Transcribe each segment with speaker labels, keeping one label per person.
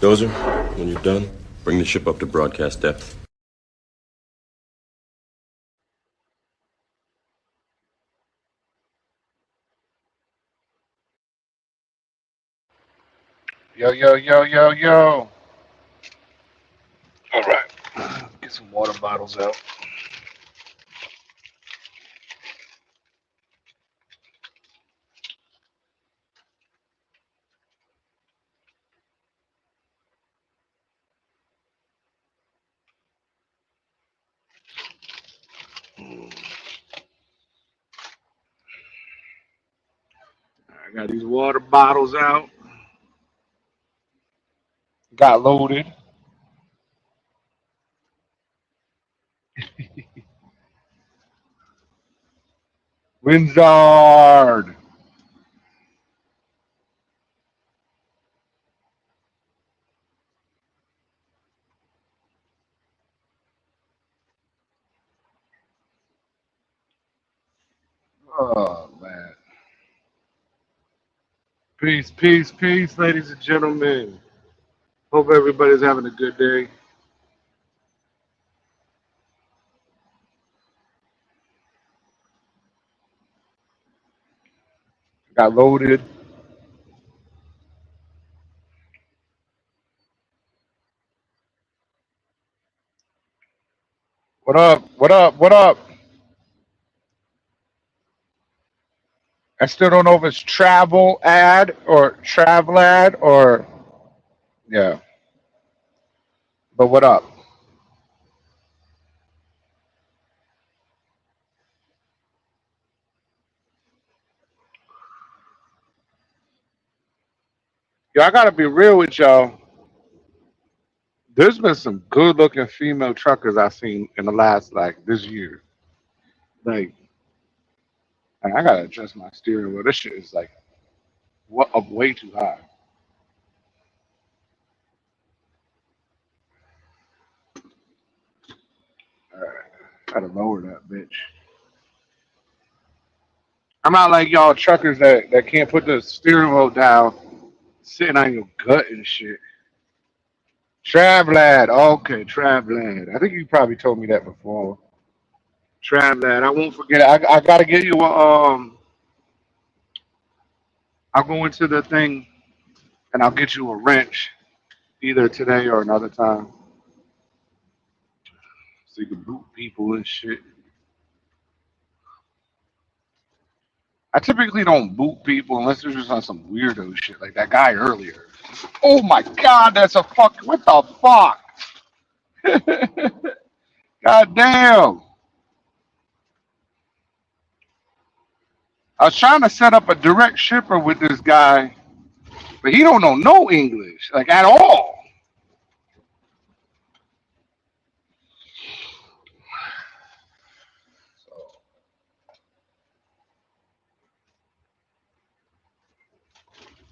Speaker 1: Dozer, when you're done, bring the ship up to broadcast depth.
Speaker 2: Yo, yo, yo, yo, yo. All right. Get some water bottles out. I got these water bottles out. Got loaded. Winzard. Oh, man. Peace, peace, peace, ladies and gentlemen. Hope everybody's having a good day. Got loaded. What up? What up? What up? I still don't know if it's travel ad or travel ad or, yeah. But what up? Yo, I gotta be real with y'all. There's been some good looking female truckers I've seen in the last like this year. Like, and I gotta adjust my steering wheel. This shit is like what up way too high. Alright, gotta lower that bitch. I'm not like y'all truckers that can't put the steering wheel down, sitting on your gut and shit. Travlad, okay, Travlad. I think you probably told me that before. Travlad, I won't forget it. I gotta get you a I'll go into the thing and I'll get you a wrench either today or another time so you can boot people and shit. I typically don't boot people unless they're just on some weirdo shit like that guy earlier. Oh my god, that's a fuck. What the fuck? God damn. I was trying to set up a direct shipper with this guy, but he don't know no English, like at all.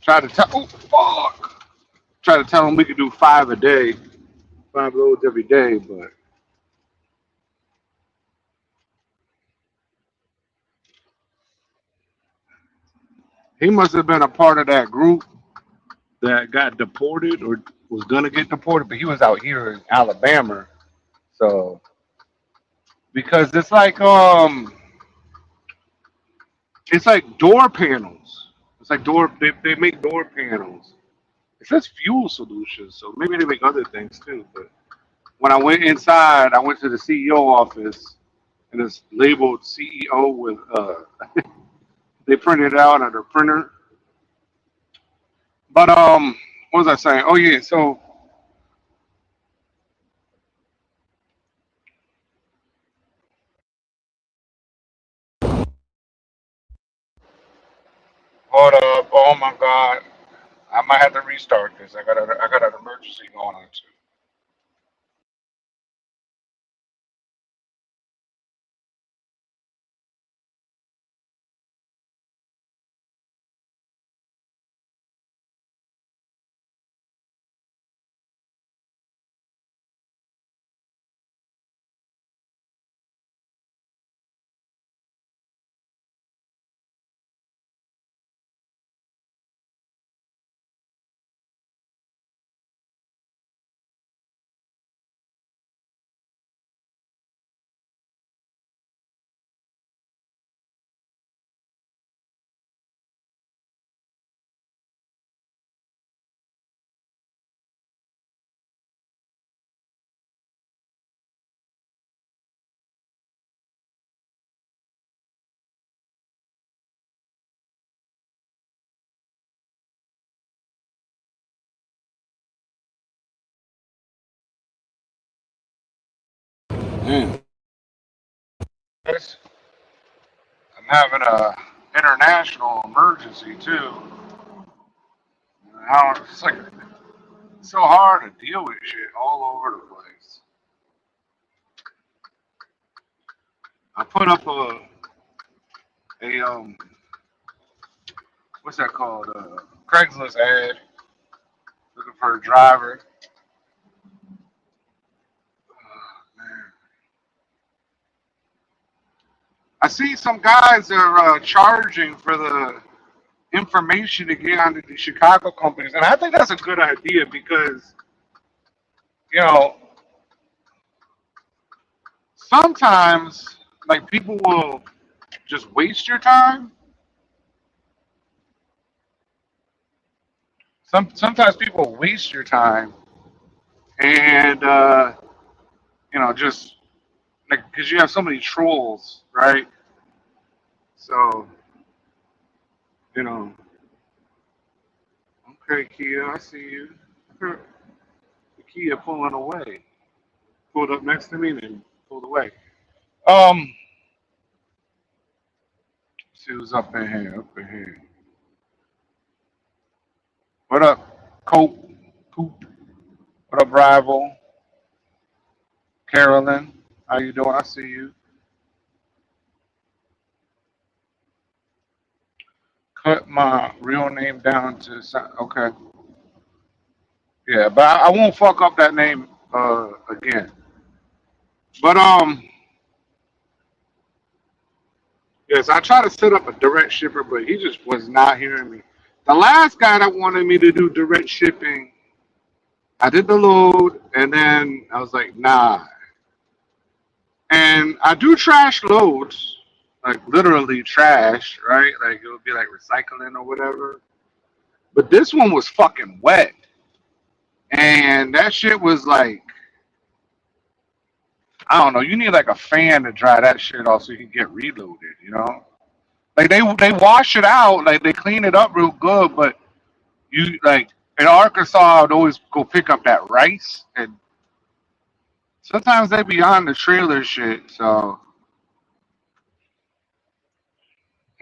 Speaker 2: Try to tell, oh fuck. Try to tell him we could do 5 a day, 5 loads every day, but he must have been a part of that group that got deported or was gonna get deported, but he was out here in Alabama. So because it's like door panels. It's like they make door panels. It says fuel solutions, so maybe they make other things too. But when I went inside, I went to the CEO office and it's labeled CEO with they printed it out on their printer. But what was I saying? Oh yeah, so hold up. Oh my god. I might have to restart this. I got an emergency going on too. Man, I'm having a international emergency too. It's like so hard to deal with shit all over the place. I put up a what's that called? Craigslist ad looking for a driver. Man. I see some guys are charging for the information to get onto the Chicago companies, and I think that's a good idea because you know sometimes like people will just waste your time. Sometimes people waste your time, and just like because you have so many trolls, right? So you know, okay, Kia, I see you. The Kia pulling away, pulled up next to me, and then pulled away. Um, see who's up in here, up in here. What up, Cope? Coop? What up, Rival? Carolyn? How you doing? I see you. Cut my real name down to okay. Yeah, but I won't fuck up that name again. But yes, I tried to set up a direct shipper, but he just was not hearing me. The last guy that wanted me to do direct shipping, I did the load, and then I was like, nah. And I do trash loads, like literally trash, right? Like it would be like recycling or whatever. But this one was fucking wet, and that shit was like, I don't know. You need like a fan to dry that shit off so you can get reloaded. Like they wash it out, like they clean it up real good, but you like in Arkansas, I would always go pick up that rice, and sometimes they be on the trailer shit, so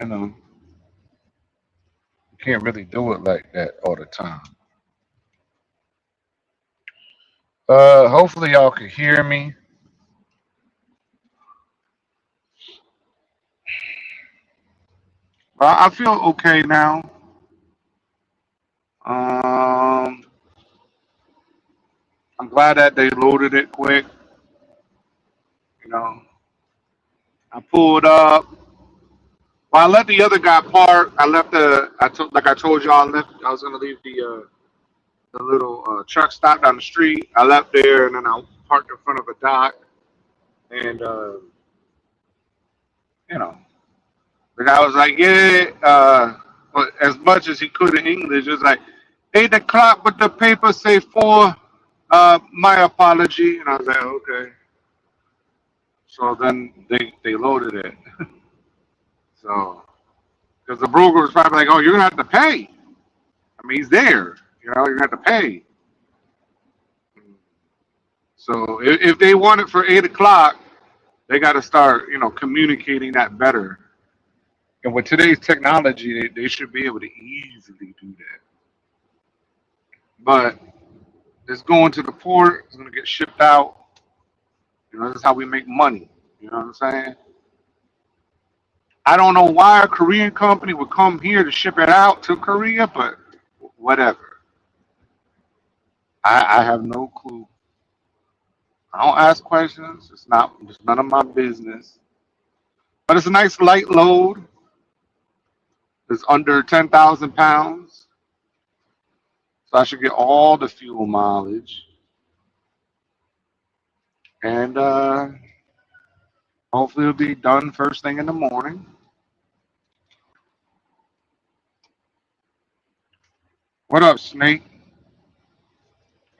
Speaker 2: you know you can't really do it like that all the time. Hopefully y'all can hear me. But I feel okay now. Um, I'm glad that they loaded it quick. You know, I pulled up. Well, I let the other guy park. Like I told y'all, I was gonna leave the little truck stop down the street. I left there, and then I parked in front of a dock. And you know, the guy was like, "Yeah," but as much as he could in English, it was like 8 o'clock, but the paper say 4. My apology. And I was like, "Okay." So then they loaded it. So because the broker was probably like, "Oh, you're gonna have to pay." I mean, he's there. You're gonna have to pay. So if they want it for 8 o'clock, they got to start, communicating that better. And with today's technology, they should be able to easily do that. But it's going to the port. It's going to get shipped out. This is how we make money. You know what I'm saying? I don't know why a Korean company would come here to ship it out to Korea, but whatever. I have no clue. I don't ask questions. It's none of my business. But it's a nice light load. It's under 10,000 pounds. So I should get all the fuel mileage. And hopefully it'll be done first thing in the morning. What up, Snake?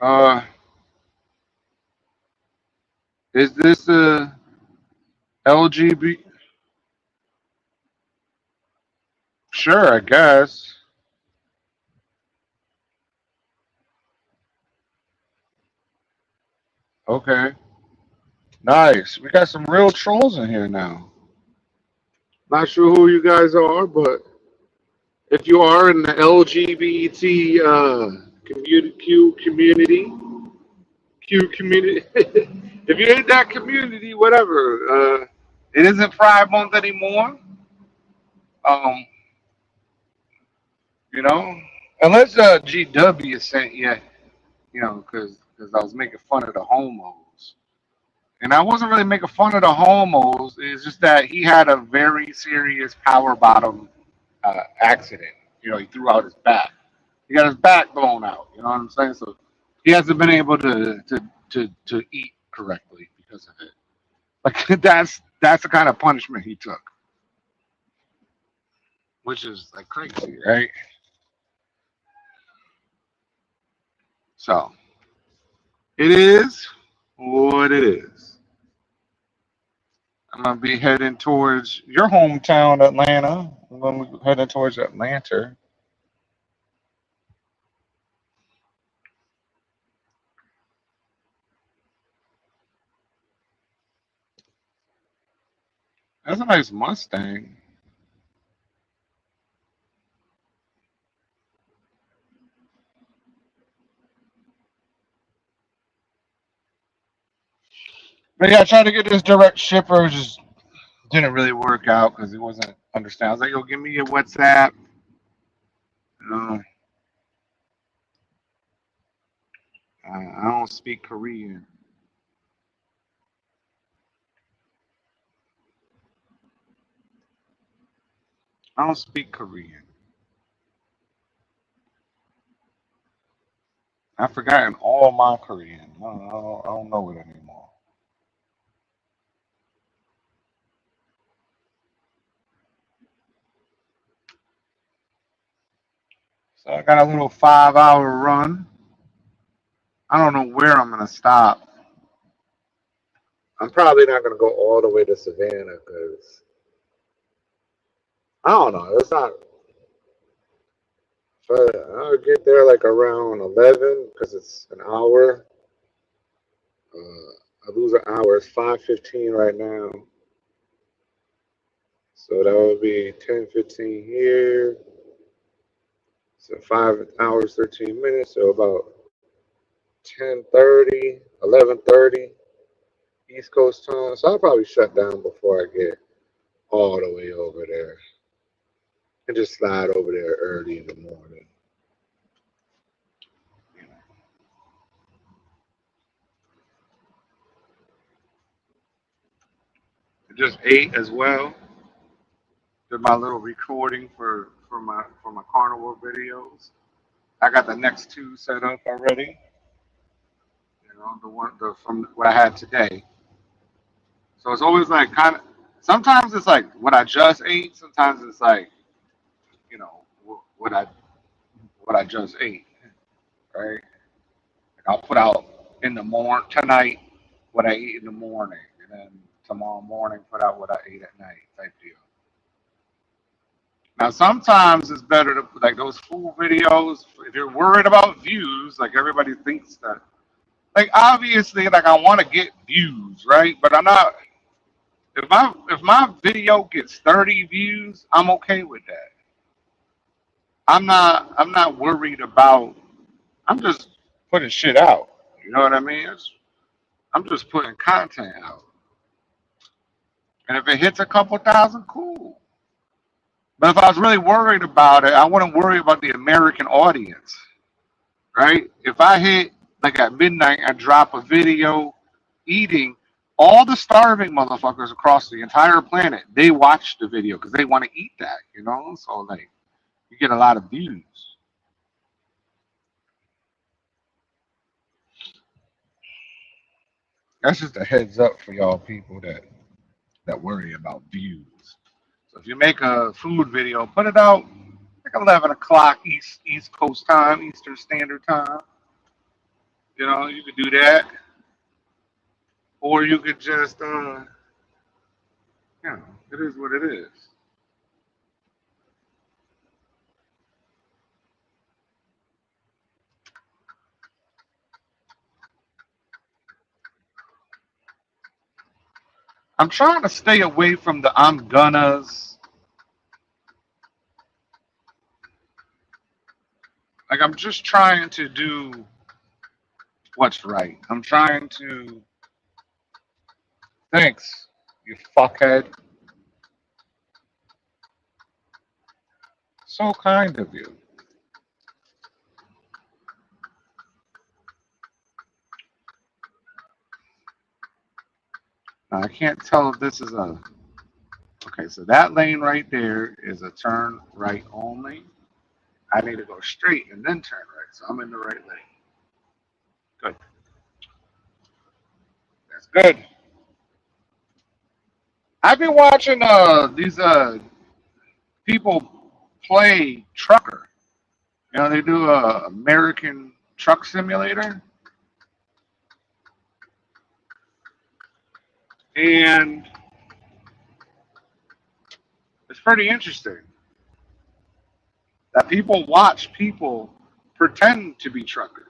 Speaker 2: Uh, is this a LGB? Sure, I guess. Okay. Nice. We got some real trolls in here now. Not sure who you guys are, but if you are in the LGBT Q community, if you're in that community, whatever. It isn't Pride Month anymore. Um, you know, unless GW sent you, because I was making fun of the homos. And I wasn't really making fun of the homos. It's just that he had a very serious power bottom accident. He threw out his back. He got his back blown out. You know what I'm saying? So he hasn't been able to eat correctly because of it. Like that's the kind of punishment he took, which is like crazy, right? So it is what it is. I'm gonna be heading towards your hometown, Atlanta. I'm gonna be heading towards Atlanta. That's a nice Mustang. But yeah, I tried to get this direct shipper, just didn't really work out because he wasn't understand. I was like, "Yo, give me your WhatsApp." You know, I don't speak Korean. I don't speak Korean. I've forgotten all my Korean. I don't know it anymore. So I got a little 5 hour run. I don't know where I'm gonna stop. I'm probably not gonna go all the way to Savannah because I don't know. It's not. But I'll get there like around 11 because it's an hour. I lose an hour. It's 5:15 right now, so that would be 10:15 here. So 5 hours 13 minutes. So about 10:30, 11:30 East Coast time. So I'll probably shut down before I get all the way over there and just slide over there early in the morning. You know. I just ate as well. Did my little recording for my carnivore videos. I got the next two set up already. The from what I had today. So it's always like kind of. Sometimes it's like what I just ate. Sometimes it's like what I just ate. Right. Like I'll put out in the morning tonight what I ate in the morning, and then tomorrow morning put out what I ate at night type deal. Now sometimes it's better to like those food videos. If you're worried about views, like everybody thinks that. Like obviously, like I want to get views, right? But I'm not. If my video gets 30 views, I'm okay with that. I'm not worried about. I'm just putting shit out. You know what I mean? I'm just putting content out. And if it hits a couple thousand, cool. But if I was really worried about it, I wouldn't worry about the American audience, right? If I hit like at midnight, I drop a video eating, all the starving motherfuckers across the entire planet, they watch the video because they want to eat that. So like you get a lot of views. That's just a heads up for y'all people that worry about views. So if you make a food video, put it out like 11 o'clock East Coast time, Eastern Standard Time. You could do that, or you could just, it is what it is. I'm trying to stay away from the I'm gonnas. Like, I'm just trying to do what's right. I'm trying to. Thanks, you fuckhead. So kind of you. Now, I can't tell if this is a. Okay, so that lane right there is a turn right only. I need to go straight and then turn right. So I'm in the right lane. Good. That's good. I've been watching these people play trucker. You know, they do a American Truck Simulator, and it's pretty interesting that people watch people pretend to be truckers.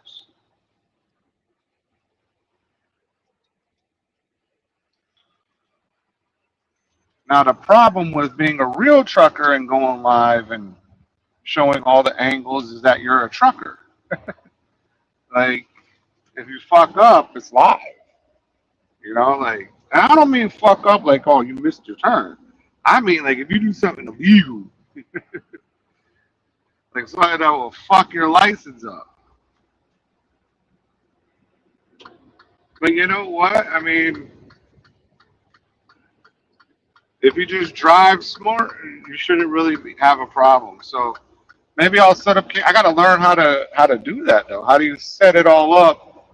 Speaker 2: Now, the problem with being a real trucker and going live and showing all the angles is that you're a trucker. Like, if you fuck up, it's live. You know, like, I don't mean fuck up like, oh, you missed your turn. I mean, like, if you do something illegal, like something that will fuck your license up. But you know what? I mean, if you just drive smart, you shouldn't really have a problem. So maybe I'll set up. I got to learn how to do that though. How do you set it all up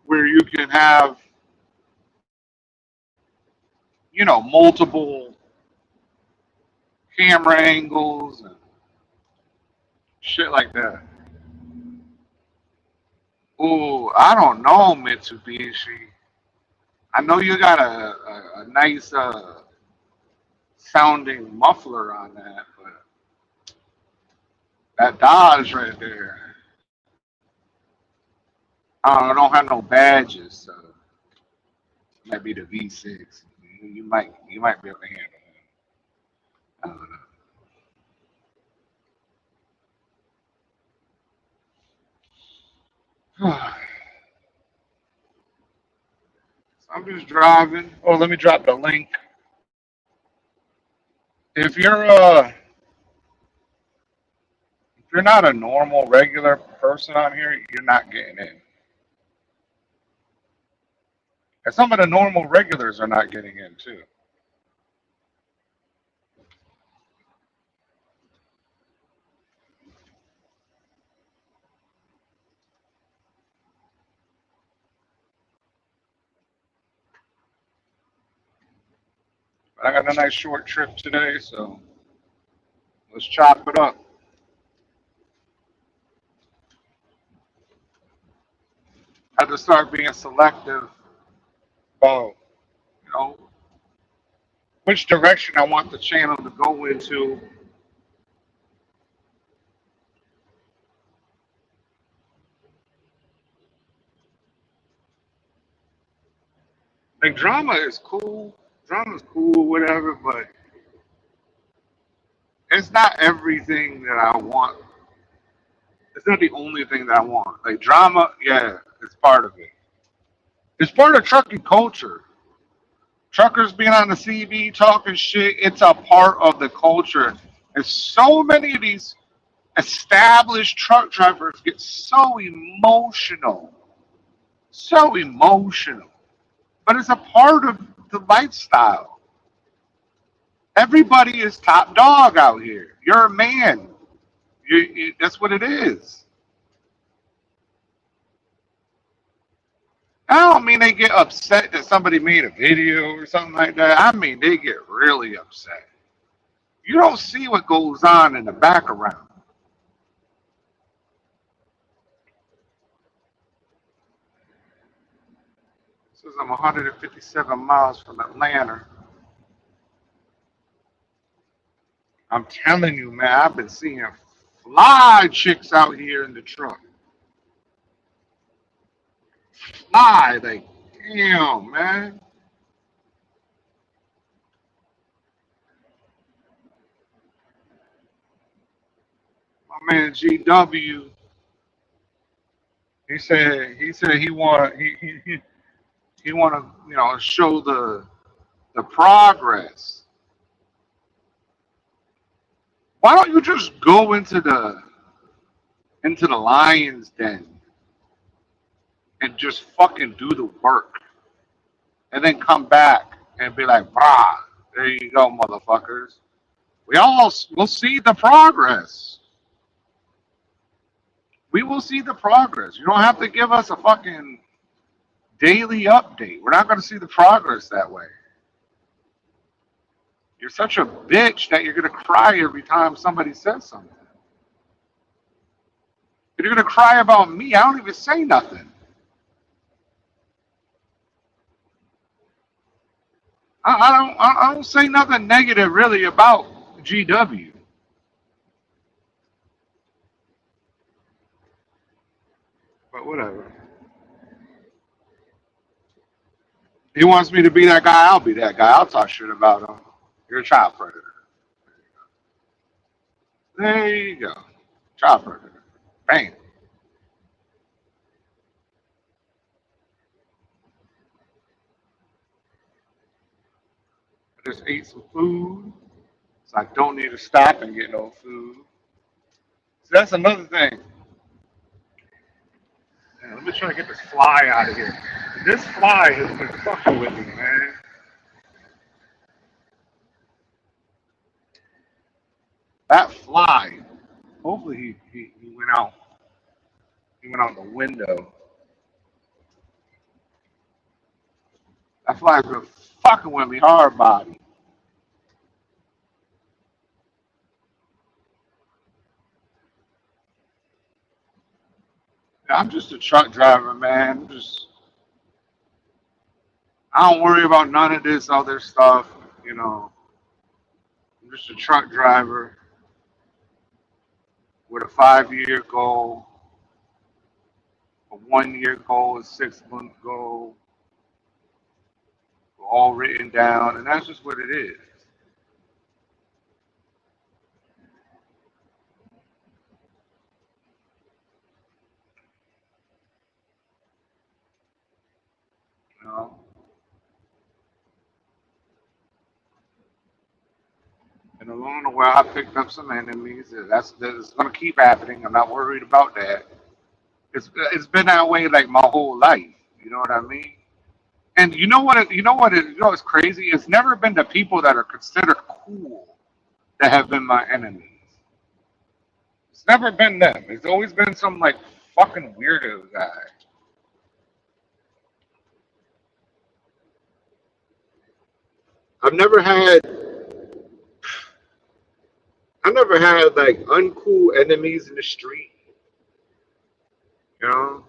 Speaker 2: where you can have, you know, multiple camera angles and shit like that? Oh, I don't know, Mitsubishi. I know you got a nice sounding muffler on that, but that Dodge right there, I don't have no badges, so it might be the V6. You might be able to handle it. I don't know. So I'm just driving. Oh, let me drop the link. If you're not a normal regular person on here, you're not getting in. And some of the normal regulars are not getting in too. But I got a nice short trip today, so let's chop it up. I have to start being selective about, you know, which direction I want the channel to go into. Like, drama is cool. Drama's cool, whatever, but it's not everything that I want. It's not the only thing that I want. Like, drama, yeah, it's part of it. It's part of trucking culture. Truckers being on the CV talking shit, it's a part of the culture. And so many of these established truck drivers get so emotional. So emotional. But it's a part of the lifestyle. Everybody is top dog out here. You're a man. That's what it is. I don't mean they get upset that somebody made a video or something like that. I mean they get really upset. You don't see what goes on in the background. It says I'm 157 miles from Atlanta. I'm telling you, man, I've been seeing fly chicks out here in the truck. Fly, like, damn, man. my man GW, he said he want to show the progress. Why don't you just go into the lion's den and just fucking do the work, and then come back and be like, brah, there you go, motherfuckers. Will see the progress. We will see the progress. You don't have to give us a fucking daily update. We're not going to see the progress that way. You're such a bitch that you're going to cry every time somebody says something. If you're going to cry about me, I don't even say nothing. I don't say nothing negative really about GW. But whatever. He wants me to be that guy, I'll be that guy. I'll talk shit about him. You're a child predator. There you go. Child predator. Bam. I just ate some food, so I don't need to stop and get no food. So that's another thing. Man, let me try to get this fly out of here. This fly has been fucking with me, man. That fly. Hopefully he went out. He went out the window. That fly's been fucking with me hard, body. I'm just a truck driver, man. I don't worry about none of this other stuff. I'm just a truck driver with a 5-year goal, a 1-year goal, a 6-month goal, all written down, and that's just what it is. You know? And along the way, I picked up some enemies. That's going to keep happening. I'm not worried about that. It's been that way like my whole life. You know what I mean? And you know what? It's crazy. It's never been the people that are considered cool that have been my enemies. It's never been them. It's always been some like fucking weirdo guy. I've never had like uncool enemies in the street. You know?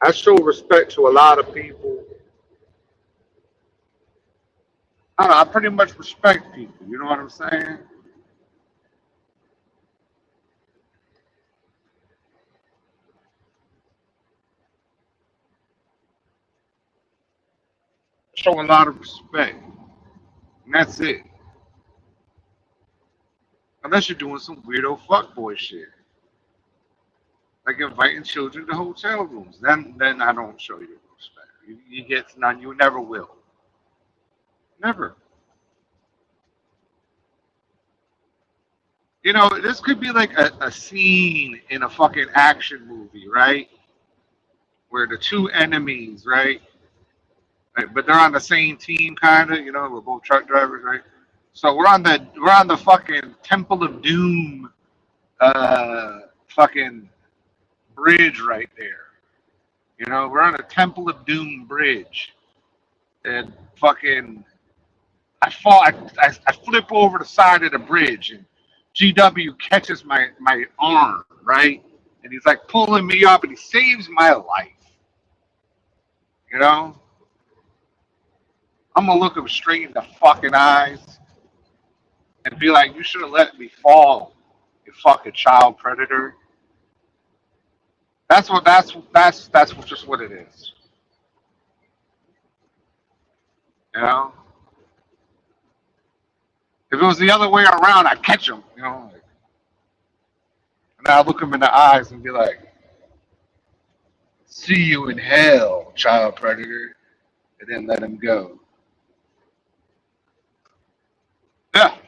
Speaker 2: I show respect to a lot of people. I don't know, I pretty much respect people. You know what I'm saying? Show a lot of respect. And that's it. Unless you're doing some weirdo fuckboy shit. Like inviting children to hotel rooms. Then I don't show you respect. You get none. You never will. Never. This could be like a scene in a fucking action movie, right? Where the two enemies, right? But they're on the same team, kind of. We're both truck drivers, right? So we're on the fucking Temple of Doom, fucking bridge right there. We're on a Temple of Doom bridge, and fucking I fall. I flip over the side of the bridge, and GW catches my arm, right, and he's like pulling me up, and he saves my life. I'm gonna look him straight in the fucking eyes and be like, "You should have let me fall, you fucking child predator." That's just what it is. You know. If it was the other way around, I'd catch him. You know, like, and I'd look him in the eyes and be like, "See you in hell, child predator," and then let him go. Yeah,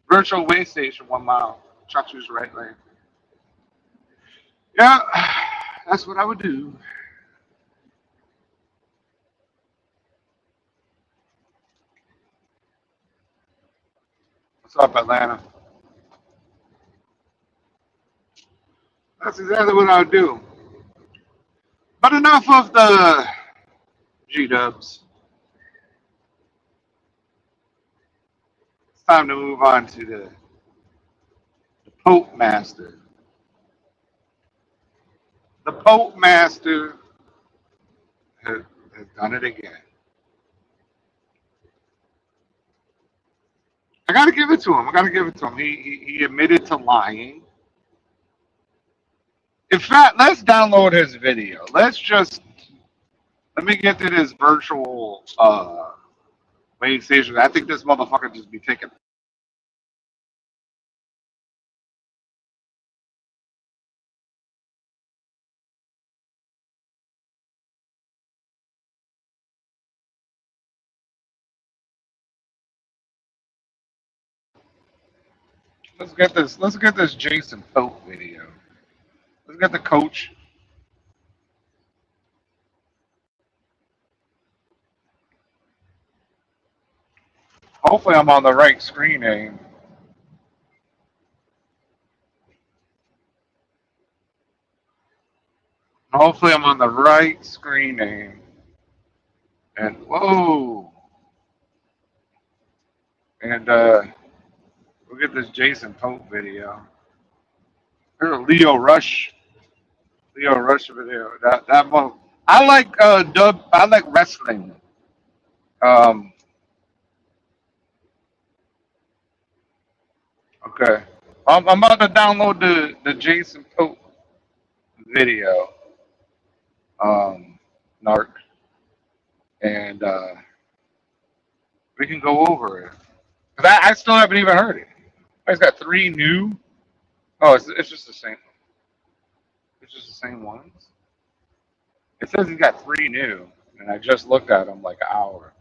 Speaker 2: virtual way station, 1 mile. Chuck's right lane. Yeah, that's what I would do. What's up, Atlanta? That's exactly what I would do. But enough of the G Dubs. It's time to move on to the Pope Master. The Pope Master has, has done it again. I got to give it to him. I got to give it to him. He admitted to lying. In fact, let's download his video. Let me get to this virtual wave station. I think this motherfucker just be taking. Let's get this. Let's get this Jason Pope video. Let's get the coach. Hopefully, I'm on the right screen name. Hopefully, I'm on the right screen name. And whoa, and we'll get this Jason Pope video. Here's a Leo Rush video. That one. I like dub. I like wrestling. Um. Okay. I'm about to download the Jason Pope video. Narc, and we can go over it. 'Cause I still haven't even heard it. He's got 3 new. Oh, it's just the same. It's just the same ones. It says he's got 3 new, and I just looked at them like an hour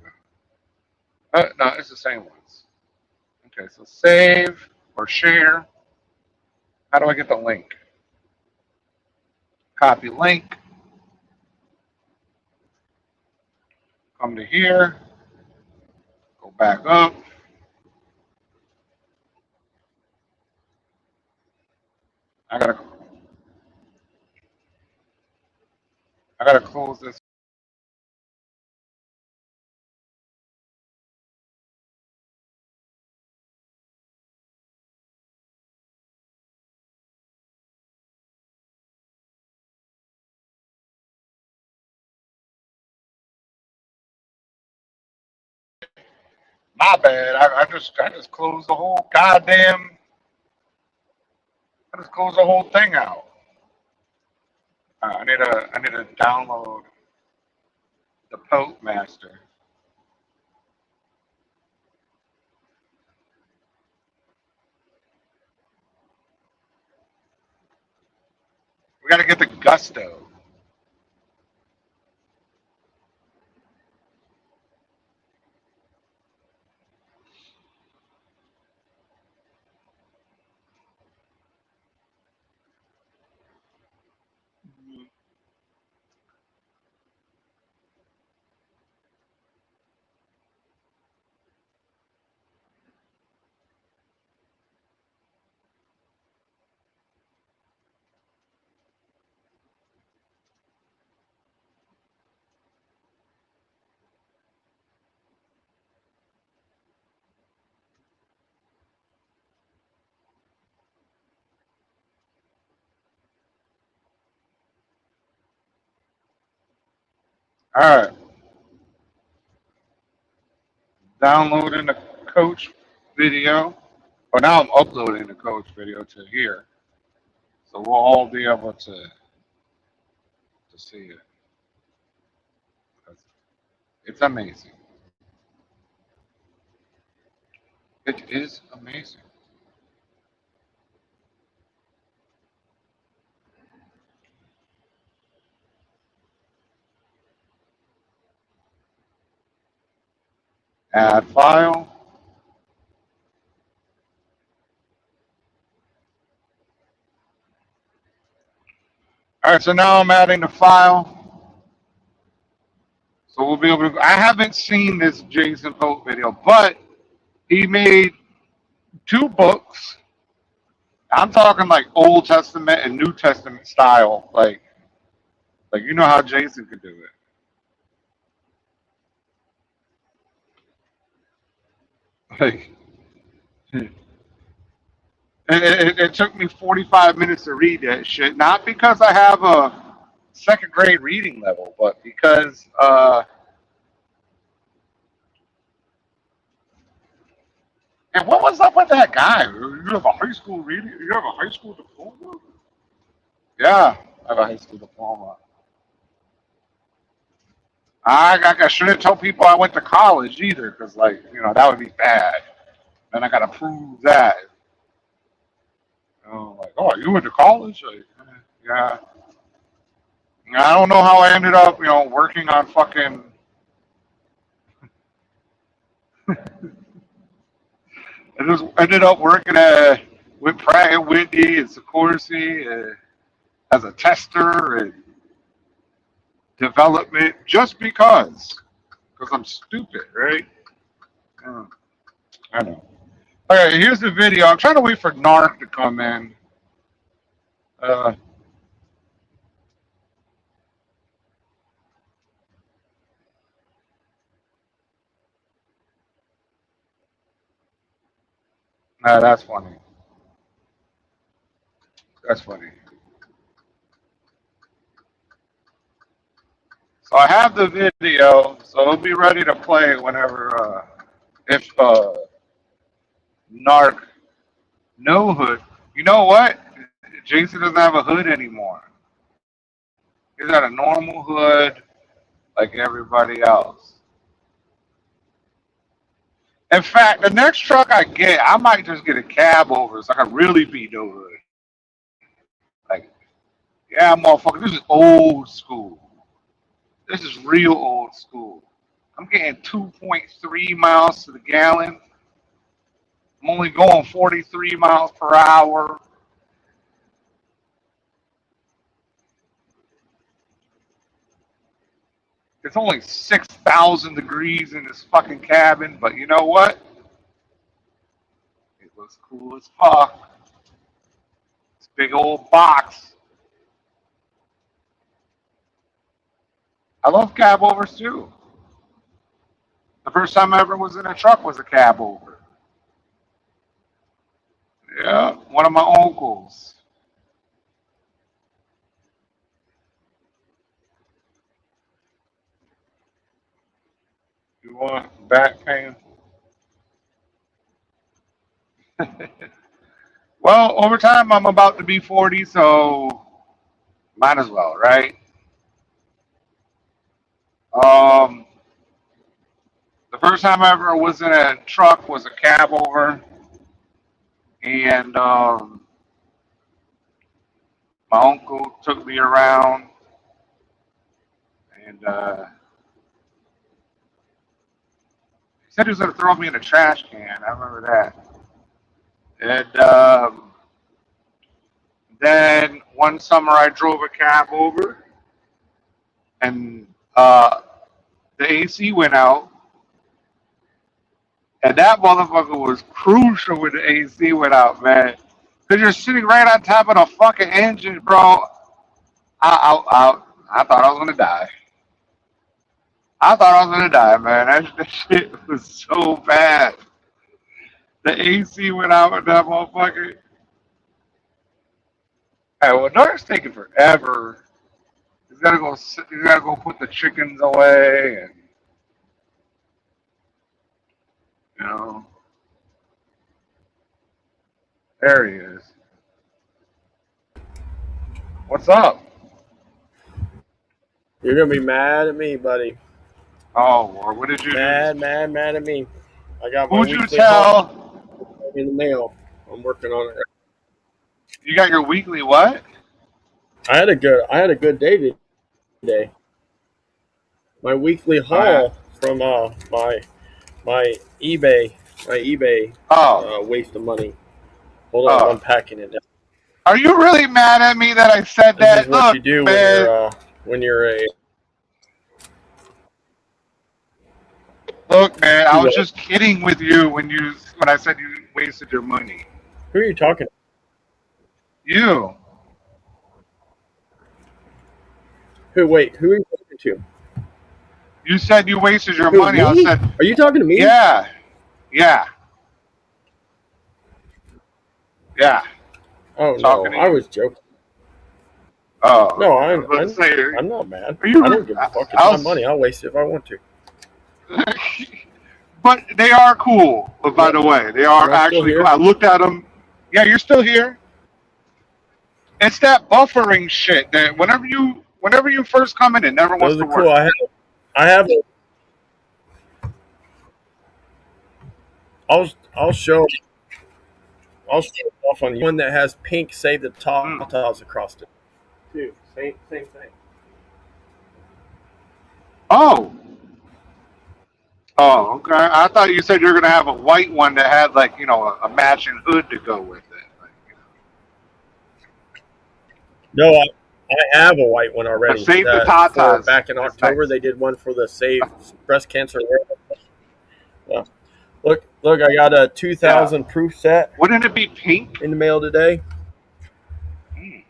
Speaker 2: ago. No, it's the same ones. Okay, so save or share. How do I get the link? Copy link. Come to here. Go back up. I gotta I gotta close this. My bad. I just closed the whole goddamn. I just closed the whole thing out. I need to download the Pope Master. We gotta get the gusto. All right, downloading the coach video. Or now I'm uploading the coach video to here, so we'll all be able to see it. It's amazing. It is amazing. Add file. All right, so now I'm adding the file. So we'll be able to. I haven't seen this Jason Pope video, but he made 2 books. I'm talking like Old Testament and New Testament style, like you know how Jason could do it. Like it took me 45 minutes to read that shit, not because I have a second grade reading level, but because and what was up with that guy? You have a high school reading? You have a high school diploma? Yeah, I have a high school diploma. I shouldn't tell people I went to college either, because like that would be bad. Then I gotta prove that. Like, oh, you went to college? Like, yeah. I don't know how I ended up, working on fucking. I just ended up working with Pratt and Whitney and Sikorsky as a tester and development, just because I'm stupid, right? I know. All right, here's the video. I'm trying to wait for Narc to come in. Nah, that's funny. That's funny. So I have the video, so it'll be ready to play whenever, if Narc no hood. You know what? Jason doesn't have a hood anymore. He's got a normal hood like everybody else. In fact, the next truck I get, I might just get a cab over so I can really be no hood. Like, yeah, motherfucker, this is old school. This is real old school. I'm getting 2.3 miles to the gallon. I'm only going 43 miles per hour. It's only 6,000 degrees in this fucking cabin, but you know what? It looks cool as fuck. This big old box. I love cab overs too. The first time I ever was in a truck was a cab over. Yeah, one of my uncles. You want back pain? Well, over time, I'm about to be 40, so might as well, right? Um, the first time I ever was in a truck was a cab over, and my uncle took me around, and he said he was going to throw me in a trash can. I remember that. And then one summer I drove a cab over, and the AC went out, and that motherfucker was crucial when the AC went out, man. Because you're sitting right on top of the fucking engine, bro. I thought I was going to die. I thought I was going to die, man. That shit was so bad. The AC went out with that motherfucker. Hey, well, Dark's taking forever. He's gotta go. He's gotta go put the chickens away, and you know, there he is. What's up?
Speaker 3: You're gonna be mad at me, buddy.
Speaker 2: Oh, Lord, what did you
Speaker 3: Mad
Speaker 2: do?
Speaker 3: at me. I got my
Speaker 2: Who'd you
Speaker 3: weekly
Speaker 2: tell?
Speaker 3: in the mail. I'm working on it.
Speaker 2: You got your weekly what?
Speaker 3: I had a good day today. My weekly
Speaker 2: Oh, yeah.
Speaker 3: haul from my eBay
Speaker 2: Oh,
Speaker 3: waste of money. Hold on, I'm
Speaker 2: oh.
Speaker 3: unpacking it now.
Speaker 2: Are you really mad at me that I said
Speaker 3: This is
Speaker 2: that?
Speaker 3: what
Speaker 2: Look,
Speaker 3: you do
Speaker 2: man.
Speaker 3: when you're a
Speaker 2: Look, man. I
Speaker 3: you
Speaker 2: was
Speaker 3: what?
Speaker 2: just kidding with you when I said you wasted your money.
Speaker 3: Who are you talking to?
Speaker 2: You.
Speaker 3: Who are you talking to?
Speaker 2: You said you wasted your
Speaker 3: Who,
Speaker 2: money. I
Speaker 3: me?
Speaker 2: said,
Speaker 3: Are you talking to me?
Speaker 2: yeah, yeah, yeah.
Speaker 3: Oh
Speaker 2: Talking
Speaker 3: no,
Speaker 2: to
Speaker 3: I
Speaker 2: you.
Speaker 3: was joking.
Speaker 2: Oh,
Speaker 3: No,
Speaker 2: okay. I was about to say,
Speaker 3: I'm not mad.
Speaker 2: are you?
Speaker 3: I don't give a fuck. It's
Speaker 2: I
Speaker 3: my
Speaker 2: was,
Speaker 3: money. I'll waste it if I want to.
Speaker 2: but they are cool. By
Speaker 3: Yep.
Speaker 2: the way, they
Speaker 3: Am
Speaker 2: are
Speaker 3: I still
Speaker 2: actually cool.
Speaker 3: here?
Speaker 2: I looked at them. Yeah, you're still here. It's that buffering shit that whenever you first come in, it never wants
Speaker 3: Those
Speaker 2: to
Speaker 3: are cool.
Speaker 2: work.
Speaker 3: I have. I'll I'll show I'll show it off on you. One that has pink save the
Speaker 2: Mm.
Speaker 3: tiles across it. Dude, same thing.
Speaker 2: Oh, oh, okay. I thought you said you were gonna have a white one that had like a matching hood to go with it.
Speaker 3: No, I have a white one
Speaker 2: But
Speaker 3: already.
Speaker 2: save the
Speaker 3: That for
Speaker 2: tatas.
Speaker 3: back in
Speaker 2: It's
Speaker 3: October
Speaker 2: nice.
Speaker 3: they did one for the Save Breast Cancer. Yeah. Look, I got a
Speaker 2: Yeah.
Speaker 3: 2,000 proof set
Speaker 2: Wouldn't it be pink?
Speaker 3: in the mail today.
Speaker 2: Mm.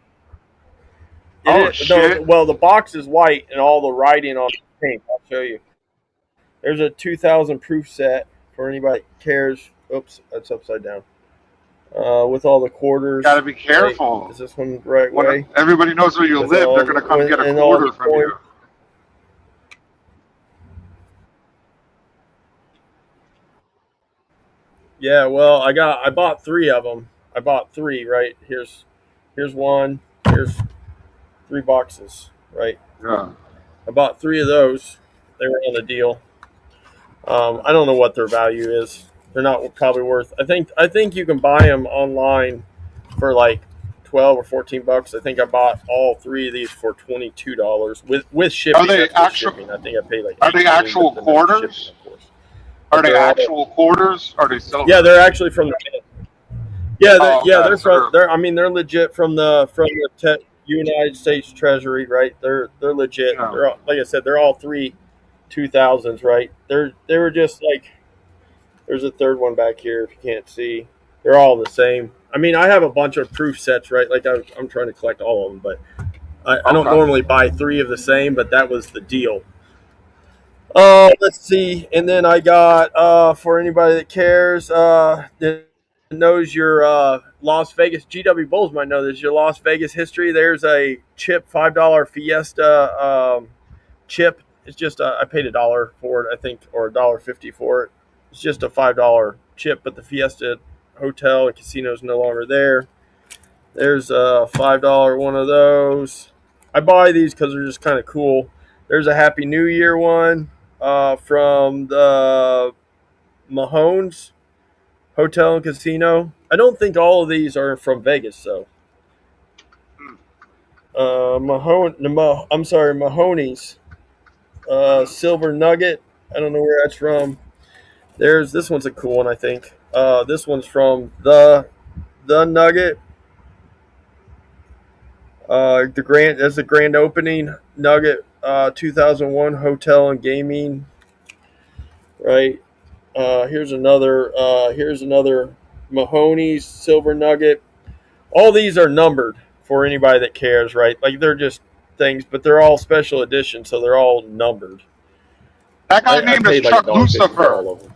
Speaker 3: It
Speaker 2: Oh
Speaker 3: is no,
Speaker 2: shit.
Speaker 3: well the box is white and all the writing on it's pink. I'll show you. There's a 2,000 proof set for anybody that cares. Oops, that's upside down. With all the quarters.
Speaker 2: Gotta be
Speaker 3: Right?
Speaker 2: careful.
Speaker 3: Is this one the right
Speaker 2: When
Speaker 3: way?
Speaker 2: everybody knows where you
Speaker 3: With
Speaker 2: live, they're
Speaker 3: all
Speaker 2: gonna come get a
Speaker 3: and all the
Speaker 2: quarter from
Speaker 3: coins.
Speaker 2: you.
Speaker 3: Yeah, well, I bought three of them. I bought three. Right here's one. Here's three boxes. Right.
Speaker 2: Yeah.
Speaker 3: I bought three of those. They were on the deal. I don't know what their value is. They're not probably worth. I think you can buy them online for like 12 or 14 bucks. I think I bought all three of these for $22 with
Speaker 2: Are
Speaker 3: shipping.
Speaker 2: they
Speaker 3: That's with
Speaker 2: actual?
Speaker 3: shipping. I think I paid like
Speaker 2: Are they
Speaker 3: 18,
Speaker 2: actual
Speaker 3: but then there's shipping,
Speaker 2: quarters?
Speaker 3: of course.
Speaker 2: Are
Speaker 3: But
Speaker 2: they
Speaker 3: they're all
Speaker 2: actual quarters? Or are they
Speaker 3: yeah,
Speaker 2: silver?
Speaker 3: they're actually from the yeah,
Speaker 2: Oh, okay.
Speaker 3: they're
Speaker 2: So
Speaker 3: from they're I mean they're legit from the United States Treasury, right? They're legit.
Speaker 2: yeah.
Speaker 3: They're all, like I said, they're all three 2000s, right? They were just like there's a third one back here if you can't see. They're all the same. I mean, I have a bunch of proof sets, right? Like I'm trying to collect all of them, but I don't
Speaker 2: Okay.
Speaker 3: normally buy three of the same, but that was the deal. Let's see. And then I got for anybody that cares, that knows your Las Vegas GW Bulls might know this. Your Las Vegas history. There's a chip $5 Fiesta chip. It's just I paid $1 for it, I think, or $1.50 for it. It's just a $5 chip, but the Fiesta hotel and casino is no longer there. There's a $5 one of those. I buy these because they're just kind of cool. There's a Happy New Year one from the Mahones Hotel and Casino. I don't think all of these are from Vegas, though.
Speaker 2: Hmm.
Speaker 3: I'm sorry, Mahoney's Silver Nugget. I don't know where that's from. There's this one's a cool one, I think. This one's from the Nugget. That's the grand opening Nugget 2001 hotel and gaming. Right. Here's another Mahoney's Silver Nugget. All these are numbered for anybody that cares, right? Like they're just things, but they're all special editions, so they're all numbered.
Speaker 2: That guy
Speaker 3: I
Speaker 2: named is
Speaker 3: paid like
Speaker 2: Chuck
Speaker 3: $1.50 for
Speaker 2: Lucifer.
Speaker 3: all of them.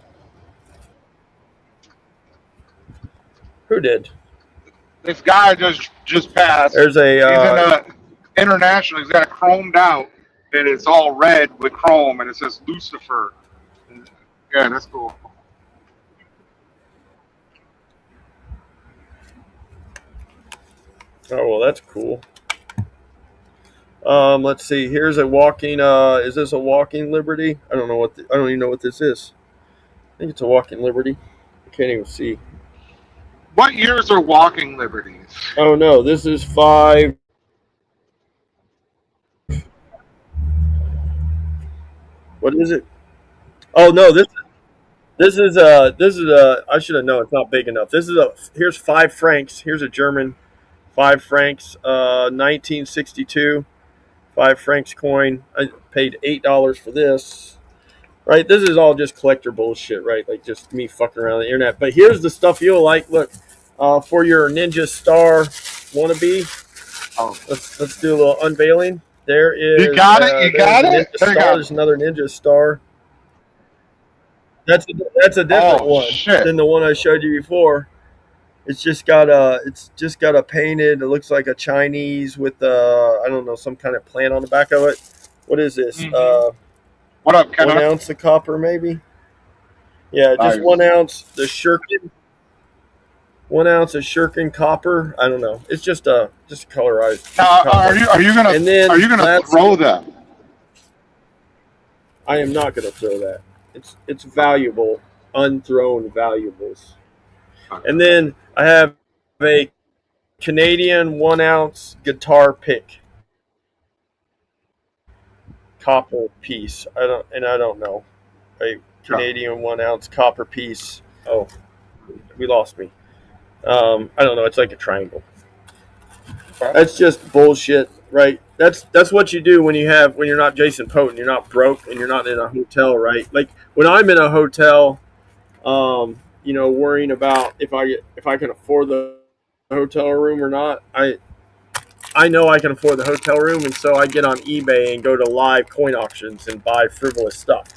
Speaker 3: Who did?
Speaker 2: This guy just passed.
Speaker 3: There's a
Speaker 2: He's in a international. He's got it chromed out, and it's all red with chrome, and it says Lucifer. Yeah, that's cool.
Speaker 3: oh well, that's cool. Let's see. Here's a walking. Is this a walking Liberty? I don't know I don't even know what this is. I think it's a walking Liberty. I can't even see.
Speaker 2: What years are walking liberties?
Speaker 3: Oh no, this is 5. What is it? Oh no, this is I should have known it's not big enough. Here's 5 francs. Here's a German 5 francs, 1962, 5 francs coin. I paid $8 for this. Right, this is all just collector bullshit, right? Like just me fucking around the internet. But here's the stuff you'll like. Look, for your Ninja Star wannabe,
Speaker 2: Oh,
Speaker 3: let's do a little unveiling. There is.
Speaker 2: you got it. You got
Speaker 3: there's a
Speaker 2: it.
Speaker 3: Ninja Star. There's another Ninja Star. That's a different one
Speaker 2: Shit.
Speaker 3: than the one I showed you before. It's just got a painted. It looks like a Chinese with I don't know, some kind of plant on the back of it. What is this?
Speaker 2: What up, Ken?
Speaker 3: 1 ounce of copper, maybe. Yeah, just
Speaker 2: Nice.
Speaker 3: 1 ounce. The Shurkin. 1 ounce of Shurkin copper. I don't know. It's just colorized.
Speaker 2: Now,
Speaker 3: copper.
Speaker 2: are you gonna
Speaker 3: that's-
Speaker 2: throw them?
Speaker 3: I am not going to throw that. It's valuable, unthrown valuables. And then I have a Canadian 1 ounce guitar pick copper piece. I don't know. A Canadian 1 ounce copper piece. Oh, we lost me. I don't know. It's like a triangle. That's just bullshit, right? That's what you do when you're not Jason Poten. You're not broke and you're not in a hotel, right? Like when I'm in a hotel, worrying about if I can afford the hotel room or not. I know I can afford the hotel room, and so I get on eBay and go to live coin auctions and buy frivolous stuff.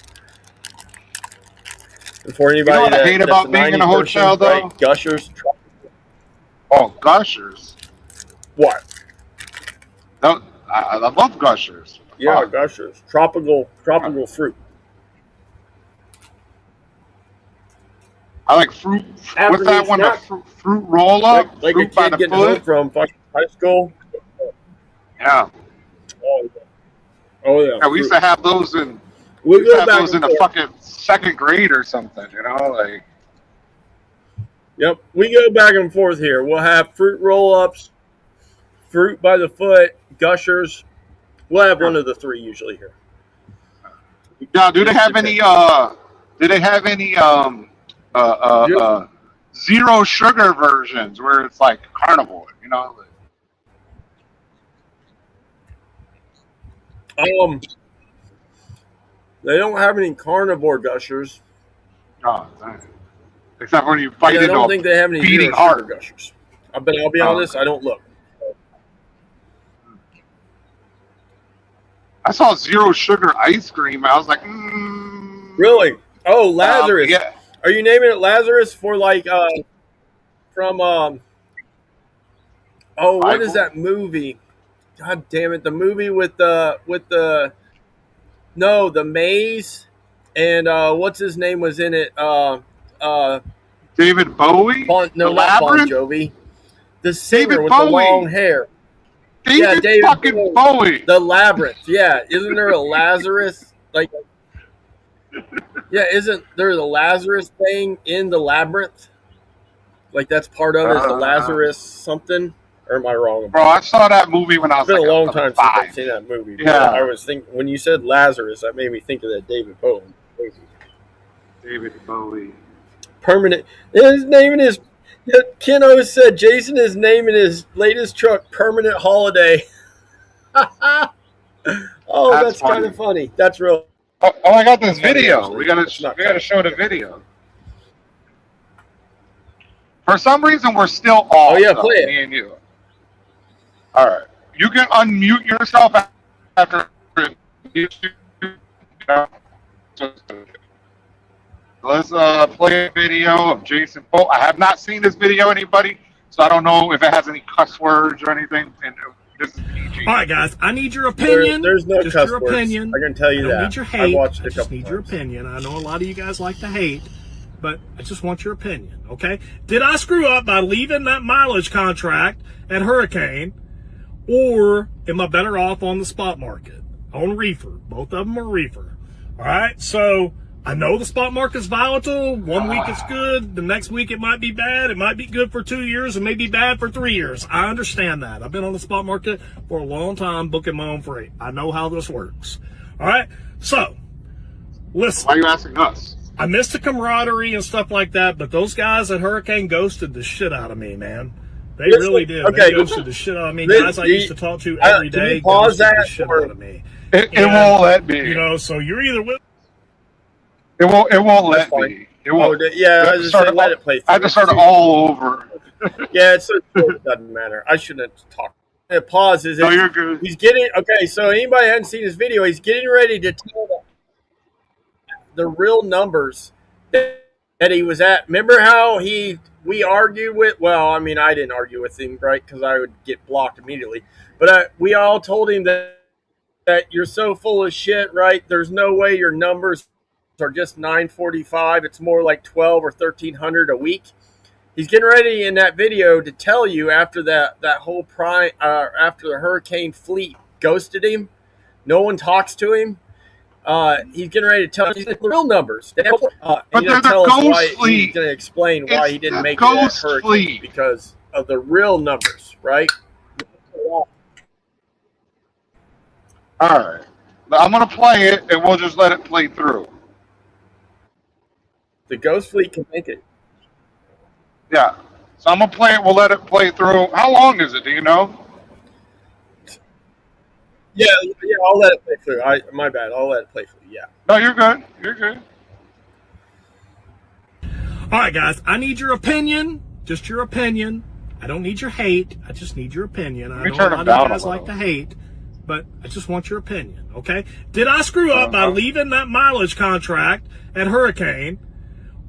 Speaker 3: And for anybody
Speaker 2: what I hate about being in a hotel, though?
Speaker 3: right, Gushers.
Speaker 2: Oh, Gushers.
Speaker 3: What?
Speaker 2: No, I love Gushers.
Speaker 3: Yeah,
Speaker 2: Oh,
Speaker 3: Gushers. Tropical fruit.
Speaker 2: I like fruit.
Speaker 3: After
Speaker 2: What's that
Speaker 3: you
Speaker 2: one?
Speaker 3: snack.
Speaker 2: Fruit roll up.
Speaker 3: Like a
Speaker 2: Fruit by
Speaker 3: kid
Speaker 2: the
Speaker 3: getting home
Speaker 2: foot.
Speaker 3: from fucking high school.
Speaker 2: Yeah.
Speaker 3: Oh yeah.
Speaker 2: Yeah, we used to have those in.
Speaker 3: We
Speaker 2: We used to
Speaker 3: go
Speaker 2: have
Speaker 3: back
Speaker 2: those
Speaker 3: and
Speaker 2: in the
Speaker 3: forth.
Speaker 2: fucking second grade or something. You know, like.
Speaker 3: Yep, we go back and forth here. We'll have fruit roll-ups, fruit by the foot, Gushers. We'll have one of the three usually here.
Speaker 2: Now, do they have any? Do they have any? Zero sugar versions where it's like carnivore. You know.
Speaker 3: They don't have any carnivore Gushers.
Speaker 2: Oh, dang. Except when you fight
Speaker 3: I
Speaker 2: into
Speaker 3: don't
Speaker 2: a
Speaker 3: think they have any
Speaker 2: beating
Speaker 3: zero
Speaker 2: heart.
Speaker 3: sugar Gushers. But I'll be
Speaker 2: Oh,
Speaker 3: honest, I don't look.
Speaker 2: I saw zero sugar ice cream. I was like,
Speaker 3: Really? Oh, Lazarus.
Speaker 2: yeah.
Speaker 3: Are you naming it Lazarus for like from what is
Speaker 2: Bible?
Speaker 3: that movie? God damn it, the movie with the maze and what's his name was in it?
Speaker 2: David Bowie?
Speaker 3: Not Bon
Speaker 2: Labyrinth?
Speaker 3: Jovi. The singer
Speaker 2: David
Speaker 3: with the
Speaker 2: Bowie.
Speaker 3: long hair.
Speaker 2: David,
Speaker 3: David
Speaker 2: fucking Bowie.
Speaker 3: The Labyrinth. Yeah, isn't there a Lazarus? Like, yeah, isn't there the Lazarus thing in the Labyrinth? Like that's part of it, is the Lazarus something? Or am I wrong?
Speaker 2: Bro, I saw that movie when I
Speaker 3: It's
Speaker 2: was
Speaker 3: been
Speaker 2: like
Speaker 3: a long time since
Speaker 2: 5.
Speaker 3: I've seen that movie. But
Speaker 2: Yeah.
Speaker 3: I was thinking when you said Lazarus, that made me think of that David Bowie.
Speaker 2: David Bowie.
Speaker 3: Permanent. His naming is. Ken always said Jason is naming his latest truck Permanent Holiday. Oh, that's kind
Speaker 2: funny.
Speaker 3: of funny. That's real.
Speaker 2: Oh, I got this video.
Speaker 3: Actually,
Speaker 2: We gotta
Speaker 3: it's not
Speaker 2: show the video. For some reason, we're still off.
Speaker 3: Oh, yeah,
Speaker 2: though,
Speaker 3: play it.
Speaker 2: Me and you. All right. You can unmute yourself after YouTube. Let's play a video of Jason Pope. I have not seen this video, anybody, so I don't know if it has any cuss words or anything. And this is PG.
Speaker 4: All right, guys, I need your opinion.
Speaker 3: There's no
Speaker 4: just
Speaker 3: cuss
Speaker 4: your
Speaker 3: words.
Speaker 4: opinion.
Speaker 3: I can tell you
Speaker 4: I don't
Speaker 3: that.
Speaker 4: need your
Speaker 3: I
Speaker 4: hate.
Speaker 3: watched it
Speaker 4: I
Speaker 3: a
Speaker 4: just
Speaker 3: couple
Speaker 4: need your
Speaker 3: times.
Speaker 4: opinion. I know a lot of you guys like to hate, but I just want your opinion, okay? Did I screw up by leaving that mileage contract at Hurricane, or am I better off on the spot market, on reefer? Both of them are reefer. All right, so I know the spot market's volatile. 1 week it's good. The next week it might be bad. It might be good for 2 years and maybe bad for 3 years. I understand that. I've been on the spot market for a long time booking my own freight. I know how this works. All right. So, listen.
Speaker 2: Why are you asking us?
Speaker 4: I miss the camaraderie and stuff like that, but those guys at Hurricane ghosted the shit out of me, man. They really did.
Speaker 3: Okay.
Speaker 4: They ghosted the shit out of me. Guys I used to talk to every
Speaker 3: can
Speaker 4: day
Speaker 3: you pause
Speaker 4: ghosted the
Speaker 3: that,
Speaker 4: shit
Speaker 3: or-
Speaker 4: out of me.
Speaker 2: It
Speaker 4: And,
Speaker 2: won't let me.
Speaker 4: You know, so you're either with
Speaker 2: It won't let
Speaker 3: fine.
Speaker 2: me. It won't.
Speaker 3: Yeah, I just said let it play through.
Speaker 2: I have to start all over.
Speaker 3: Yeah, it doesn't matter. I shouldn't have talked. It pauses.
Speaker 2: No, you're good.
Speaker 3: He's getting okay. So anybody hadn't seen his video, he's getting ready to tell the real numbers that he was at. Remember how we argued with? Well, I mean, I didn't argue with him, right? Because I would get blocked immediately. But we all told him that you're so full of shit, right? There's no way your numbers are just 945. It's more like 12 or 1300 a week. He's getting ready in that video to tell you after that whole after the hurricane fleet ghosted him, no one talks to him. He's getting ready to tell you the real numbers.
Speaker 2: But
Speaker 3: He's
Speaker 2: they're
Speaker 3: going to tell
Speaker 2: the
Speaker 3: us why.
Speaker 2: ghost fleet.
Speaker 3: He's going to explain why
Speaker 2: It's
Speaker 3: he didn't
Speaker 2: the
Speaker 3: make it at
Speaker 2: ghost
Speaker 3: hurricane
Speaker 2: fleet.
Speaker 3: because of the real numbers, right?
Speaker 2: All right. I'm going to play it, and we'll just let it play through.
Speaker 3: The ghost fleet can make it.
Speaker 2: Yeah. So I'm going to play it. We'll let it play through. How long is it? Do you know?
Speaker 3: Yeah, I'll let it play through. My bad. I'll let it play through. Yeah.
Speaker 2: No, you're good. You're good.
Speaker 4: All right, guys, I need your opinion, just your opinion. I don't need your hate. I just need your opinion. I
Speaker 2: me
Speaker 4: know
Speaker 2: turn
Speaker 4: a
Speaker 2: it
Speaker 4: lot
Speaker 2: down
Speaker 4: of
Speaker 2: a
Speaker 4: guys like
Speaker 2: little.
Speaker 4: to hate, but I just want your opinion, okay? Did I screw up by leaving that mileage contract at Hurricane,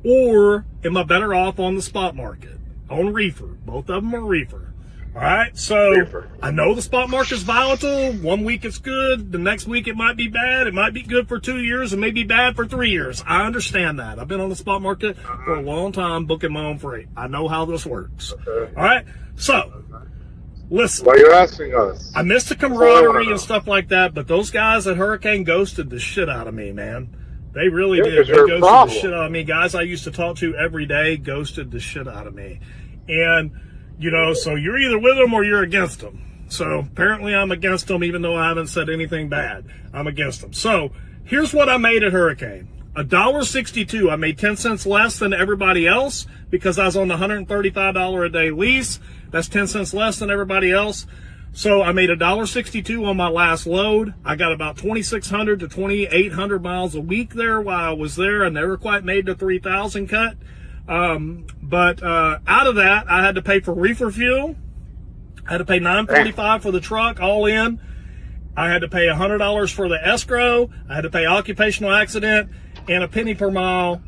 Speaker 4: or am I better off on the spot market, on reefer? Both of them are reefer. All right, so I know the spot market's volatile. 1 week it's good. The next week it might be bad. It might be good for 2 years and maybe bad for 3 years. I understand that. I've been on the spot market for a long time booking my own freight. I know how this works. All right, so listen.
Speaker 2: Why are you asking us?
Speaker 4: I miss the camaraderie and stuff like that, but those guys at Hurricane ghosted the shit out of me, man. They really did. They ghosted the shit out of me. Guys I used to talk to every day ghosted the shit out of me. And, you know, so you're either with them or you're against them. So apparently I'm against them, even though I haven't said anything bad. I'm against them. So here's what I made at Hurricane. $1.62. I made 10 cents less than everybody else because I was on the $135 a day lease. That's 10 cents less than everybody else. So I made $1.62 on my last load. I got about 2,600 to 2,800 miles a week there while I was there. I never quite made the 3,000 cut. But out of that, I had to pay for reefer fuel. I had to pay $9.45 for the truck, all in. I had to pay $100 for the escrow. I had to pay occupational accident and a penny per mile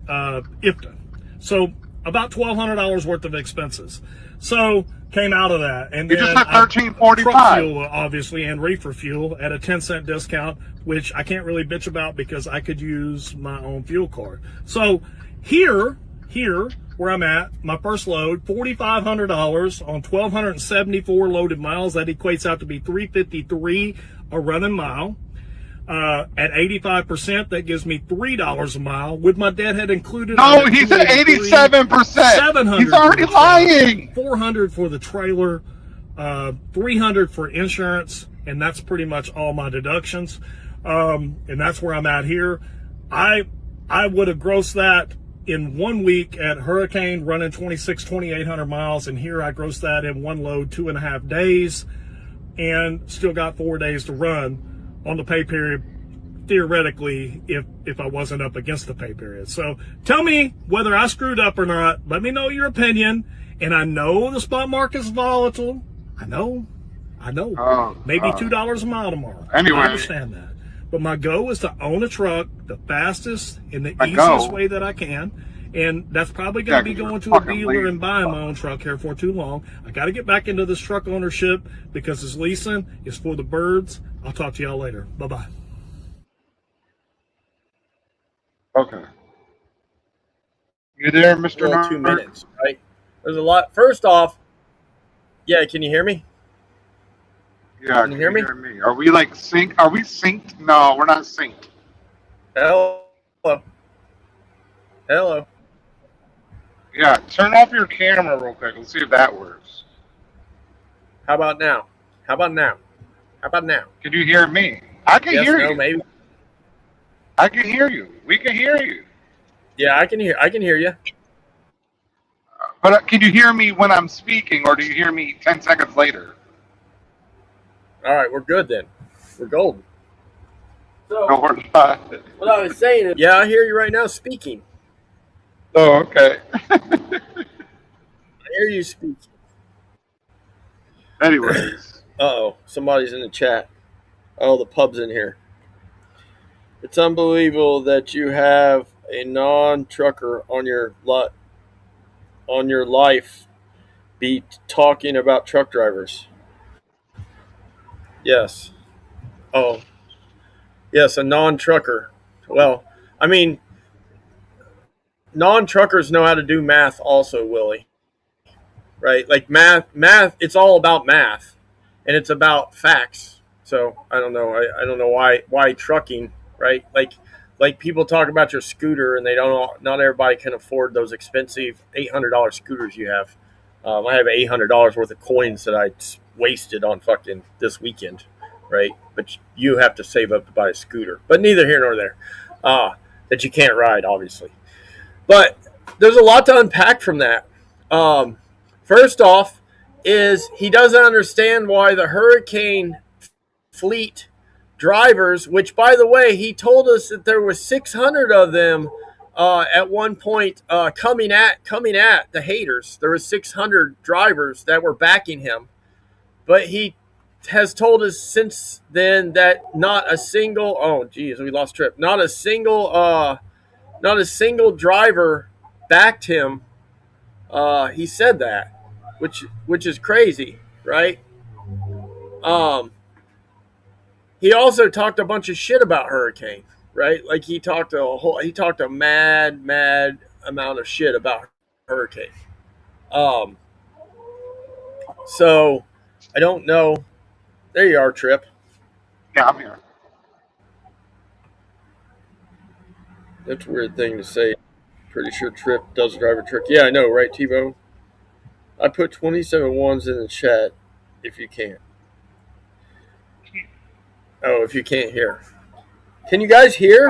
Speaker 4: IFTA. So about $1,200 worth of expenses. So came out of that, and
Speaker 2: You
Speaker 4: then
Speaker 2: just said
Speaker 4: truck
Speaker 2: $13.45.
Speaker 4: fuel, obviously, and reefer fuel at a 10-cent discount, which I can't really bitch about because I could use my own fuel card. So here where I'm at, my first load, $4,500 on 1,274 loaded miles. That equates out to be $3.53 a running mile. At 85%, that gives me $3 a mile. With my deadhead included,
Speaker 2: No, he's at 87%.
Speaker 4: 700.
Speaker 2: He's already lying.
Speaker 4: 400 for the trailer, 300 for insurance, and that's pretty much all my deductions. And that's where I'm at here. I would have grossed that in 1 week at Hurricane, running 2,800 miles, and here I grossed that in one load, 2.5 days, and still got 4 days to run on the pay period, theoretically, if I wasn't up against the pay period. So tell me whether I screwed up or not. Let me know your opinion. And I know the spot market's volatile. I know. Maybe $2 a mile tomorrow.
Speaker 2: Anyway.
Speaker 4: I understand that. But my goal is to own a truck the fastest and the
Speaker 2: My
Speaker 4: easiest
Speaker 2: goal.
Speaker 4: way that I can. And that's probably going to be
Speaker 2: Yeah, 'cause
Speaker 4: going
Speaker 2: you're
Speaker 4: to a
Speaker 2: fucking
Speaker 4: dealer
Speaker 2: lazy.
Speaker 4: and buying my own truck here for too long. I got to get back into this truck ownership because it's leasing. It's for the birds. I'll talk to y'all later. Bye-bye.
Speaker 2: Okay. You there, Mr.
Speaker 3: Well, 2
Speaker 2: Nerd?
Speaker 3: minutes, right? There's a lot. First off, yeah, can you hear me?
Speaker 2: Yeah,
Speaker 3: Can you hear me?
Speaker 2: Are we like synced? Are we synced? No, we're not synced.
Speaker 3: Hello. Hello.
Speaker 2: Yeah, turn off your camera real quick. Let's see if that works.
Speaker 3: How about now? How about now? How about now?
Speaker 2: Can you hear me? I can
Speaker 3: Yes,
Speaker 2: hear
Speaker 3: no,
Speaker 2: you.
Speaker 3: maybe.
Speaker 2: I can hear you. We can hear you.
Speaker 3: Yeah, I can hear you.
Speaker 2: But can you hear me when I'm speaking, or do you hear me 10 seconds later?
Speaker 3: All right, we're good then. We're golden.
Speaker 2: No,
Speaker 3: So
Speaker 2: we're not.
Speaker 3: what I was saying is, yeah, I hear you right now speaking.
Speaker 2: Oh, okay.
Speaker 3: I hear you speaking.
Speaker 2: Anyways.
Speaker 3: Uh-oh, somebody's in the chat. Oh, the pub's in here. It's unbelievable that you have a non-trucker on your life be talking about truck drivers. Yes. Oh, yes, a non-trucker. Well, I mean, non-truckers know how to do math also, Willie. Right? Like math, it's all about math, and it's about facts. So I don't know. I don't know why trucking, right? Like people talk about your scooter, and they don't. Not everybody can afford those expensive $800 scooters you have. I have $800 worth of coins that I wasted on fucking this weekend, right? But you have to save up to buy a scooter. But neither here nor there. That you can't ride, obviously. But there's a lot to unpack from that. First off, is he doesn't understand why the hurricane fleet drivers, which by the way, he told us that there were 600 of them at one point coming at the haters. There were 600 drivers that were backing him, but he has told us since then that not a single we lost Trip. Not a single driver backed him. He said that, which is crazy, right? He also talked a bunch of shit about Hurricane, right? Like he talked a mad amount of shit about Hurricane. So I don't know. There you are, Trip.
Speaker 2: Yeah, I'm here.
Speaker 3: That's a weird thing to say. Pretty sure Trip does drive a truck. Yeah, I know, right, T-Bone? I put 27 ones in the chat if you can't. Oh, if you can't hear. Can you guys hear?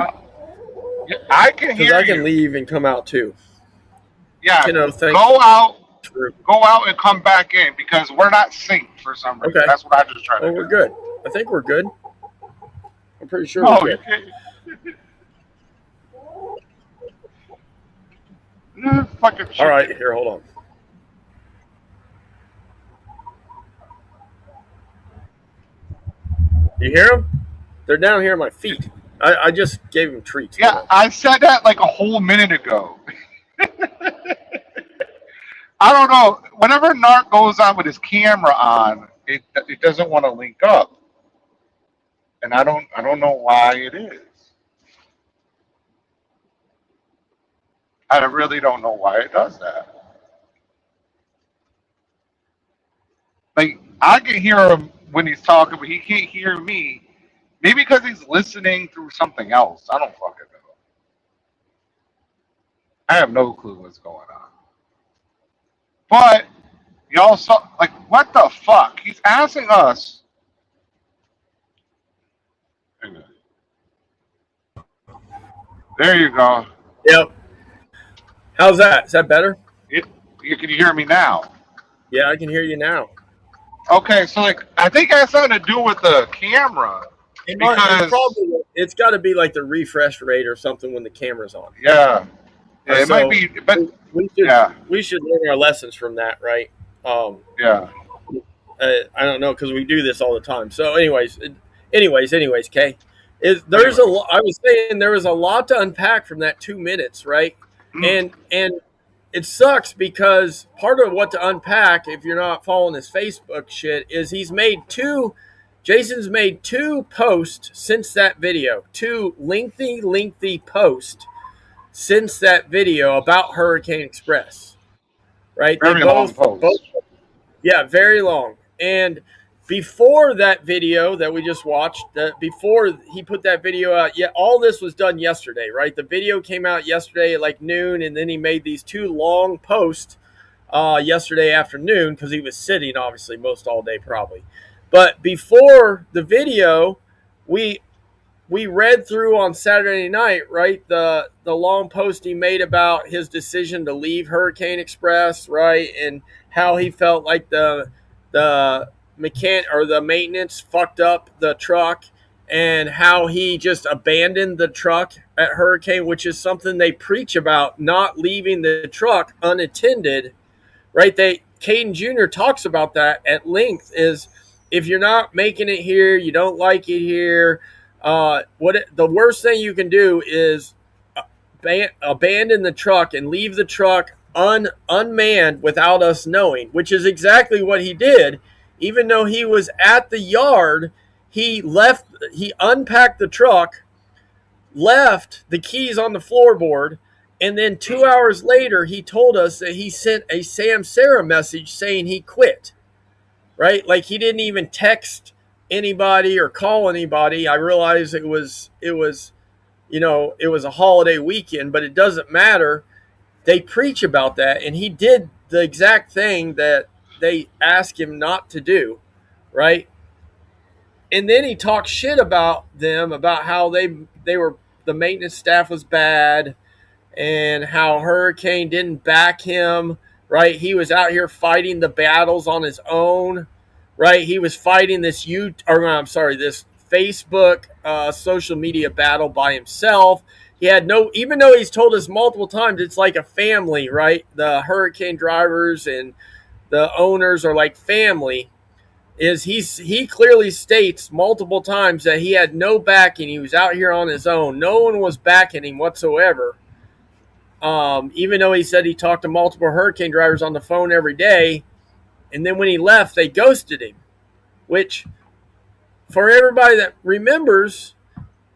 Speaker 2: Yeah, I can hear you.
Speaker 3: Because I can leave and come out too.
Speaker 2: Yeah,
Speaker 3: Thank
Speaker 2: go out.
Speaker 3: True.
Speaker 2: Go out and come back in because we're not synced for some reason.
Speaker 3: Okay.
Speaker 2: That's what I just tried to do.
Speaker 3: We're good. I think we're good. I'm pretty sure
Speaker 2: No,
Speaker 3: we're
Speaker 2: you
Speaker 3: good.
Speaker 2: can't. Fucking shit.
Speaker 3: All right, here, hold on. You hear them? They're down here at my feet. I just gave them treats.
Speaker 2: Yeah, I said that like a whole minute ago. I don't know. Whenever Narc goes on with his camera on, it doesn't want to link up, and I don't know why it is. I really don't know why it does that. Like I can hear him when he's talking, but he can't hear me. Maybe because he's listening through something else. I don't fucking know. I have no clue what's going on. But y'all saw, like, what the fuck? He's asking us. There you go.
Speaker 3: Yep. How's that? Is that better?
Speaker 2: Can you hear me now?
Speaker 3: Yeah, I can hear you now.
Speaker 2: Okay, so like I think it has something to do with the camera.
Speaker 3: It's got to be like the refresh rate or something when the camera's on.
Speaker 2: Yeah, it might be, but
Speaker 3: we should learn our lessons from that, right?
Speaker 2: Yeah.
Speaker 3: I don't know because we do this all the time. So, anyways, Kay, I was saying there was a lot to unpack from that 2 minutes, right? And it sucks because part of what to unpack, if you're not following his Facebook shit, is Jason's made two posts since that video, two lengthy posts since that video about Hurricane Express, right?
Speaker 2: Very long post.
Speaker 3: Yeah, very long. And before that video that we just watched, before he put that video out, all this was done yesterday, right? The video came out yesterday at like noon, and then he made these 2 long posts yesterday afternoon because he was sitting, obviously, most all day probably. But before the video, we read through on Saturday night, right, the long post he made about his decision to leave Hurricane Express, right, and how he felt like the maintenance fucked up the truck, and how he just abandoned the truck at Hurricane, which is something they preach about, not leaving the truck unattended, right? Caden Jr. talks about that at length, is if you're not making it here, you don't like it here, the worst thing you can do is abandon the truck and leave the truck unmanned without us knowing, which is exactly what he did. Even though he was at the yard, he unpacked the truck, left the keys on the floorboard, and then 2 hours later, he told us that he sent a Samsara message saying he quit, right? Like, he didn't even text anybody or call anybody. I realize it was a holiday weekend, but it doesn't matter. They preach about that, and he did the exact thing that they asked him not to do, right? And then he talked shit about them, about how the maintenance staff was bad, and how Hurricane didn't back him, right? He was out here fighting the battles on his own, right? He was fighting this Facebook social media battle by himself. He had even though he's told us multiple times it's like a family, right? The Hurricane drivers and the owners are like family. He clearly states multiple times that he had no backing. He was out here on his own. No one was backing him whatsoever. Even though he said he talked to multiple Hurricane drivers on the phone every day, and then when he left, they ghosted him. Which, for everybody that remembers,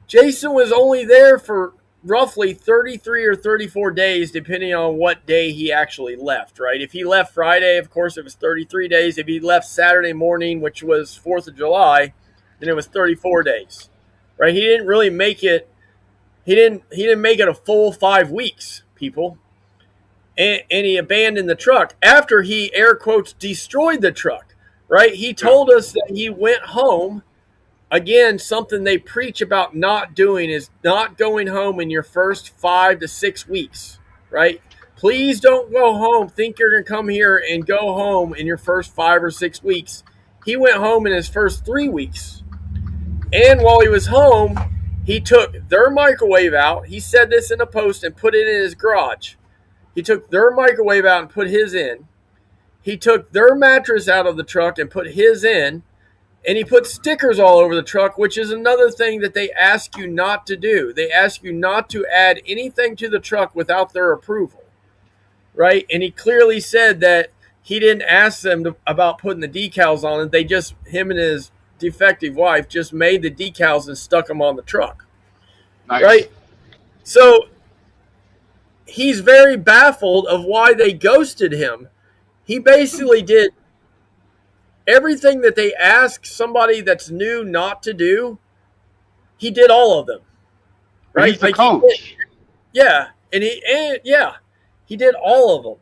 Speaker 3: Jason was only there for roughly 33 or 34 days, depending on what day he actually left, right? If he left Friday, of course, it was 33 days. If he left Saturday morning, which was 4th of July, then it was 34 days, right? He didn't really make it. He didn't make it a full 5 weeks, people. And he abandoned the truck after he, air quotes, destroyed the truck, right? He told us that he went home. Again, something they preach about not doing is not going home in your first 5 to 6 weeks, right? Please don't go home. Think you're going to come here and go home in your first 5 or 6 weeks. He went home in his first 3 weeks. And while he was home, he took their microwave out. He said this in a post and put it in his garage. He took their microwave out and put his in. He took their mattress out of the truck and put his in. And he put stickers all over the truck, which is another thing that they ask you not to do. They ask you not to add anything to the truck without their approval, right? And he clearly said that he didn't ask them about putting the decals on it. They just, him and his defective wife, just made the decals and stuck them on the truck,
Speaker 2: Nice.
Speaker 3: right? So he's very baffled of why they ghosted him. He basically did everything that they ask somebody that's new not to do. He did all of them, right?
Speaker 2: He's the coach.
Speaker 3: He did all of them,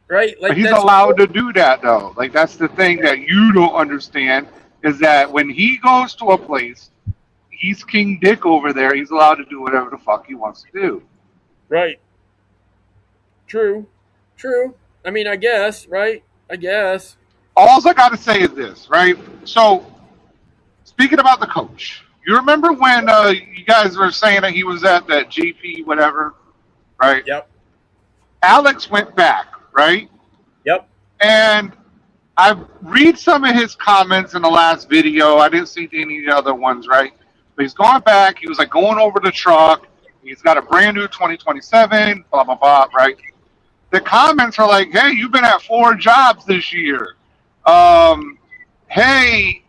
Speaker 3: right? Like,
Speaker 2: But he's allowed to do that, though. Like, that's the thing that you don't understand, is that when he goes to a place, he's King Dick over there. He's allowed to do whatever the fuck he wants to do.
Speaker 3: Right. True. I mean, I guess, right? I guess.
Speaker 2: All I got to say is this, right? So, speaking about the coach, you remember when you guys were saying that he was at that GP, whatever, right?
Speaker 3: Yep.
Speaker 2: Alex went back, right?
Speaker 3: Yep.
Speaker 2: And I read some of his comments in the last video. I didn't see any of the other ones, right? But he's gone back. He was like going over the truck. He's got a brand new 2027, blah, blah, blah, right? The comments are like, hey, you've been at 4 jobs this year. Hey,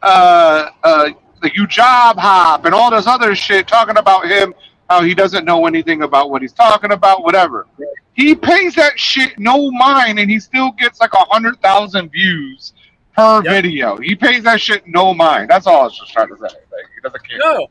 Speaker 2: you job hop and all this other shit, talking about him, how he doesn't know anything about what he's talking about, whatever. He pays that shit no mind, and he still gets like 100,000 views per video. He pays that shit no mind. That's all I was just trying to say. Like, he doesn't care.
Speaker 3: No.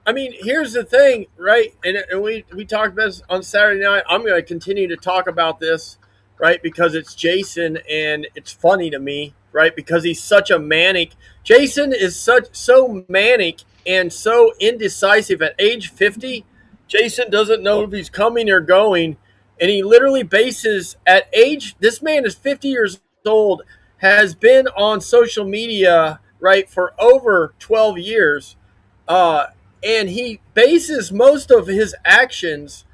Speaker 3: I mean, here's the thing, right? And we talked about this on Saturday night. I'm going to continue to talk about this, right? Because it's Jason and it's funny to me, right? Because he's such a manic. Jason is so manic and so indecisive at age 50. Jason doesn't know if he's coming or going. And he literally bases at age, this man is 50 years old, has been on social media, right, for over 12 years. And he bases most of his actions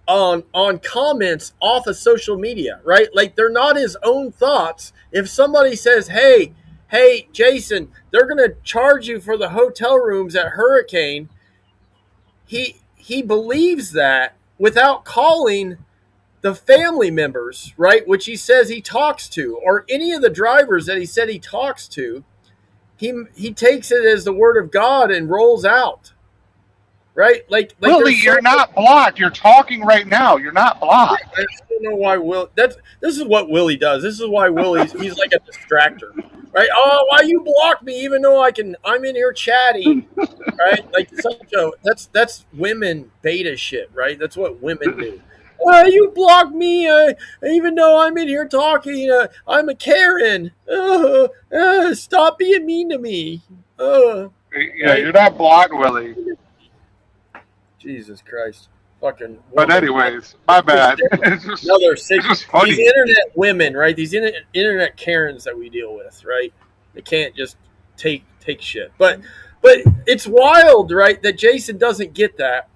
Speaker 3: on comments off of social media, right? Like they're not his own thoughts. If somebody says, hey, Jason, they're going to charge you for the hotel rooms at Hurricane, he believes that without calling the family members, right, which he says he talks to, or any of the drivers that he said he talks to. He takes it as the word of God and rolls out. Right? Like
Speaker 2: Willie, you're not blocked. You're talking right now. You're not blocked.
Speaker 3: I don't know why this is what Willie does. This is why he's like a distractor. Right? Oh, why you block me even though I'm in here chatting. Right? Like that's women beta shit, right? That's what women do. Why you block me even though I'm in here talking? I'm a Karen. Stop being mean to me.
Speaker 2: Yeah, right? You're not blocked, Willie.
Speaker 3: Jesus Christ. Fucking.
Speaker 2: But anyways, my bad.
Speaker 3: It's just funny. These internet women, right? These internet Karens that we deal with, right? They can't just take shit. But it's wild, right, that Jason doesn't get that.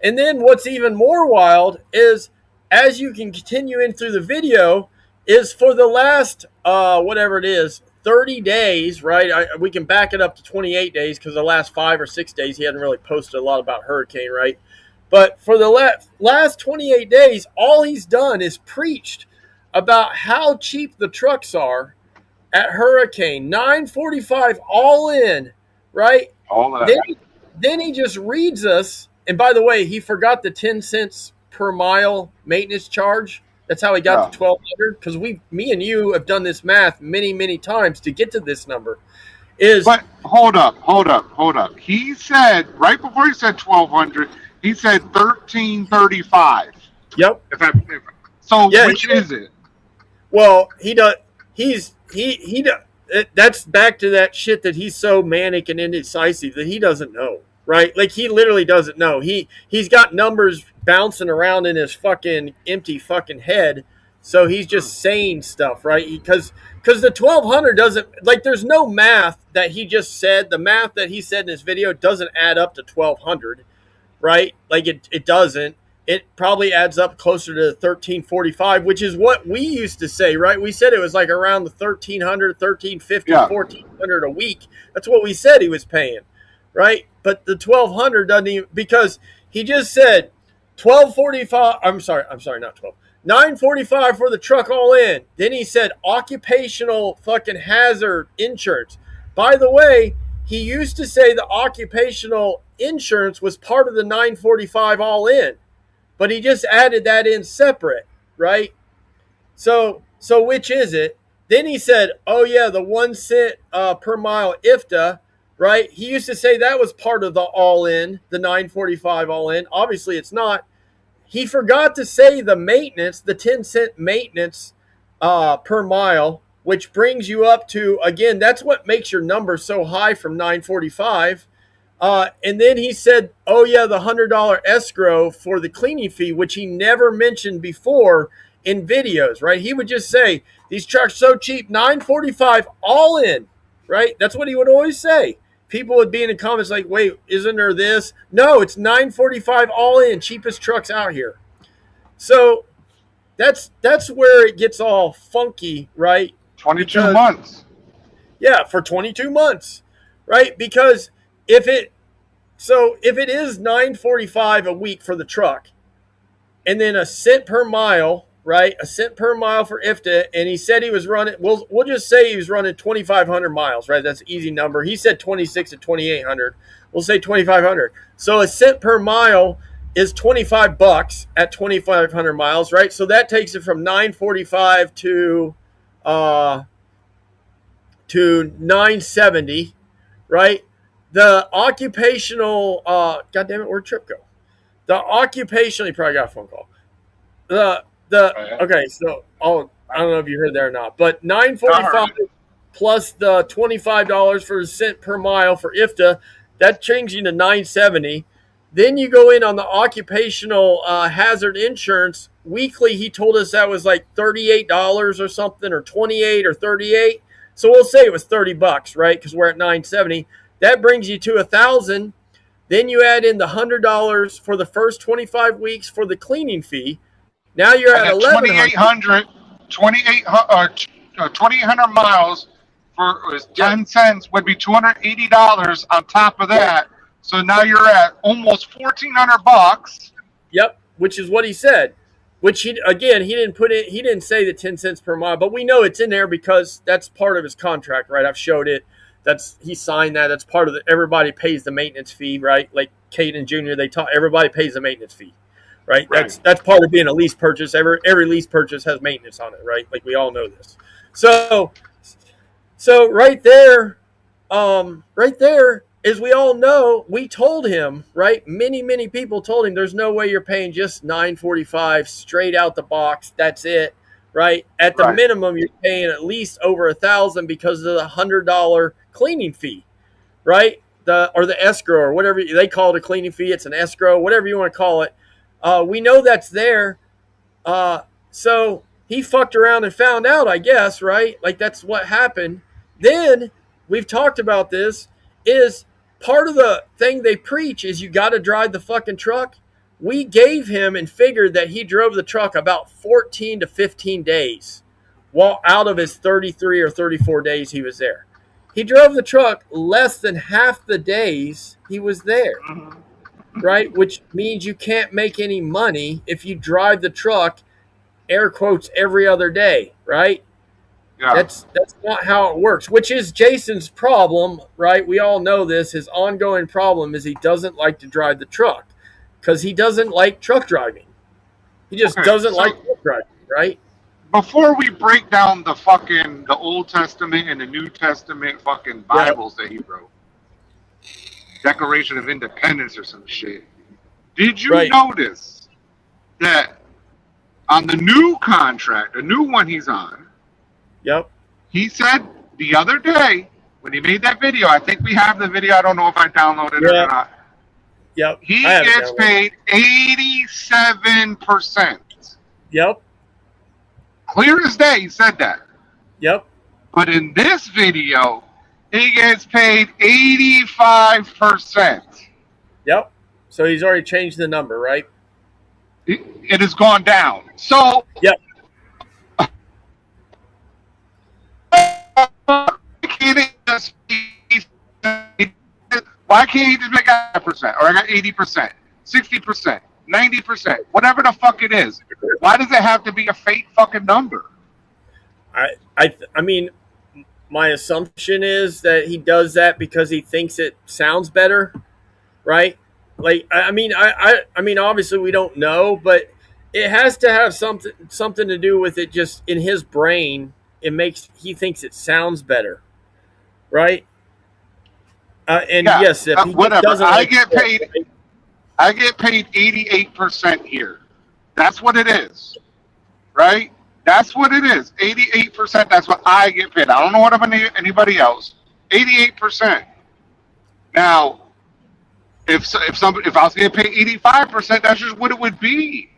Speaker 3: And then what's even more wild is, as you can continue in through the video, is for the last, whatever it is, 30 days, right? We can back it up to 28 days because the last 5 or 6 days he hadn't really posted a lot about Hurricane, right? But for the last 28 days, all he's done is preached about how cheap the trucks are at Hurricane. $945 all in, right?
Speaker 2: All in.
Speaker 3: Then he just reads us, and by the way, he forgot the 10 cents per mile maintenance charge. That's how he got to 1,200. Because me and you have done this math many, many times to get to this number.
Speaker 2: But hold up. He said right before he said 1,200, he said 1,335.
Speaker 3: Yep.
Speaker 2: Which is it?
Speaker 3: Well, he does. That's back to that shit that he's so manic and indecisive that he doesn't know. Right? Like he literally doesn't know. He's got numbers bouncing around in his fucking empty fucking head. So he's just saying stuff, right? Because the 1,200 doesn't, like, there's no math that he just said. The math that he said in this video doesn't add up to 1,200, right? Like it doesn't. It probably adds up closer to 1,345, which is what we used to say, right? We said it was like around the 1,300, 1,350, 1,400 a week. That's what we said he was paying. Right? But the 1,200 doesn't even, because he just said 1,245. I'm sorry, not 12. 945 for the truck all in. Then he said occupational fucking hazard insurance. By the way, he used to say the occupational insurance was part of the 945 all in, but he just added that in separate, right? So which is it? Then he said, oh yeah, the 1 cent per mile IFTA. Right? He used to say that was part of the all-in, the 945 all-in. Obviously, it's not. He forgot to say the maintenance, the 10-cent maintenance per mile, which brings you up to, again, that's what makes your number so high from 945. And then he said, oh, yeah, the $100 escrow for the cleaning fee, which he never mentioned before in videos, right? He would just say, these trucks so cheap, 945 all in, right? That's what he would always say. People would be in the comments like, wait, isn't there this? No, it's 945 all in, cheapest trucks out here. So that's where it gets all funky, right?
Speaker 2: 22 months.
Speaker 3: Yeah, for 22 months, right? Because if it is 945 a week for the truck, and then a cent per mile, right? A cent per mile for IFTA, and he said he was running, we'll just say he was running 2,500 miles, right? That's an easy number. He said 26 to 2,800. We'll say 2,500. So a cent per mile is $25 at 2,500 miles, right? So that takes it from 945 to to $970, right? The occupational, God damn it, where'd Trip go? The occupational, he probably got a phone call. Okay, so I don't know if you heard that or not, but $945 plus the $25 for a cent per mile for IFTA, that changed you to $970. Then you go in on the occupational hazard insurance weekly. He told us that was like $38 or something, or 28 or 38. So we'll say it was $30, right? Because we're at $970. That brings you to $1,000. Then you add in the $100 for the first 25 weeks for the cleaning fee. Now you're at
Speaker 2: 2,800 miles for 10 cents would be $280 on top of that. So now you're at almost $1,400.
Speaker 3: Yep, which is what he said. Which he didn't put it. He didn't say the 10 cents per mile, but we know it's in there because that's part of his contract, right? I've showed it. He signed that. That's part of everybody pays the maintenance fee, right? Like Caden Jr., everybody pays the maintenance fee, right? That's part of being a lease purchase. Every lease purchase has maintenance on it, right? Like we all know this. So right there, as we all know, we told him, right? Many people told him there's no way you're paying just $945 straight out the box. That's it, right? At the minimum, you're paying at least over $1,000 because of the $100 cleaning fee, right? Or the escrow, or whatever they call it, a cleaning fee. It's an escrow, whatever you want to call it. We know that's there. So he fucked around and found out, I guess, right? Like that's what happened. Then we've talked about this. Is part of the thing they preach is you got to drive the fucking truck. We gave him and figured that he drove the truck about 14 to 15 days while out of his 33 or 34 days he was there. He drove the truck less than half the days he was there, right? Which means you can't make any money if you drive the truck, air quotes, every other day, right? Yeah. That's not how it works, which is Jason's problem, right? We all know this. His ongoing problem is he doesn't like to drive the truck because he doesn't like truck driving. He just doesn't like truck driving, right?
Speaker 2: Before we break down the Old Testament and the New Testament fucking Bibles that he wrote, Declaration of Independence or some shit, did you notice that on the new contract, the new one he's on,
Speaker 3: yep,
Speaker 2: he said the other day when he made that video, I think we have the video, I don't know if I downloaded it or not.
Speaker 3: Yep.
Speaker 2: He gets paid 87%.
Speaker 3: Yep.
Speaker 2: Clear as day, he said that.
Speaker 3: Yep.
Speaker 2: But in this video, he gets paid 85%.
Speaker 3: Yep. So he's already changed the number, right?
Speaker 2: It has gone down. So,
Speaker 3: yep.
Speaker 2: Why can't he just make 100%? Or I got 80%, 60%, 90%, whatever the fuck it is. Why does it have to be a fake fucking number?
Speaker 3: I mean, my assumption is that he does that because he thinks it sounds better, right? Like, I mean, obviously we don't know, but it has to have something to do with it. Just in his brain, he thinks it sounds better, right? Yes, if he
Speaker 2: whatever. I get paid 88% here. That's what it is, right? That's what it is. 88%. That's what I get paid. I don't know what about anybody else. 88%. Now, if I was getting paid 85%, that's just what it would be.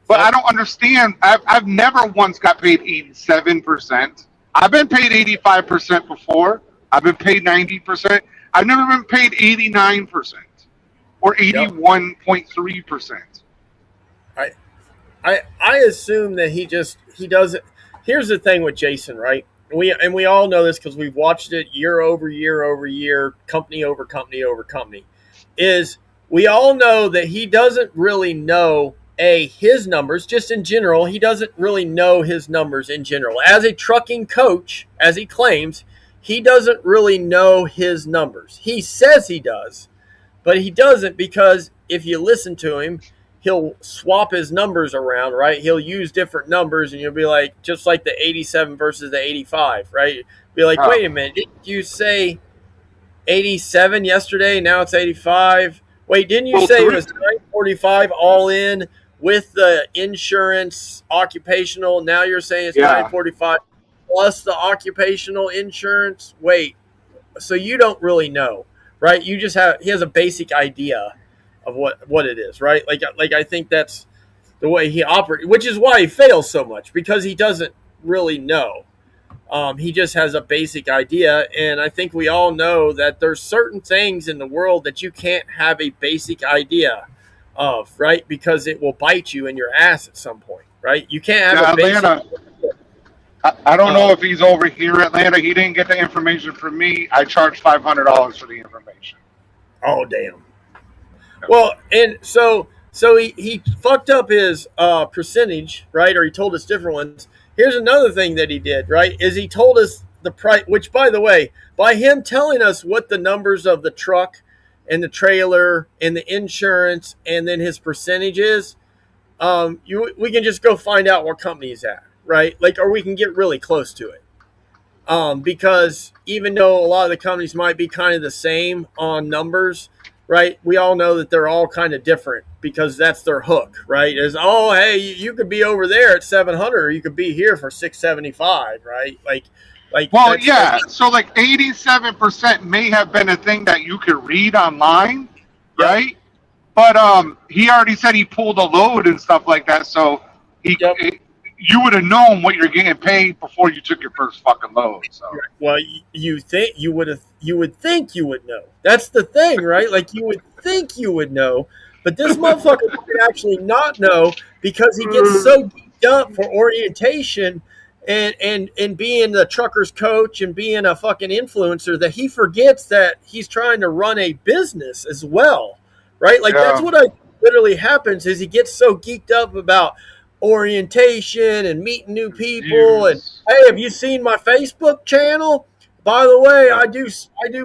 Speaker 2: But I don't understand. I've never once got paid 87%. I've been paid 85% before. I've been paid 90%. I've never been paid 89% or 81.3%.
Speaker 3: I assume that he does it. Here's the thing with Jason, right? We all know this because we've watched it year over year over year, company over company over company. Is we all know that he doesn't really know his numbers just in general. He doesn't really know his numbers in general. As a trucking coach, as he claims, he doesn't really know his numbers. He says he does, but he doesn't, because if you listen to him, he'll swap his numbers around, right? He'll use different numbers, and you'll be like, just like the 87 versus the 85, right? Be like, wait a minute, didn't you say 87 yesterday? Now it's 85. Wait, didn't you say it was 945 all in with the insurance occupational? Now you're saying it's 945 plus the occupational insurance. Wait, so you don't really know, right? You just he has a basic idea of what it is, right? Like I think that's the way he operates, which is why he fails so much, because he doesn't really know. He just has a basic idea, and I think we all know that there's certain things in the world that you can't have a basic idea of, right? Because it will bite you in your ass at some point, right? You can't have a basic
Speaker 2: Atlanta. I don't know if he's over here, Atlanta. He didn't get the information from me. I charged $500 for the information.
Speaker 3: Oh, damn. Well, and so he fucked up his percentage, right? Or he told us different ones. Here's another thing that he did, right? Is he told us the price, which, by the way, by him telling us what the numbers of the truck and the trailer and the insurance and then his percentage is, we can just go find out what company he's at, right? Like, or we can get really close to it. Because even though a lot of the companies might be kind of the same on numbers, right? We all know that they're all kind of different because that's their hook, right? Is, oh, hey, you could be over there at 700 or you could be here for 675, right? Like.
Speaker 2: Well, yeah. So like 87% may have been a thing that you could read online, right? But he already said he pulled a load and stuff like that, so you would have known what you're getting paid before you took your first fucking load. So.
Speaker 3: Well, you think you would think you would know. That's the thing, right? Like you would think you would know, but this motherfucker would actually not know because he gets so geeked up for orientation and being the trucker's coach and being a fucking influencer that he forgets that he's trying to run a business as well, right? Like that's what literally happens is he gets so geeked up about orientation and meeting new people and hey, have you seen my Facebook channel? By the way, I do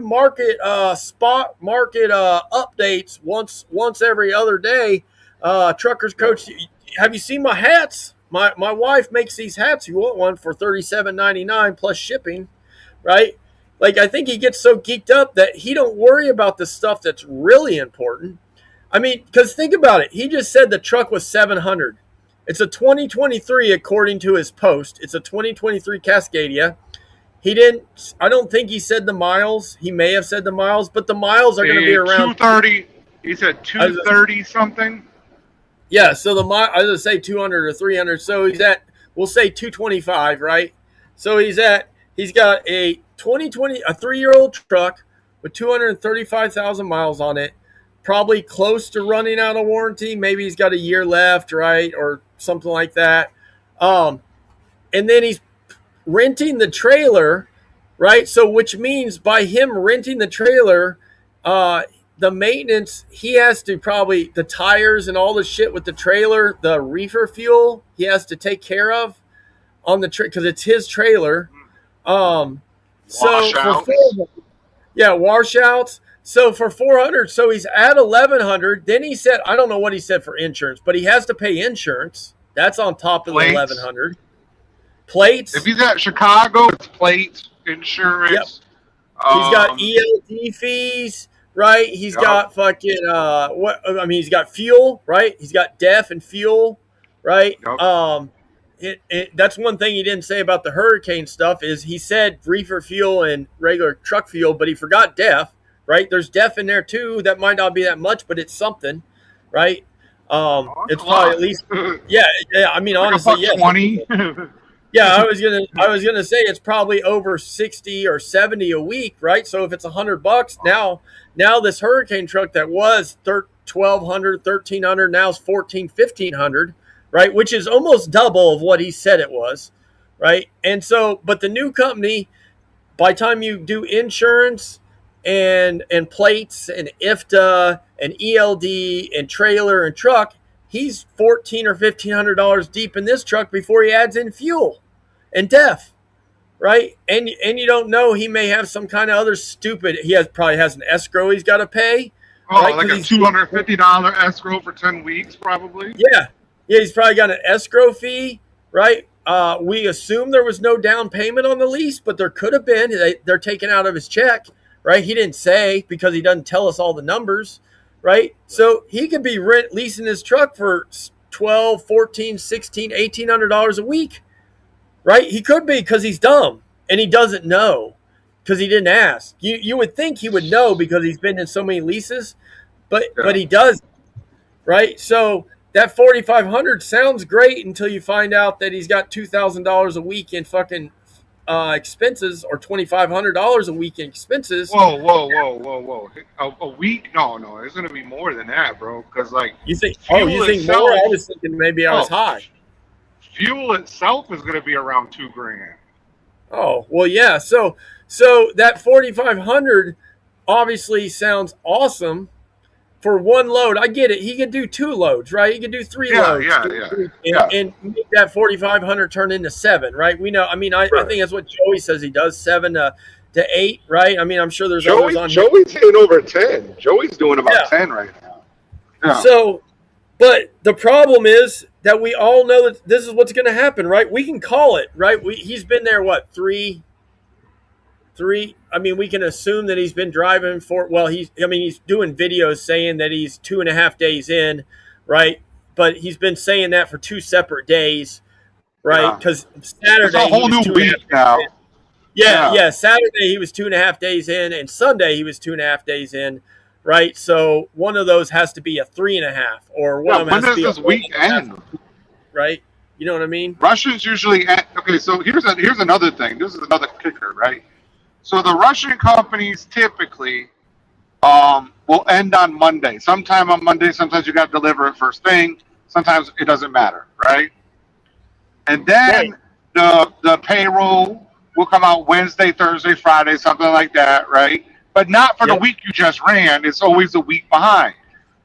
Speaker 3: market spot market updates once every other day. Truckers coach, have you seen my hats? My wife makes these hats. You want one for $37.99 plus shipping, right? Like I think he gets so geeked up that he don't worry about the stuff that's really important. I mean, because think about it. He just said the truck was 700. It's a 2023 according to his post. It's a 2023 Cascadia. I don't think he said the miles. He may have said the miles, but the miles are going to be around
Speaker 2: 230. He said 230 something.
Speaker 3: Yeah, so I was going to say 200 or 300. So he's at, we'll say 225, right? So he's got a 2020, a 3-year-old truck with 235,000 miles on it, probably close to running out of warranty. Maybe he's got a year left, right? Or something like that. And then he's renting the trailer, right? So which means by him renting the trailer, the maintenance, he has to probably, the tires and all the shit with the trailer, the reefer fuel, he has to take care of on the because it's his trailer. Washouts. So for 400, so he's at 1,100. Then he said, I don't know what he said for insurance, but he has to pay insurance. That's on top of the 1,100. Plates.
Speaker 2: If he's at Chicago, it's plates, insurance.
Speaker 3: Yep. He's got ELD fees, right? He's got fucking he's got fuel, right? He's got DEF and fuel, right? Yep. That's one thing he didn't say about the hurricane stuff is he said reefer fuel and regular truck fuel, but he forgot DEF, right? There's DEF in there too. That might not be that much, but it's something, right? It's probably at least, yeah. I mean, honestly, yeah.
Speaker 2: 20.
Speaker 3: Yeah, I was gonna say it's probably over 60 or 70 a week, right? So if it's $100 now this hurricane truck that was $1,200, $1,300, now is $1,400, $1,500, right? Which is almost double of what he said it was, right? And so, but the new company, by the time you do insurance and plates and IFTA and ELD and trailer and truck, he's $1,400 or $1,500 deep in this truck before he adds in fuel and DEF, right? And you don't know, he may have some kind of other stupid. Probably has an escrow he's got to pay,
Speaker 2: Oh,
Speaker 3: right?
Speaker 2: like a $250 escrow for 10 weeks, probably.
Speaker 3: Yeah, he's probably got an escrow fee, right? We assume there was no down payment on the lease, but there could have been. They're taking out of his check, right? He didn't say because he doesn't tell us all the numbers, right? So he could be leasing his truck for $1,200, $1,400, $1,600, $1,800 a week, right? He could be because he's dumb and he doesn't know because he didn't ask. You would think he would know because he's been in so many leases, but he doesn't, right? So that 4,500 sounds great until you find out that he's got $2,000 a week in fucking expenses or $2,500 a week in expenses.
Speaker 2: Whoa. A week? No. It's going to be more than that, bro. Because, like,
Speaker 3: you think more? I was thinking maybe I was high.
Speaker 2: Fuel itself is going to be around $2,000.
Speaker 3: Oh, well, yeah. So that 4,500 obviously sounds awesome. For one load, I get it. He could do 2 loads, right? He could do 3 loads. And make that 4,500 turn into 7, right? We know. I mean, I think that's what Joey says he does, 7 to 8, right? I mean, I'm sure there's others on.
Speaker 2: Joey's hitting over 10. Joey's doing about 10 right now. Yeah.
Speaker 3: So, but the problem is that we all know that this is what's going to happen, right? We can call it, right? He's been there, what, 3? I mean, we can assume that he's been driving for, well, he's doing videos saying that he's 2.5 days in, right? But he's been saying that for 2 separate days, right? Because Saturday,
Speaker 2: it's a whole new week now.
Speaker 3: Yeah. Saturday he was 2.5 days in, and Sunday he was 2.5 days in, right? So one of those has to be a 3.5, or one of them has to be
Speaker 2: this week end,
Speaker 3: right? You know what I mean?
Speaker 2: Russians usually okay. So here's another thing. This is another kicker, right? So the Russian companies typically will end on Monday. Sometime on Monday, sometimes you got to deliver it first thing. Sometimes it doesn't matter, right? And then the payroll will come out Wednesday, Thursday, Friday, something like that, right? But not for the week you just ran. It's always a week behind.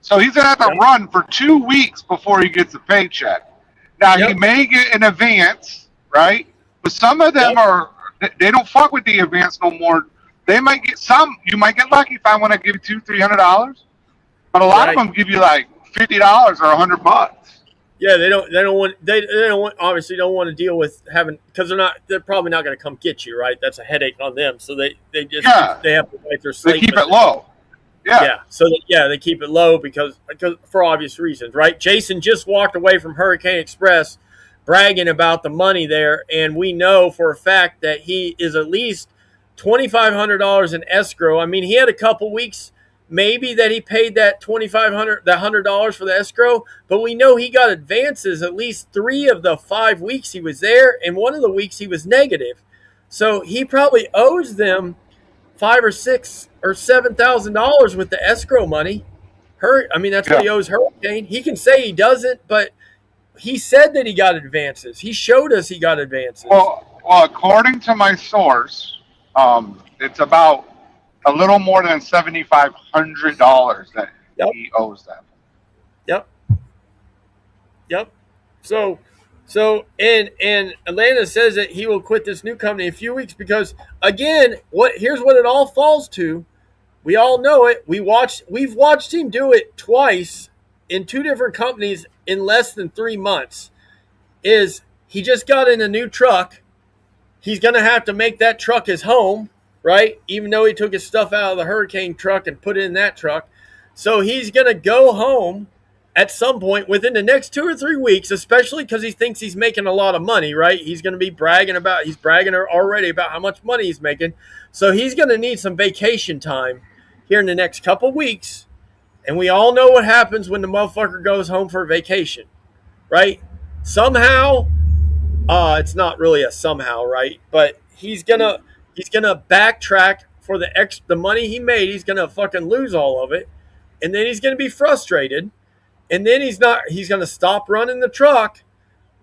Speaker 2: So he's going to have to run for 2 weeks before he gets a paycheck. Now, he may get an advance, right? But some of them they don't fuck with the advance no more. They might get some. You might get lucky if I want to give you $200-$300, but a lot of them give you like $50 or $100.
Speaker 3: Yeah, they don't want obviously don't want to deal with having, because they're probably not going to come get you, right? That's a headache on them. So they just they have to wait their sleep.
Speaker 2: They keep it low. Yeah.
Speaker 3: So they keep it low because for obvious reasons, right? Jason just walked away from Hurricane Express bragging about the money there, and we know for a fact that he is at least $2,500 in escrow. I mean, he had a couple weeks maybe that he paid that $100 for the escrow, but we know he got advances at least 3 of the 5 weeks he was there, and one of the weeks he was negative. So he probably owes them $5,000 or $6,000 or $7,000 with the escrow money. That's what he owes Hurricane. He can say he doesn't, but he said that he got advances. He showed us he got advances.
Speaker 2: Well, according to my source, it's about a little more than $7,500 that he owes them.
Speaker 3: Yep. So and Atlanta says that he will quit this new company in a few weeks because, again, here's what it all falls to. We all know it. We've watched him do it twice in 2 different companies in less than 3 months. Is he just got in a new truck? He's going to have to make that truck his home, right? Even though he took his stuff out of the Hurricane truck and put it in that truck. So he's going to go home at some point within the next 2 or 3 weeks, especially because he thinks he's making a lot of money, right? He's going to be bragging already about how much money he's making. So he's going to need some vacation time here in the next couple weeks. And we all know what happens when the motherfucker goes home for vacation, right? Somehow, it's not really a somehow, right? But he's gonna backtrack for the money he made. He's gonna fucking lose all of it, and then he's gonna be frustrated, and then he's gonna stop running the truck,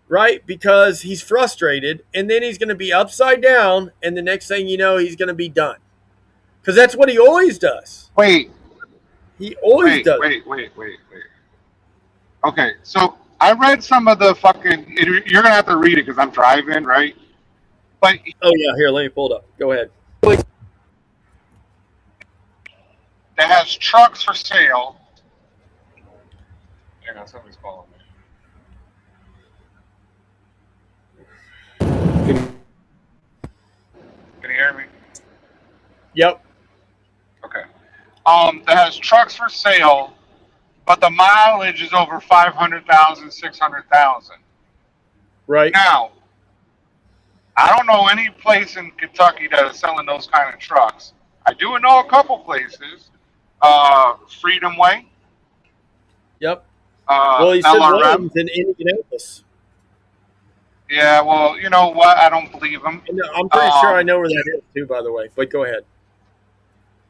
Speaker 3: right? Because he's frustrated, and then he's gonna be upside down, and the next thing you know, he's gonna be done, because that's what he always does. He always does.
Speaker 2: Wait. Okay, so I read some of the fucking. You're gonna have to read it because I'm driving, right? But
Speaker 3: here, let me pull it up. Go ahead.
Speaker 2: that has trucks for sale. Hang on, somebody's calling me. Can you hear me?
Speaker 3: Yep.
Speaker 2: Okay. That has trucks for sale, but the mileage is over 500,000, 600,000.
Speaker 3: Right.
Speaker 2: Now, I don't know any place in Kentucky that is selling those kind of trucks. I do know a couple places. Freedom Way.
Speaker 3: Yep. Well, he said
Speaker 2: LRM.
Speaker 3: one's in Indianapolis.
Speaker 2: Yeah, well, you know what? I don't believe him.
Speaker 3: I'm pretty sure I know where that is too, by the way. But go ahead.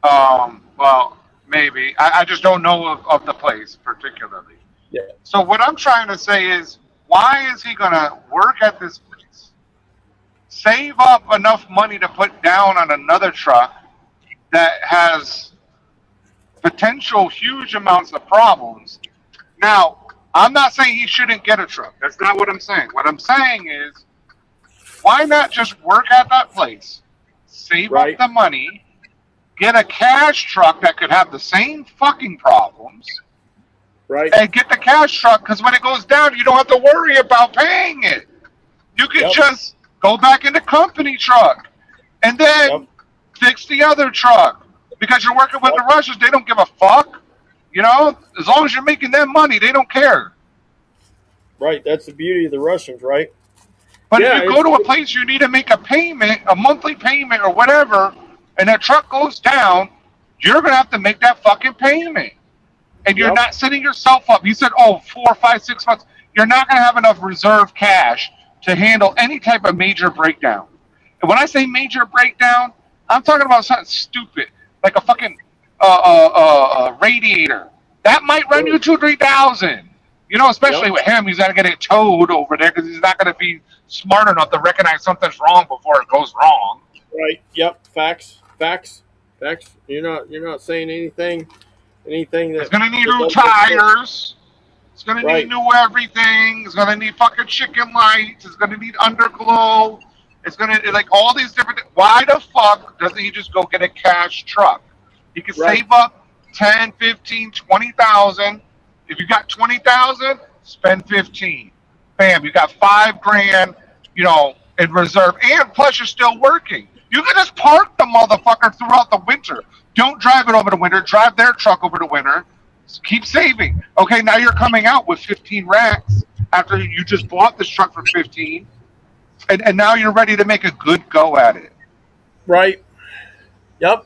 Speaker 2: Well, maybe. I just don't know of the place particularly.
Speaker 3: Yeah.
Speaker 2: So what I'm trying to say is, why is he going to work at this place, save up enough money to put down on another truck that has potential huge amounts of problems? Now, I'm not saying he shouldn't get a truck. That's not what I'm saying. What I'm saying is, why not just work at that place, save up the money, get a cash truck that could have the same fucking problems,
Speaker 3: right?
Speaker 2: And get the cash truck, because when it goes down, you don't have to worry about paying it. You can just go back in the company truck and then fix the other truck, because you're working with the Russians. They don't give a fuck. You know, as long as you're making them money, they don't care.
Speaker 3: Right. That's the beauty of the Russians, right?
Speaker 2: But if you go to a place you need to make a payment, a monthly payment or whatever, and that truck goes down, you're going to have to make that fucking payment. And you're not setting yourself up. You said, 4, 5, 6 months. You're not going to have enough reserve cash to handle any type of major breakdown. And when I say major breakdown, I'm talking about something stupid, like a fucking radiator. That might run you $2,000-3,000. You know, especially with him, he's got to get it towed over there because he's not going to be smart enough to recognize something's wrong before it goes wrong.
Speaker 3: Right. Yep. Facts. You're not saying anything that
Speaker 2: it's going to need new tires. It's going to need new everything. It's going to need fucking chicken lights. It's going to need underglow. It's going to like all these different. Why the fuck doesn't he just go get a cash truck? He can save up 10, 15, 20,000. If you got 20,000, spend 15. Bam, you got $5,000, you know, in reserve, and plus you're still working. You can just park the motherfucker throughout the winter. Don't drive it over the winter. Drive their truck over the winter. Keep saving. Okay, now you're coming out with 15 racks after you just bought this truck for 15, and now you're ready to make a good go at it.
Speaker 3: Right. Yep.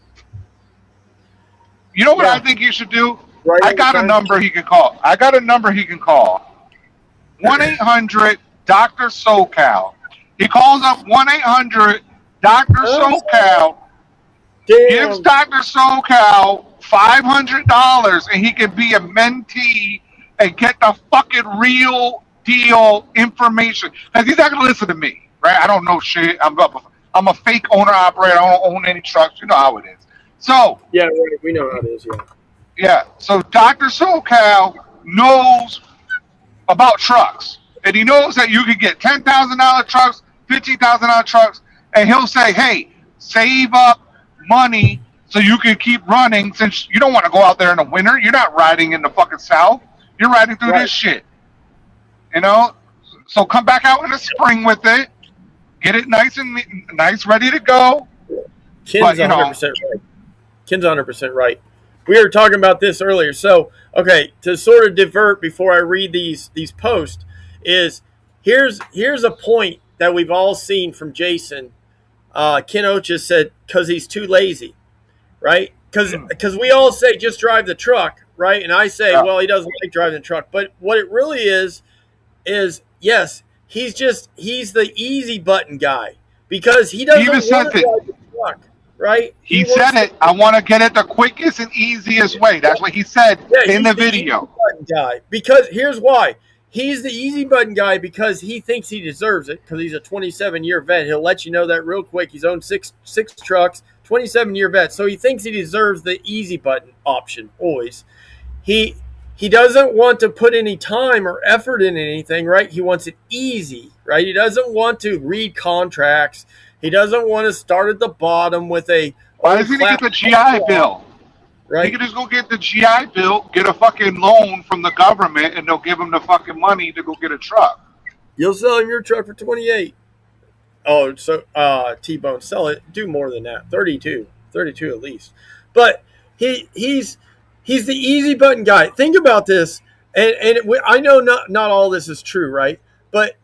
Speaker 2: You know what I think you should do? I got a number he can call. 1-800-Dr. SoCal. He calls up 1-800-Dr. SoCal. Gives Dr. SoCal $500, and he can be a mentee and get the fucking real deal information. Because he's not going to listen to me, right? I don't know shit. I'm a fake owner operator. I don't own any trucks. You know how it is. So
Speaker 3: yeah, right. We know how it is.
Speaker 2: Yeah. So Dr. SoCal knows about trucks, and he knows that you can get $10,000 trucks, $15,000 trucks, and he'll say, "Hey, save up money so you can keep running. Since you don't want to go out there in the winter, you're not riding in the fucking South. You're riding through this shit. You know. So come back out in the spring with it, get it nice, ready to go."
Speaker 3: Ken's 100% right. Ken's 100% right. We were talking about this earlier. So, okay, to sort of divert before I read these posts, is here's a point that we've all seen from Jason. Ken Ocha said, because he's too lazy, right? Because we all say, just drive the truck, right? And I say, well, he doesn't like driving the truck. But what it really is yes, he's the easy button guy because he doesn't want to drive the truck. Right?
Speaker 2: He said it. I want to get it the quickest and easiest way. That's what he said in the video.
Speaker 3: Easy button guy. Because here's why. He's the easy button guy because he thinks he deserves it because he's a 27-year vet. He'll let you know that real quick. He's owned six trucks, 27-year vet. So he thinks he deserves the easy button option always. He doesn't want to put any time or effort in anything, right? He wants it easy, right? He doesn't want to read contracts. He doesn't want to start at the bottom with a...
Speaker 2: Why doesn't he get the GI Bill?
Speaker 3: right?
Speaker 2: He could just go get the GI Bill, get a fucking loan from the government, and they'll give him the fucking money to go get a truck.
Speaker 3: You'll sell him your truck for 28. Oh, so T-Bone, sell it. Do more than that. 32 at least. But he's the easy button guy. Think about this, and I know not all this is true, right? But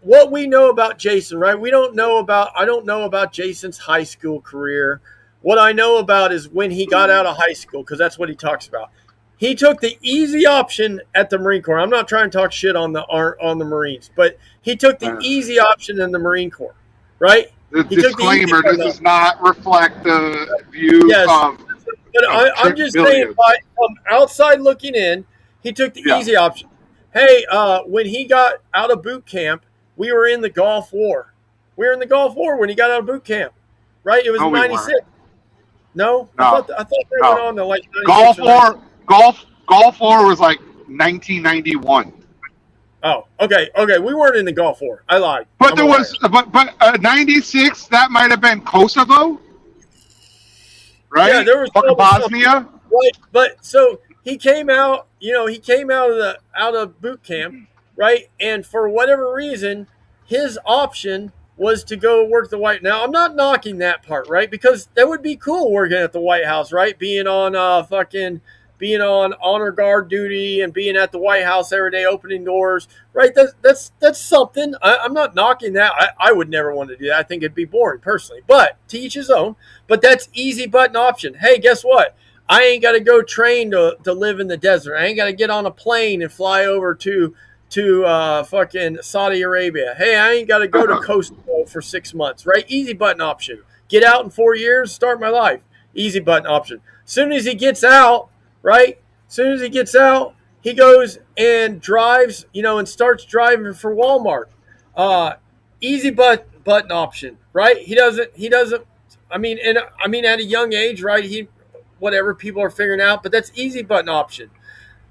Speaker 3: what we know about Jason, right? I don't know about Jason's high school career. What I know about is when he got out of high school, because that's what he talks about. He took the easy option at the Marine Corps. I'm not trying to talk shit on the Marines, but he took the easy option in the Marine Corps, right?
Speaker 2: The disclaimer: this does not reflect the views of.
Speaker 3: But I'm just saying, from outside looking in, he took the easy option. Hey, when he got out of boot camp, we were in the Gulf War. We were in the Gulf War when he got out of boot camp, right? It was 96. No, I thought they went on to like 96.
Speaker 2: Gulf War was like 1991.
Speaker 3: Oh, okay. We weren't in the Gulf War. I lied.
Speaker 2: But but 96. That might have been Kosovo, right?
Speaker 3: Yeah, there was
Speaker 2: Bosnia.
Speaker 3: Right, but so he came out. He came out of boot camp, right? And for whatever reason, his option was to go work the White. Now, I'm not knocking that part, right? Because that would be cool working at the White House, right? Being on honor guard duty and being at the White House every day, opening doors, right? That's something. I'm not knocking that. I would never want to do that. I think it'd be boring personally, but to each his own. But that's easy button option. Hey, guess what? I ain't got to go train to live in the desert. I ain't got to get on a plane and fly over to fucking Saudi Arabia. Hey, I ain't got to go to Kosovo for 6 months, right? Easy button option. Get out in 4 years, start my life. Easy button option. Soon as he gets out, right? Soon as he gets out, he goes and drives, and starts driving for Walmart. Easy button option, right? He doesn't. I mean, at a young age, right? Whatever people are figuring out, but that's easy button option.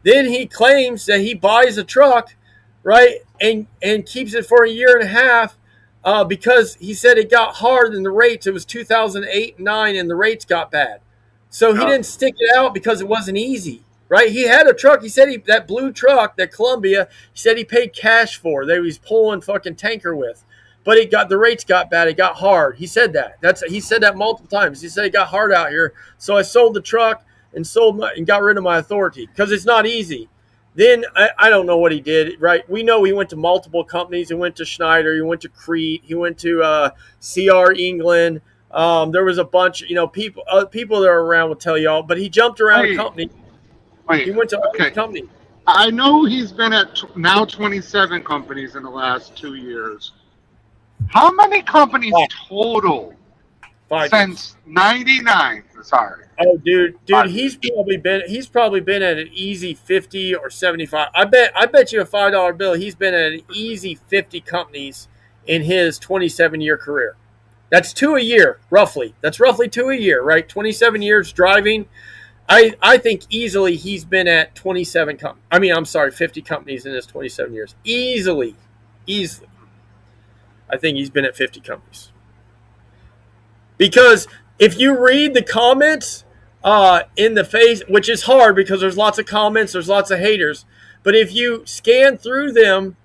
Speaker 3: Then he claims that he buys a truck, right, and keeps it for a year and a half because he said it got hard in the rates. It was 2008, 9, and the rates got bad. So he didn't stick it out because it wasn't easy, right? He had a truck. He said that blue truck, that Columbia, he said he paid cash for that he was pulling fucking tanker with. But the rates got bad. It got hard. He said that. He said that multiple times. He said it got hard out here. So I sold the truck and got rid of my authority because it's not easy. Then I don't know what he did, right? We know he went to multiple companies. He went to Schneider. He went to Crete. He went to CR England. There was a bunch, people that are around will tell y'all, but he jumped around a company. He went to a company.
Speaker 2: I know he's been at now 27 companies in the last 2 years. How many companies total since 99? Sorry.
Speaker 3: Oh, dude, he's probably been at an easy 50 or 75. I bet you a $5 bill. He's been at an easy 50 companies in his 27-year career. That's 2 a year, roughly. That's roughly 2 a year, right? 27 years driving. I think easily he's been at 50 companies in his 27 years. Easily. I think he's been at 50 companies. Because if you read the comments in the face, which is hard because there's lots of comments, there's lots of haters, but if you scan through them,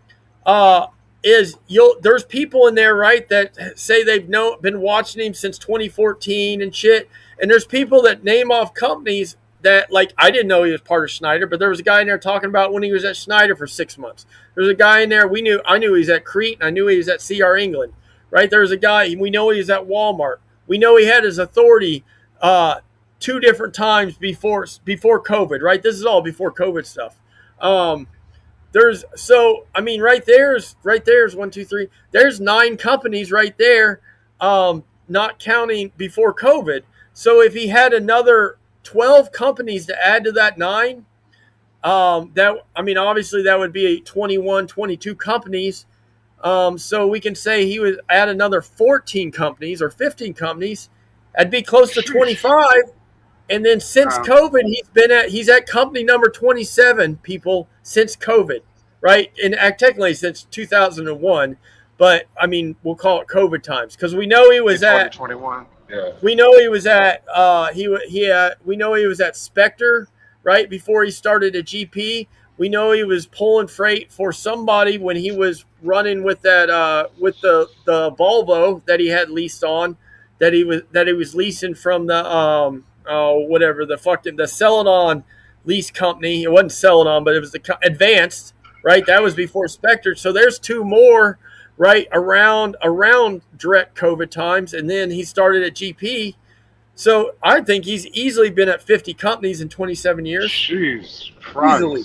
Speaker 3: there's people in there, right, that say they've been watching him since 2014 and shit, and there's people that name off companies that, like, I didn't know he was part of Schneider, but there was a guy in there talking about when he was at Schneider for 6 months. There's a guy in there I knew he was at Crete, and I knew he was at CR England, right? There's a guy, we know he was at Walmart. We know he had his authority 2 different times before COVID, right? This is all before COVID stuff. Right there's 1, 2, 3. There's 9 companies right there, not counting before COVID. So if he had another 12 companies to add to that 9, obviously that would be 21, 22 companies. So we can say he would add another 14 companies or 15 companies. That'd be close to 25. And then since COVID, he's at company number 27, people, since COVID, right? And technically since 2001, but we'll call it COVID times because we know he was at
Speaker 2: 2021. Yeah.
Speaker 3: We know he was at we know he was at Spectre right before he started at GP. We know he was pulling freight for somebody when he was running with that with the Volvo that he had leased on, that he was leasing from the the Celadon lease company. It wasn't Celadon, but it was the Advanced, right? That was before Spectre. So there's two more right around direct COVID times, and then he started at GP. So I think he's easily been at 50 companies in 27 years.
Speaker 2: Jeez Christ.
Speaker 3: Easily.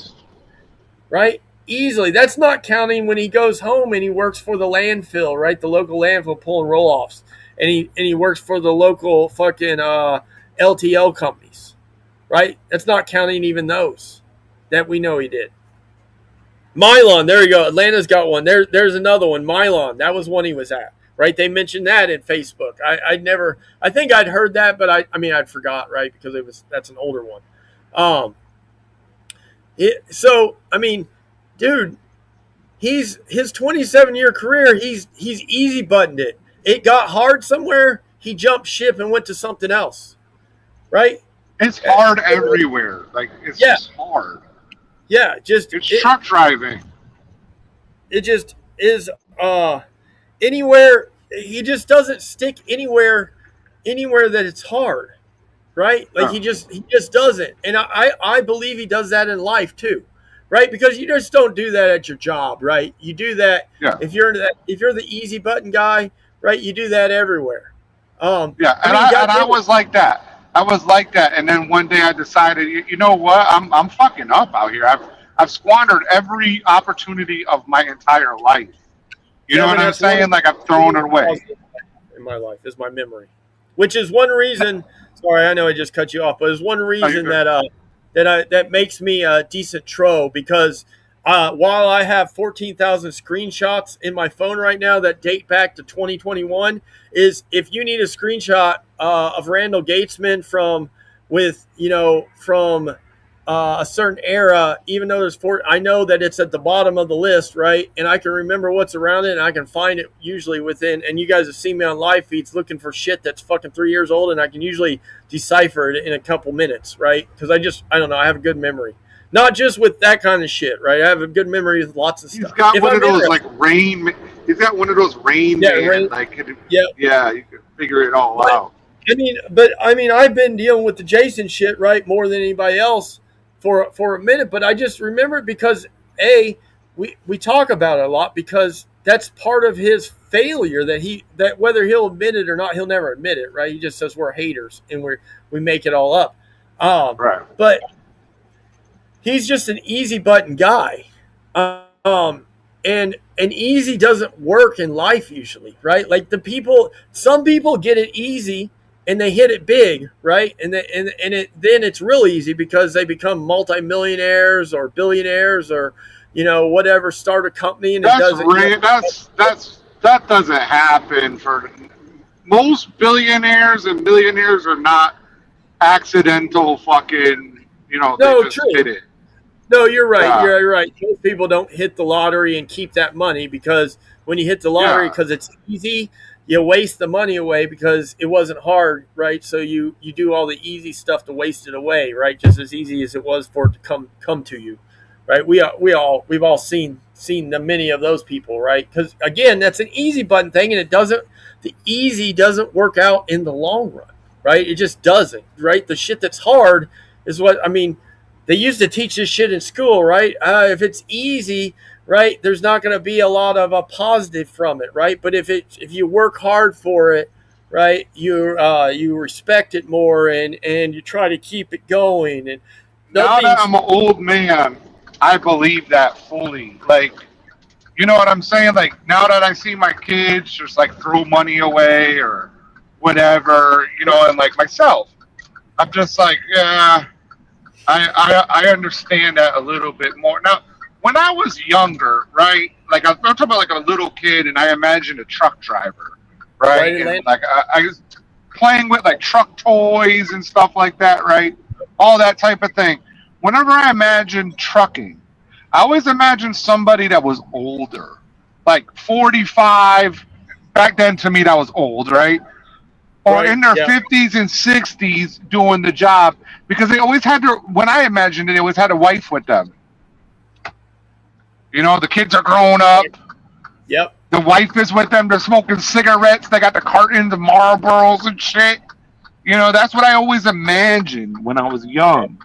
Speaker 3: Right? Easily. That's not counting when he goes home and he works for the landfill, right? The local landfill pulling roll-offs. And he works for the local fucking LTL companies, right? That's not counting even those that we know he did. Mylon, there you go. Atlanta's got one. There's another one. Mylon, that was one he was at, right? They mentioned that in Facebook. I think I'd heard that, but I'd forgot, right? Because that's an older one. Dude, his 27-year career, he's easy buttoned it. It got hard somewhere, he jumped ship and went to something else, right?
Speaker 2: It's hard everywhere. Like, it's just hard.
Speaker 3: Yeah, it's
Speaker 2: truck driving.
Speaker 3: It just is anywhere. He just doesn't stick anywhere that it's hard, right? Like he just doesn't. And I believe he does that in life too, right? Because you just don't do that at your job, right? You do that if you're the easy button guy, right? You do that everywhere.
Speaker 2: I was like that. And then one day I decided, you know what? I'm fucking up out here. I've squandered every opportunity of my entire life. You know what I'm saying? Like, I've thrown it away.
Speaker 3: In my life is my memory, which is one reason. Sorry, I know I just cut you off, but it's one reason that makes me a decent tro, because while I have 14,000 screenshots in my phone right now that date back to 2021, is if you need a screenshot of Randall Gatesman from a certain era, even though there's I know that it's at the bottom of the list, right? And I can remember what's around it, and I can find it usually within, and you guys have seen me on live feeds looking for shit that's fucking 3 years old, and I can usually decipher it in a couple minutes, right? Because I don't know, I have a good memory. Not just with that kind of shit, right? I have a good memory with lots of stuff.
Speaker 2: He's got one of those rain. He's got one of those rain.
Speaker 3: Yeah,
Speaker 2: you can figure it all out.
Speaker 3: I've been dealing with the Jason shit, right, more than anybody else for a minute. But I just remember it because we talk about it a lot, because that's part of his failure, that whether he'll admit it or not, he'll never admit it, right? He just says we're haters and we make it all up.
Speaker 2: Right.
Speaker 3: But he's just an easy button guy. And easy doesn't work in life usually, right? Like some people get it easy and they hit it big, right? And then it's real easy because they become multimillionaires or billionaires or, whatever, start a company, and
Speaker 2: that doesn't happen for most billionaires, and millionaires are not accidental fucking, they just did it.
Speaker 3: No, you're right. You're right. Most people don't hit the lottery and keep that money, because when you hit the lottery, because it's easy, you waste the money away because it wasn't hard, right? So you do all the easy stuff to waste it away, right? Just as easy as it was for it to come to you, right? We've all seen the many of those people, right? Because again, that's an easy button thing, and the easy doesn't work out in the long run, right? It just doesn't, right? The shit that's hard is what they used to teach this shit in school, right? If it's easy, right, there's not going to be a lot of a positive from it, right? But if you work hard for it, right, you respect it more and you try to keep it going. And
Speaker 2: now that I'm an old man, I believe that fully. Like, you know what I'm saying? Like, now that I see my kids just throw money away or whatever, and myself, I'm just yeah. I understand that a little bit more. Now, when I was younger, right, I'm talking about a little kid, and I imagined a truck driver, right? And I was playing with truck toys and stuff like that, right? All that type of thing. Whenever I imagined trucking, I always imagined somebody that was older, 45. Back then, to me, that was old, right? or
Speaker 3: Right,
Speaker 2: in their
Speaker 3: yeah.
Speaker 2: 50s and 60s doing the job, because they always had their, when I imagined it, they always had a wife with them. You know, the kids are grown up.
Speaker 3: Yep.
Speaker 2: The wife is with them. They're smoking cigarettes. They got the cartons of Marlboros and shit. You know, that's what I always imagined when I was young.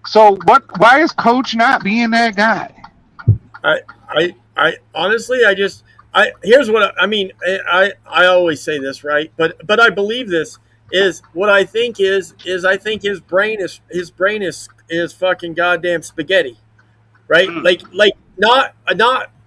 Speaker 2: So what? Why is Coach not being that guy?
Speaker 3: I honestly, here's what I mean. I always say this, right? But I believe this is what I think is I think his brain is fucking goddamn spaghetti, right? Like not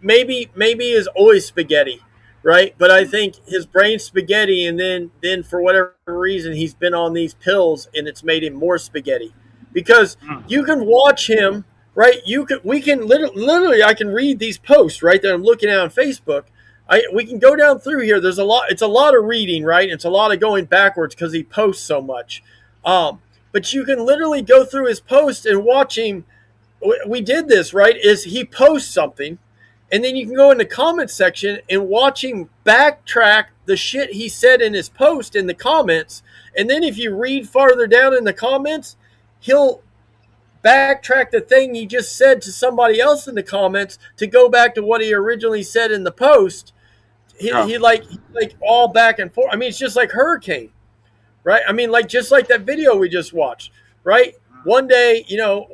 Speaker 3: maybe is always spaghetti, right? But I think his brain's spaghetti, and then for whatever reason he's been on these pills, and it's made him more spaghetti, because you can watch him. Right, we can literally. I can read these posts right that I'm looking at on Facebook. We can go down through here. There's a lot. It's a lot of reading, right? It's a lot of going backwards because he posts so much. But you can literally go through his posts and watch him. We did this, right? Is he posts something, and then you can go in the comment section and watch him backtrack the shit he said in his post in the comments. And then if you read farther down in the comments, he'll backtrack the thing he just said to somebody else in the comments to go back to what he originally said in the post. He like all back and forth. I mean, it's just like Hurricane, right? I mean, like just like that video we just watched, right? One day, you know,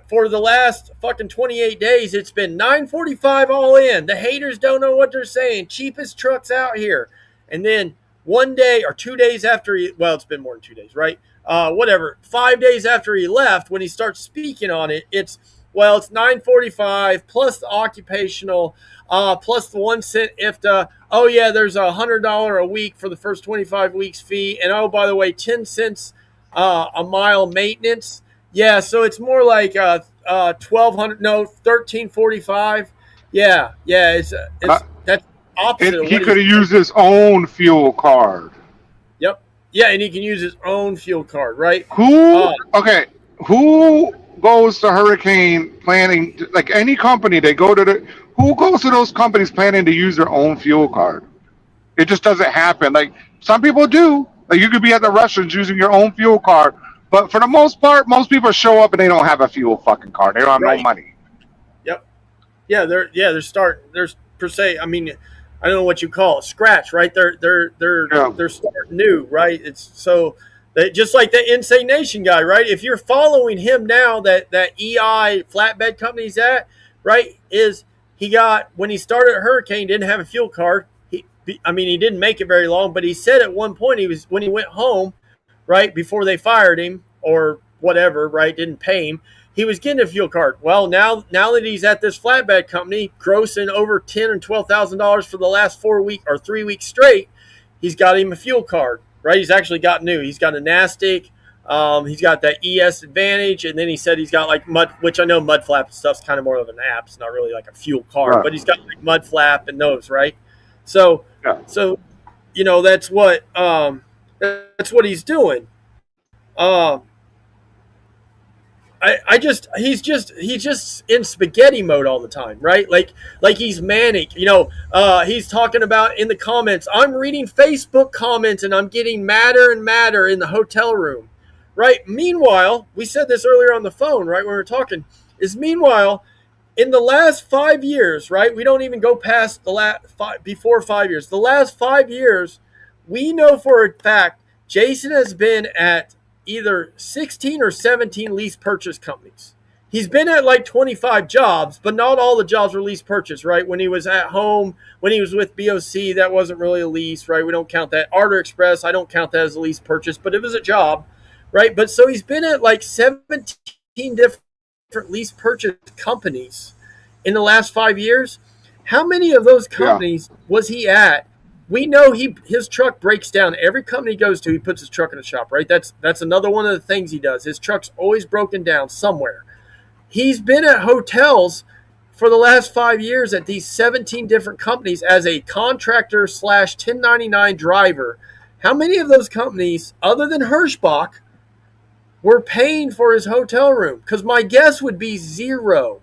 Speaker 3: for the last fucking 28 days, it's been 945 all in. The haters don't know what they're saying. Cheapest trucks out here. And then one day or 2 days after it's been more than 2 days, right? Whatever, 5 days after he left, when he starts speaking on it, it's 945 plus the occupational, plus the 1 cent IFTA. Oh yeah, there's $100 a week for the first 25 weeks fee, and oh, by the way, 10 cents a mile maintenance. Yeah, so it's more like 1,200. No, 1,345. Yeah, it's that's opposite.
Speaker 2: He could have used his own fuel card.
Speaker 3: Yep. Yeah, and he can use his own fuel card, right?
Speaker 2: Who goes to Hurricane planning, like any company, who goes to those companies planning to use their own fuel card? It just doesn't happen. Like, some people do. Like, you could be at the restaurants using your own fuel card, but for the most part, most people show up and they don't have a fuel fucking card. They don't have no money.
Speaker 3: Yep. Yeah, they're starting. There's per se. I mean, I don't know what you call it, scratch, right? They're starting new, right? It's so just like the Insane Nation guy, right? If you're following him now, that EI flatbed company he's at, right? Is he got, when he started at Hurricane, didn't have a fuel card. He didn't make it very long, but he said at one point when he went home, right, before they fired him or whatever, right, didn't pay him, he was getting a fuel card. Well, now that he's at this flatbed company, grossing over $10,000 and $12,000 for the last 4 weeks or 3 weeks straight, he's got him a fuel card, right? He's actually got new. He's got a Nastic. He's got that ES Advantage, and then he said he's got like Mud, which I know Mud Flap stuff's kind of more of an app. It's not really like a fuel card, right. But he's got like Mud Flap and those, right? So you know, that's what he's doing. He's just in spaghetti mode all the time, right? Like he's manic, you know. He's talking about in the comments, I'm reading Facebook comments and I'm getting madder and madder in the hotel room, right? Meanwhile, we said this earlier on the phone, right, when we were talking, meanwhile, in the last 5 years, right, we don't even go past before 5 years. The last 5 years, we know for a fact Jason has been at either 16 or 17 lease purchase companies. He's been at like 25 jobs, but not all the jobs were lease purchase, right? When he was at home, when he was with BOC, that wasn't really a lease, right? We don't count that. Arter Express, I don't count that as a lease purchase, but it was a job, right? But so he's been at like 17 different lease purchase companies in the last 5 years. How many of those companies was he at? We know his truck breaks down. Every company he goes to, he puts his truck in a shop, right? That's another one of the things he does. His truck's always broken down somewhere. He's been at hotels for the last 5 years at these 17 different companies as a contractor / 1099 driver. How many of those companies, other than Hirschbach, were paying for his hotel room? Because my guess would be zero.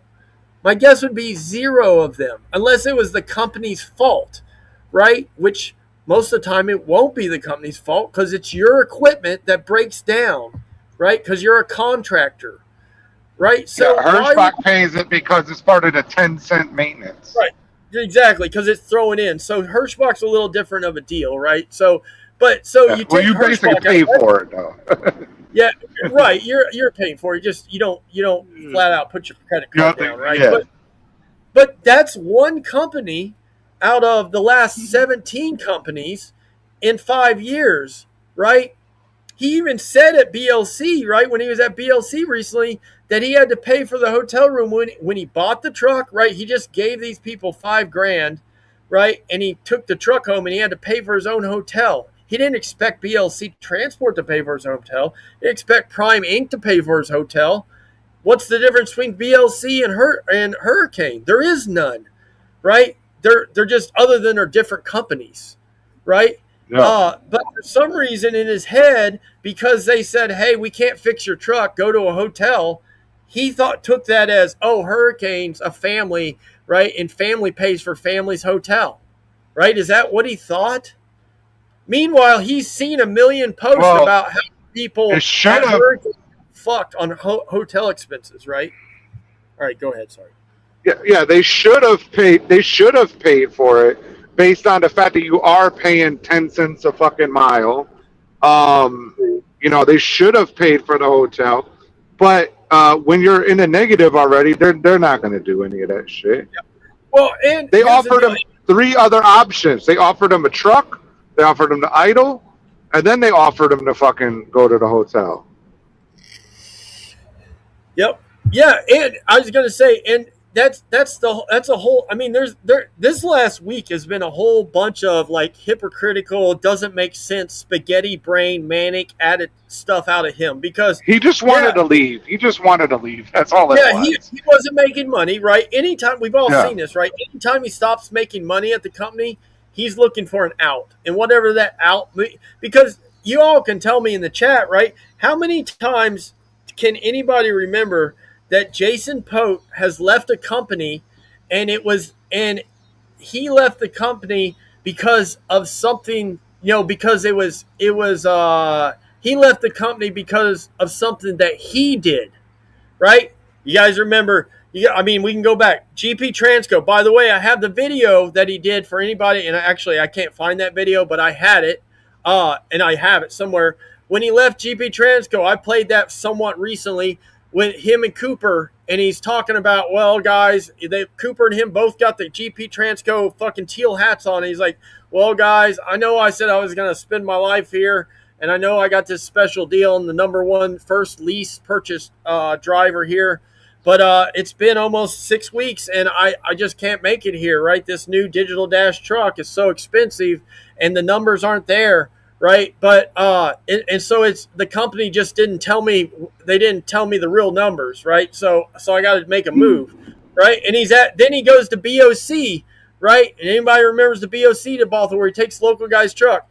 Speaker 3: My guess would be zero of them, unless it was the company's fault. Right? Which most of the time it won't be the company's fault because it's your equipment that breaks down, right? Because you're a contractor, right? So
Speaker 2: Hirschbach pays it because it's part of the 10-cent maintenance.
Speaker 3: Right. Exactly, because it's throwing in. So Hirschbach's a little different of a deal, right? So you take
Speaker 2: you basically pay for it though.
Speaker 3: Yeah, right. You're paying for it. You don't flat out put your credit card down, right?
Speaker 2: Yeah.
Speaker 3: But that's one company out of the last 17 companies in 5 years, right? He even said at BLC, right, when he was at BLC recently, that he had to pay for the hotel room when he bought the truck, right? He just gave these people $5,000, right? And he took the truck home and he had to pay for his own hotel. He didn't expect BLC Transport to pay for his hotel. He didn't expect Prime Inc. to pay for his hotel. What's the difference between BLC and Hurricane? There is none, right? They're just, other than they're different companies, right?
Speaker 2: Yeah.
Speaker 3: But for some reason in his head, because they said, hey, we can't fix your truck, go to a hotel, he took that as, oh, Hurricane's a family, right? And family pays for family's hotel, right? Is that what he thought? Meanwhile, he's seen a million posts about how people fucked on hotel expenses, right? All right, go ahead. Sorry.
Speaker 2: Yeah, they should have paid. They should have paid for it based on the fact that you are paying 10 cents a fucking mile. They should have paid for the hotel, but when you're in the negative already, they're not going to do any of that shit.
Speaker 3: Yeah. Well, and
Speaker 2: they offered them 3 other options. They offered them a truck, they offered them to idle, and then they offered them to fucking go to the hotel.
Speaker 3: Yep. Yeah, and I was going to say, and that's a whole. I mean, this last week has been a whole bunch of like hypocritical, doesn't make sense, spaghetti brain, manic added stuff out of him because
Speaker 2: he just wanted to leave. He just wanted to leave. That's all.
Speaker 3: He wasn't making money, right? Anytime we've all seen this, right? Anytime he stops making money at the company, he's looking for an out, and whatever that out. Because you all can tell me in the chat, right? How many times can anybody remember that Jason Pote has left a company and he left the company because of something, because he left the company because of something that he did, right? You guys remember, we can go back. GP Transco, by the way, I have the video that he did for anybody, and I can't find that video, but I had it, and I have it somewhere. When he left GP Transco, I played that somewhat recently with him and Cooper, and he's talking about, well, guys, Cooper and him both got the GP Transco fucking teal hats on. And he's like, well, guys, I know I said I was going to spend my life here, and I know I got this special deal and the number one first lease purchase driver here, but it's been almost 6 weeks, and I just can't make it here, right? This new Digital Dash truck is so expensive, and the numbers aren't there. Right. But and so it's the company just didn't tell me the real numbers. Right. So I got to make a move. Right. And then he goes to BOC. Right. And anybody remembers the BOC debacle where he takes local guy's truck?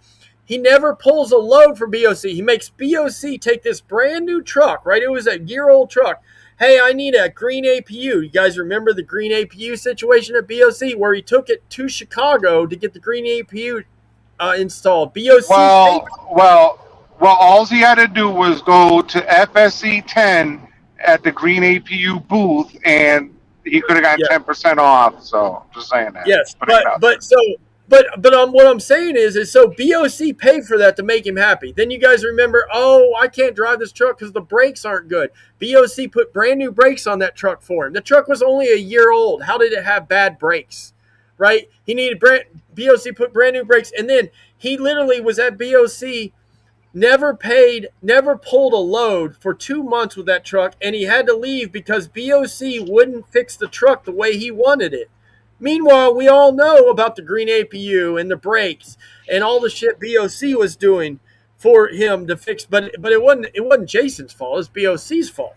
Speaker 3: He never pulls a load for BOC. He makes BOC take this brand new truck. Right. It was a year-old truck. Hey, I need a green APU. You guys remember the green APU situation at BOC where he took it to Chicago to get the green APU installed. BOC.
Speaker 2: Well, all he had to do was go to FSC 10 at the Green APU booth, and he could have gotten 10% off. So, just saying that.
Speaker 3: Yes, but what I'm saying is so BOC paid for that to make him happy. Then you guys remember, oh, I can't drive this truck because the brakes aren't good. BOC put brand new brakes on that truck for him. The truck was only a year old. How did it have bad brakes? Right? He needed BOC put brand new brakes, and then he literally was at BOC, never pulled a load for 2 months with that truck, and he had to leave because BOC wouldn't fix the truck the way he wanted it. Meanwhile, we all know about the green APU and the brakes and all the shit BOC was doing for him to fix, but it wasn't Jason's fault, it's BOC's fault.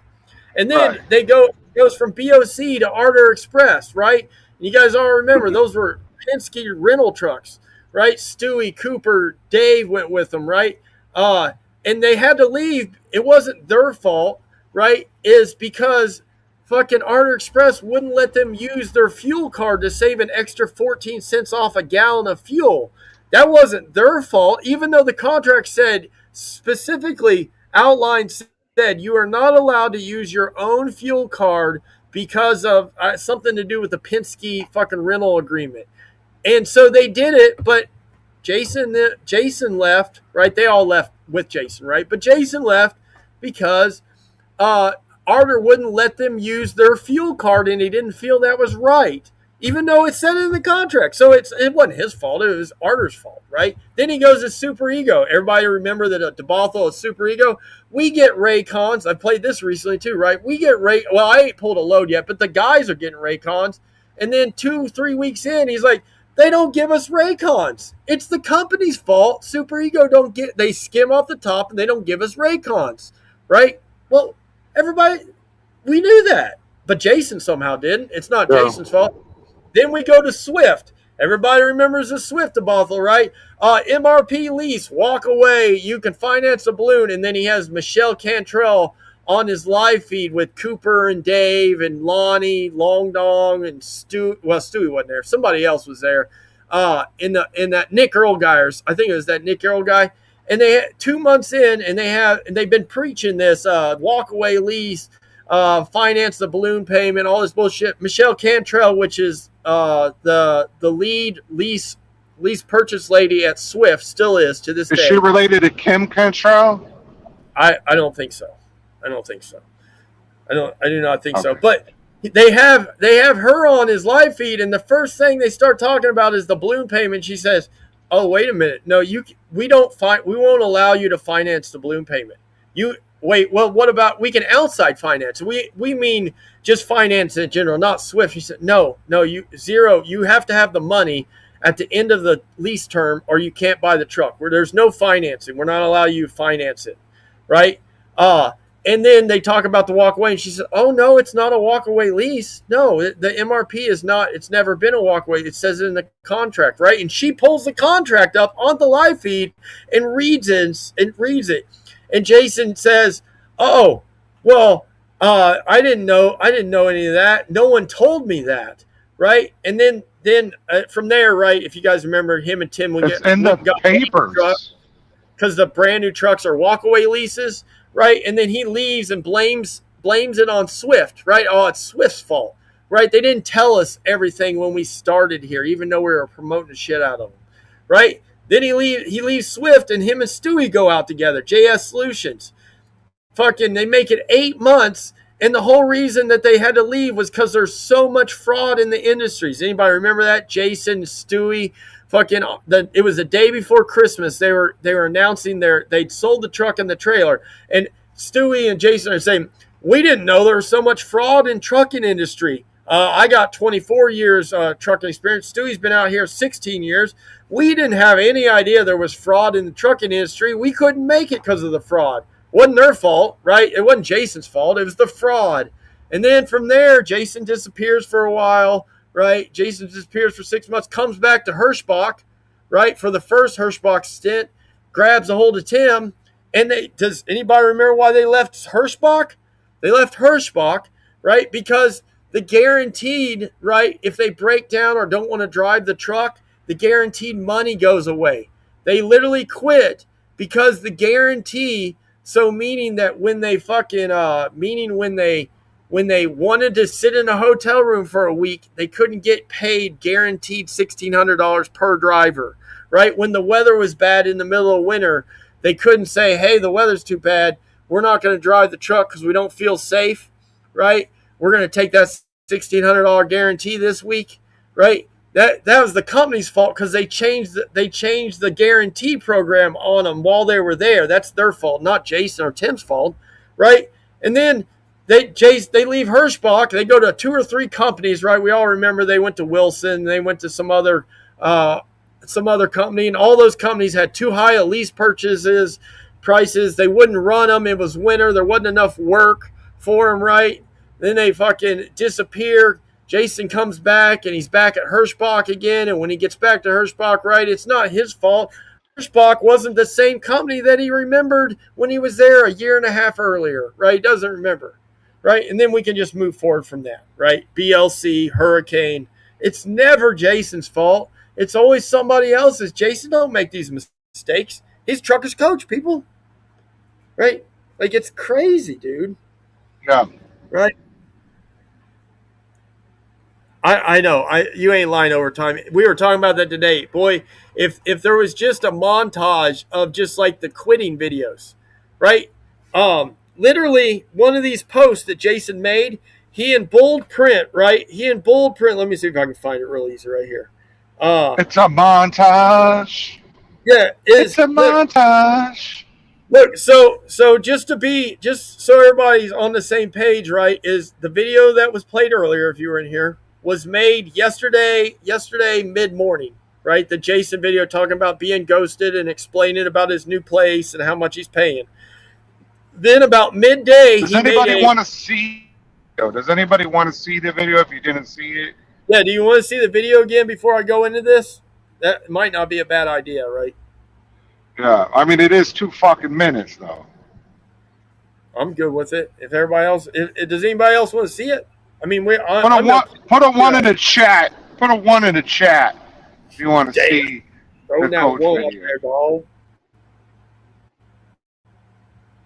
Speaker 3: And then it goes from BOC to Ardor Express, right? You guys all remember those were Penske rental trucks, right? Stewie, Cooper, Dave went with them, right? And they had to leave. It wasn't their fault, right? Is because fucking Ardor Express wouldn't let them use their fuel card to save an extra 14 cents off a gallon of fuel. That wasn't their fault, even though the contract said specifically outlined said you are not allowed to use your own fuel card because of something to do with the Penske fucking rental agreement. And so they did it, but Jason left, right? They all left with Jason, right? But Jason left because Arter wouldn't let them use their fuel card, and he didn't feel that was right, even though it said it in the contract. So it wasn't his fault; it was Arter's fault, right? Then he goes to Super Ego. Everybody remember that at DeBothell is Super Ego. We get Raycons. I played this recently too, right? We get Ray. Well, I ain't pulled a load yet, but the guys are getting Raycons. And then 2-3 weeks in, he's like, they don't give us Raycons. It's the company's fault. Super Ego they skim off the top and they don't give us Raycons, right? Well, everybody, we knew that, but Jason somehow didn't. It's not Jason's fault. Then we go to Swift. Everybody remembers the Swift debacle, right? MRP lease, walk away. You can finance a balloon. And then he has Michelle Cantrell on his live feed with Cooper and Dave and Lonnie, Long Dong, and Stu. Well, Stewie wasn't there. Somebody else was there. In that Nick Earl guy, or I think it was that Nick Earl guy. And they 2 months in, and they've been preaching this walk away lease, finance the balloon payment, all this bullshit. Michelle Cantrell, which is the lead lease purchase lady at Swift, still is to this day.
Speaker 2: Is she related to Kim Cantrell?
Speaker 3: I don't think so. I do not think so. But they have her on his live feed, and the first thing they start talking about is the balloon payment. She says, "Oh, wait a minute. No, we won't allow you to finance the balloon payment. Well, what about we can outside finance? We mean just finance in general, not Swift." She said, "No, you have to have the money at the end of the lease term or you can't buy the truck. Where there's no financing. We're not allowing you to finance it." Right? And then they talk about the walkaway, and she said, "Oh no, it's not a walkaway lease. No, the MRP is not. It's never been a walkaway. It says it in the contract, right?" And she pulls the contract up on the live feed and reads it. And Jason says, "Oh, well, I didn't know any of that. No one told me that, right?" And then from there, right? If you guys remember, him and Tim
Speaker 2: it's in the papers
Speaker 3: because the brand new trucks are walkaway leases. Right, and then he leaves and blames it on Swift, right? Oh, it's Swift's fault, right? They didn't tell us everything when we started here, even though we were promoting the shit out of them, right? Then he leaves Swift, and him and Stewie go out together. JS Solutions, fucking, they make it 8 months, and the whole reason that they had to leave was because there's so much fraud in the industries. Anybody remember that? Jason, Stewie. It was the day before Christmas. They were announcing they'd sold the truck and the trailer, and Stewie and Jason are saying, "We didn't know there was so much fraud in trucking industry. I got 24 years trucking experience. Stewie's been out here 16 years. We didn't have any idea there was fraud in the trucking industry. We couldn't make it because of the fraud. Wasn't their fault, right? It wasn't Jason's fault. It was the fraud." And then from there, Jason disappears for a while. Right, Jason disappears for 6 months, comes back to Hirschbach, right, for the first Hirschbach stint, grabs a hold of Tim, and does anybody remember why they left Hirschbach? They left Hirschbach, right, because the guaranteed, right, if they break down or don't want to drive the truck, the guaranteed money goes away. They literally quit because the guarantee, so meaning that when they when they wanted to sit in a hotel room for a week, they couldn't get paid guaranteed $1,600 per driver, right? When the weather was bad in the middle of winter, they couldn't say, "Hey, the weather's too bad. We're not going to drive the truck because we don't feel safe," right? We're going to take that $1,600 guarantee this week, right? That was the company's fault because they changed the guarantee program on them while they were there. That's their fault, not Jason or Tim's fault, right? And then they leave Hirschbach. They go to 2 or 3 companies, right? We all remember they went to Wilson. They went to some other company, and all those companies had too high a lease prices. They wouldn't run them. It was winter. There wasn't enough work for them, right? Then they fucking disappear. Jason comes back, and he's back at Hirschbach again. And when he gets back to Hirschbach, right, it's not his fault. Hirschbach wasn't the same company that he remembered when he was there a year and a half earlier, right? He doesn't remember. Right, and then we can just move forward from that, right? BLC, Hurricane. It's never Jason's fault. It's always somebody else's. Jason don't make these mistakes. He's trucker's coach, people. Right? Like, it's crazy, dude.
Speaker 2: Yeah.
Speaker 3: Right? I know. You ain't lying over time. We were talking about that today. Boy, if there was just a montage of just like the quitting videos, right? Literally one of these posts that Jason made, he in bold print, right? Let me see if I can find it real easy right here.
Speaker 2: It's a montage.
Speaker 3: Yeah,
Speaker 2: it's a montage.
Speaker 3: Look, so just so everybody's on the same page, right? Is the video that was played earlier, if you were in here, was made yesterday mid-morning, right? The Jason video talking about being ghosted and explaining about his new place and how much he's paying. Then about midday,
Speaker 2: Does anybody want to see the video if you didn't see it?
Speaker 3: Yeah, do you want to see the video again before I go into this? That might not be a bad idea, right?
Speaker 2: Yeah, I mean, it is 2 fucking minutes, though.
Speaker 3: I'm good with it. If everybody else, does anybody else want to see it? I mean, put
Speaker 2: a one in the chat. Put a 1 in the chat if you want to see the coach video.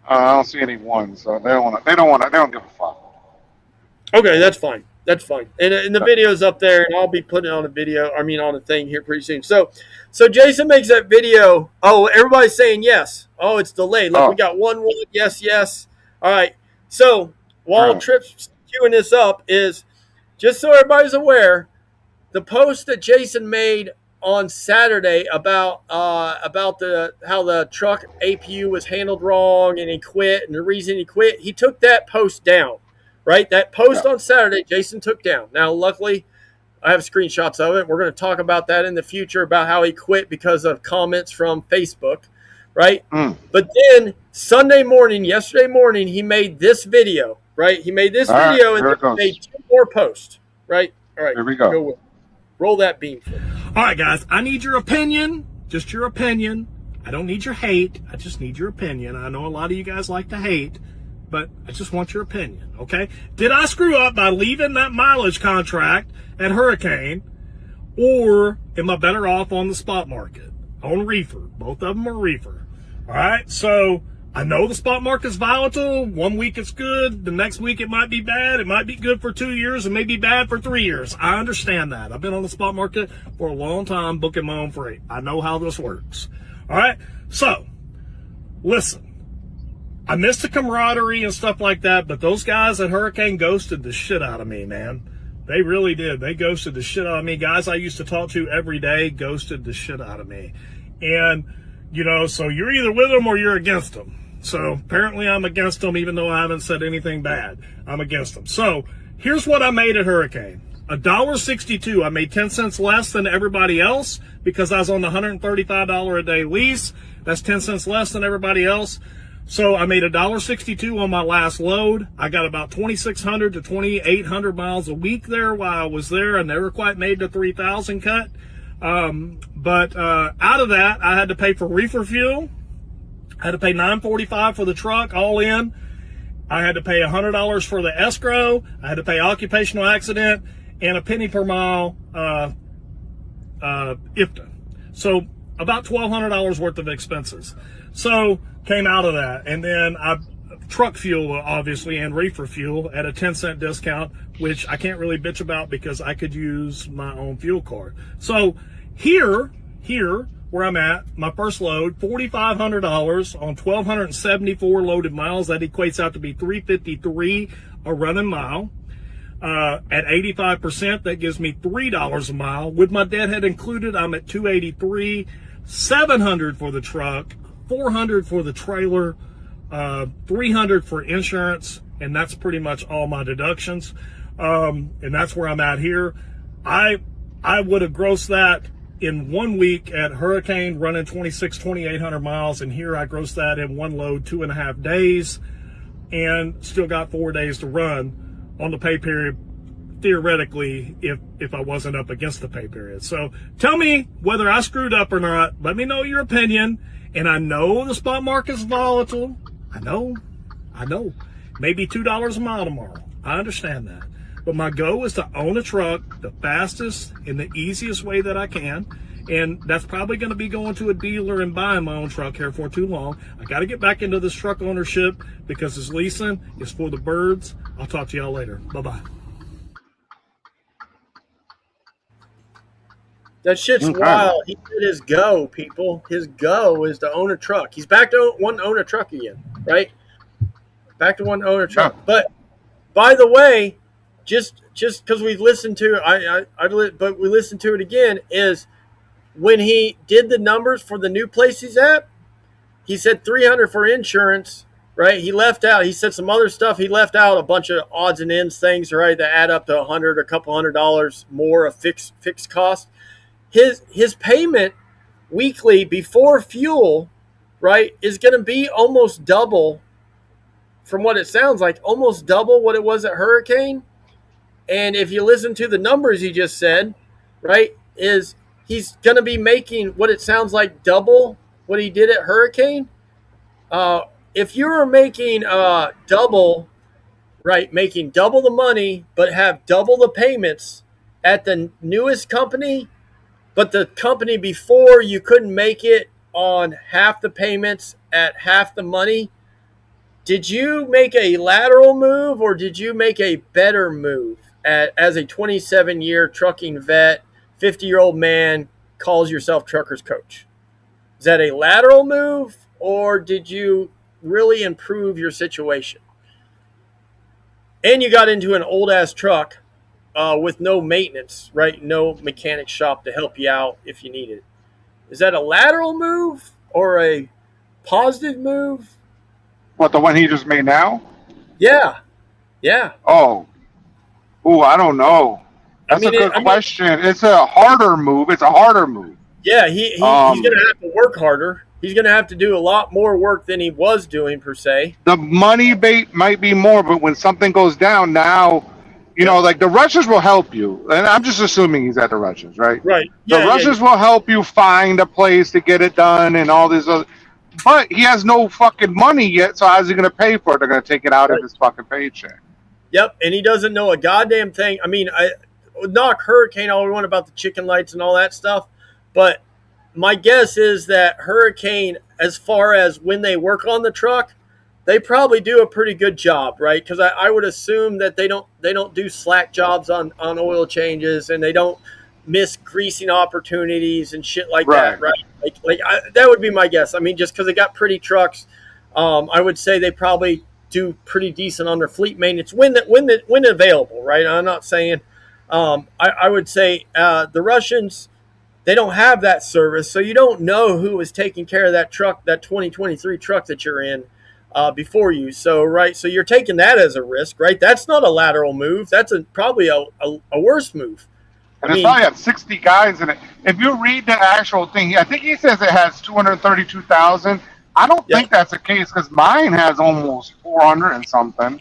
Speaker 2: I don't see any ones, so they don't give a fuck.
Speaker 3: Okay, that's fine. And the video's up there, and I'll be putting it on on a thing here pretty soon. So Jason makes that video. Oh, everybody's saying yes. Oh, it's delayed. Look, we got one. Yes. All right. So while Tripp's queuing this up, is just so everybody's aware, the post that Jason made on Saturday about how the truck APU was handled wrong and he quit, and the reason he quit, he took that post down. Right? That post on Saturday, Jason took down. Now, luckily, I have screenshots of it. We're going to talk about that in the future, about how he quit because of comments from Facebook, right? But then yesterday morning, he made this video, right? He made this video and then he made 2 more posts, right? All right.
Speaker 2: Here we go.
Speaker 3: Roll that beam.
Speaker 4: All right, guys. I need your opinion. Just your opinion. I don't need your hate. I just need your opinion. I know a lot of you guys like to hate, but I just want your opinion, okay? Did I screw up by leaving that mileage contract at Hurricane, or am I better off on the spot market, on reefer? Both of them are reefer, all right? So I know the spot market's volatile. 1 week it's good. The next week it might be bad. It might be good for 2 years. It may be bad for 3 years. I understand that. I've been on the spot market for a long time, booking my own freight. I know how this works, all right? So listen. I missed the camaraderie and stuff like that, but those guys at Hurricane ghosted the shit out of me, man. They really did. They ghosted the shit out of me. Guys I used to talk to every day ghosted the shit out of me. And, so you're either with them or you're against them. So apparently I'm against them, even though I haven't said anything bad. I'm against them. So here's what I made at Hurricane. $1.62. I made 10 cents less than everybody else because I was on the $135 a day lease. That's 10 cents less than everybody else. So I made $1.62 on my last load. I got about 2,600 to 2,800 miles a week there while I was there. I never quite made the 3,000 cut. But out of that, I had to pay for reefer fuel. I had to pay $9.45 for the truck, all in. I had to pay $100 for the escrow. I had to pay occupational accident and a penny per mile IFTA. So about $1,200 worth of expenses. So came out of that, and then truck fuel, obviously, and reefer fuel at a 10-cent discount, which I can't really bitch about because I could use my own fuel card. So here where I'm at, my first load, $4,500 on 1,274 loaded miles. That equates out to be $3.53 a running mile. At 85%, that gives me $3 a mile. With my deadhead included, I'm at $283, $700 for the truck, $400 for the trailer, $300 for insurance, and that's pretty much all my deductions. And that's where I'm at here. I would have grossed that in 1 week at Hurricane, running 2,800 miles, and here I grossed that in one load, 2.5 days, and still got 4 days to run on the pay period, theoretically, if I wasn't up against the pay period. So tell me whether I screwed up or not. Let me know your opinion. And I know the spot market's volatile. I know. Maybe $2 a mile tomorrow. I understand that. But my goal is to own a truck the fastest and the easiest way that I can. And that's probably going to be going to a dealer and buying my own truck here for too long. I got to get back into this truck ownership because this leasing is for the birds. I'll talk to y'all later. Bye-bye.
Speaker 3: That shit's wild. He did his go, people. His go is to own a truck. He's back to one to own a truck again, right? Back to one to own a truck. Yeah. But by the way, just because we listened to but we listened to it again, is when he did the numbers for the new place he's at, he said $300 for insurance, right? He left out. He said some other stuff. He left out a bunch of odds and ends things, right, that add up to $100, a couple $100 more of fixed cost. His payment weekly before fuel, right, is going to be almost double, from what it sounds like, almost double what it was at Hurricane. And if you listen to the numbers he just said, right, is he's going to be making what it sounds like double what he did at Hurricane. If you're making double, right, making double the money but have double the payments at the newest company, but the company before you couldn't make it on half the payments at half the money, did you make a lateral move or did you make a better move as a 27-year trucking vet, 50-year-old man, calls yourself trucker's coach? Is that a lateral move or did you really improve your situation? And you got into an old-ass truck with no maintenance, right? No mechanic shop to help you out if you need it. Is that a lateral move or a positive move?
Speaker 2: What, the one he just made now?
Speaker 3: Yeah.
Speaker 2: Oh, I don't know. That's a good question. It's a harder move. Yeah,
Speaker 3: he's going to have to work harder. He's going to have to do a lot more work than he was doing, per se.
Speaker 2: The money bait might be more, but when something goes down now, you know, like the Russians will help you. And I'm just assuming he's at the Russians, right?
Speaker 3: Right.
Speaker 2: The Russians will help you find a place to get it done and all this other. But he has no fucking money yet, so how's he going to pay for it? They're going to take it out of his fucking paycheck.
Speaker 3: Yep, and he doesn't know a goddamn thing. I mean, I knock Hurricane all we want about the chicken lights and all that stuff, but my guess is that Hurricane, as far as when they work on the truck, they probably do a pretty good job, right? Because I would assume that they don't do slack jobs on oil changes, and they don't miss greasing opportunities and shit like that, right? That would be my guess. I mean, just because they got pretty trucks, I would say they probably do pretty decent on their fleet maintenance when available, right? I'm not saying. I would say the Russians, they don't have that service, so you don't know who was taking care of that truck, that 2023 truck that you're in before you. So, right, so you're taking that as a risk, right? That's not a lateral move. That's probably a worse move.
Speaker 2: And it's probably have 60 guys in it. If you read the actual thing, I think he says it has 232,000. I don't think that's the case because mine has almost 400 and something.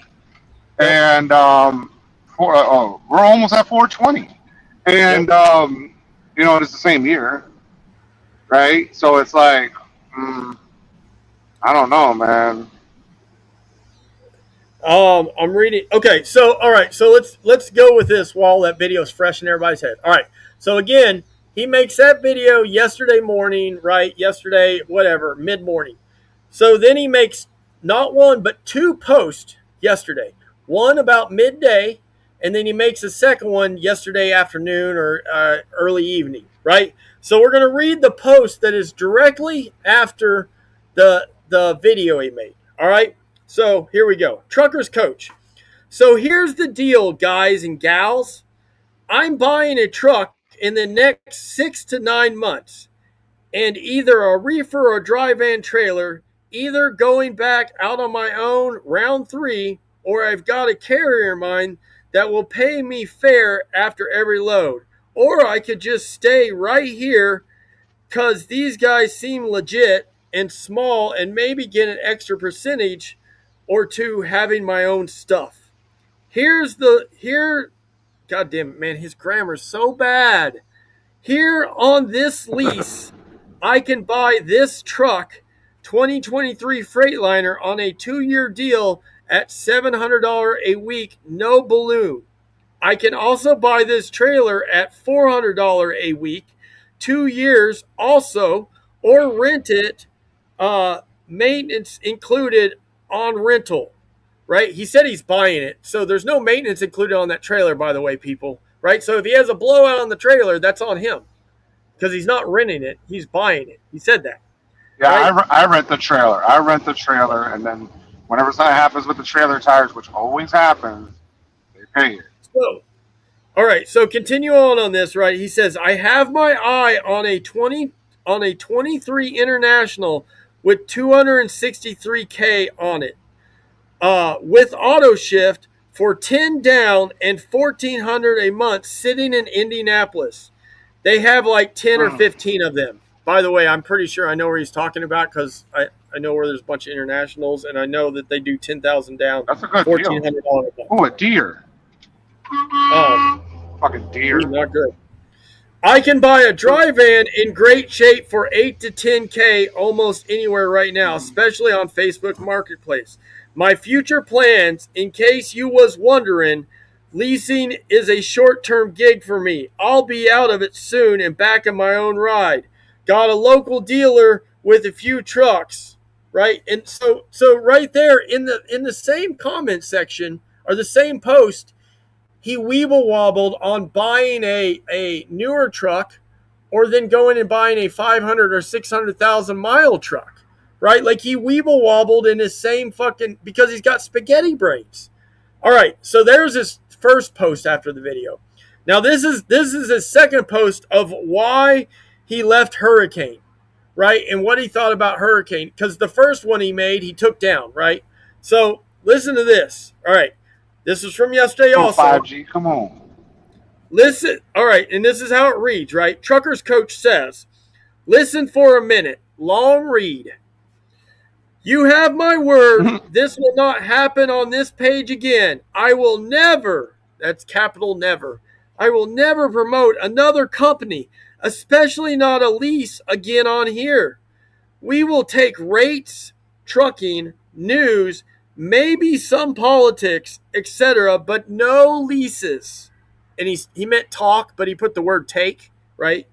Speaker 2: And we're almost at 420. And, you know, it's the same year, right? So it's like, I don't know, man.
Speaker 3: I'm reading. Okay, so all right, so let's go with this while that video is fresh in everybody's head. All right, so again, he makes that video yesterday morning, right? Yesterday, whatever, mid-morning. So then he makes not one but two posts yesterday. One about midday, and then he makes a second one yesterday afternoon or early evening, right? So we're going to read the post that is directly after the video he made. All right. So here we go. Trucker's Coach. So here's the deal, guys and gals. I'm buying a truck in the next 6 to 9 months, and either a reefer or dry van trailer, either going back out on my own round 3, or I've got a carrier in mind that will pay me fair after every load. Or I could just stay right here because these guys seem legit and small and maybe get an extra percentage or two having my own stuff. God damn it, man, his grammar's so bad. Here on this lease, I can buy this truck, 2023 Freightliner, on a 2-year deal at $700 a week, no balloon. I can also buy this trailer at $400 a week, 2 years also, or rent it, maintenance included on rental, right? He said he's buying it. So there's no maintenance included on that trailer, by the way, people, right? So if he has a blowout on the trailer, that's on him because he's not renting it. He's buying it. He said that.
Speaker 2: Yeah,
Speaker 3: Right?
Speaker 2: I rent the trailer. I rent the trailer, and then whenever something happens with the trailer tires, which always happens, they pay it.
Speaker 3: So, all right. So continue on this, right? He says, I have my eye on a 23 International with 263K on it, with auto shift for 10 down and 1,400 a month, sitting in Indianapolis. They have like 10 or 15 of them. By the way, I'm pretty sure I know where he's talking about because I know where there's a bunch of internationals, and I know that they do 10,000 down,
Speaker 2: That's a good
Speaker 3: $1,400
Speaker 2: deal.
Speaker 3: a month.
Speaker 2: Oh, a deer. Fucking deer.
Speaker 3: Not good. I can buy a dry van in great shape for 8 to 10K almost anywhere right now, especially on Facebook Marketplace. My future plans, in case you was wondering, leasing is a short-term gig for me. I'll be out of it soon and back in my own ride. Got a local dealer with a few trucks, right? And so right there in the same comment section or the same post, he weeble wobbled on buying a newer truck or then going and buying a 500 or 600,000 mile truck, right? Like he weeble wobbled in his same fucking, because he's got spaghetti brains. All right. So there's his first post after the video. Now this is his second post of why he left Hurricane, right? And what he thought about Hurricane. Because the first one he made, he took down, right? So listen to this. All right. This is from yesterday also.
Speaker 2: 5G, come on.
Speaker 3: Listen. All right. And this is how it reads, right? Trucker's Coach says, listen for a minute. Long read. You have my word. This will not happen on this page again. I will never, that's capital never, I will never promote another company, especially not a lease, again on here. We will take rates, trucking, news, maybe some politics, etc., but no leases. And he meant talk, but he put the word take, right?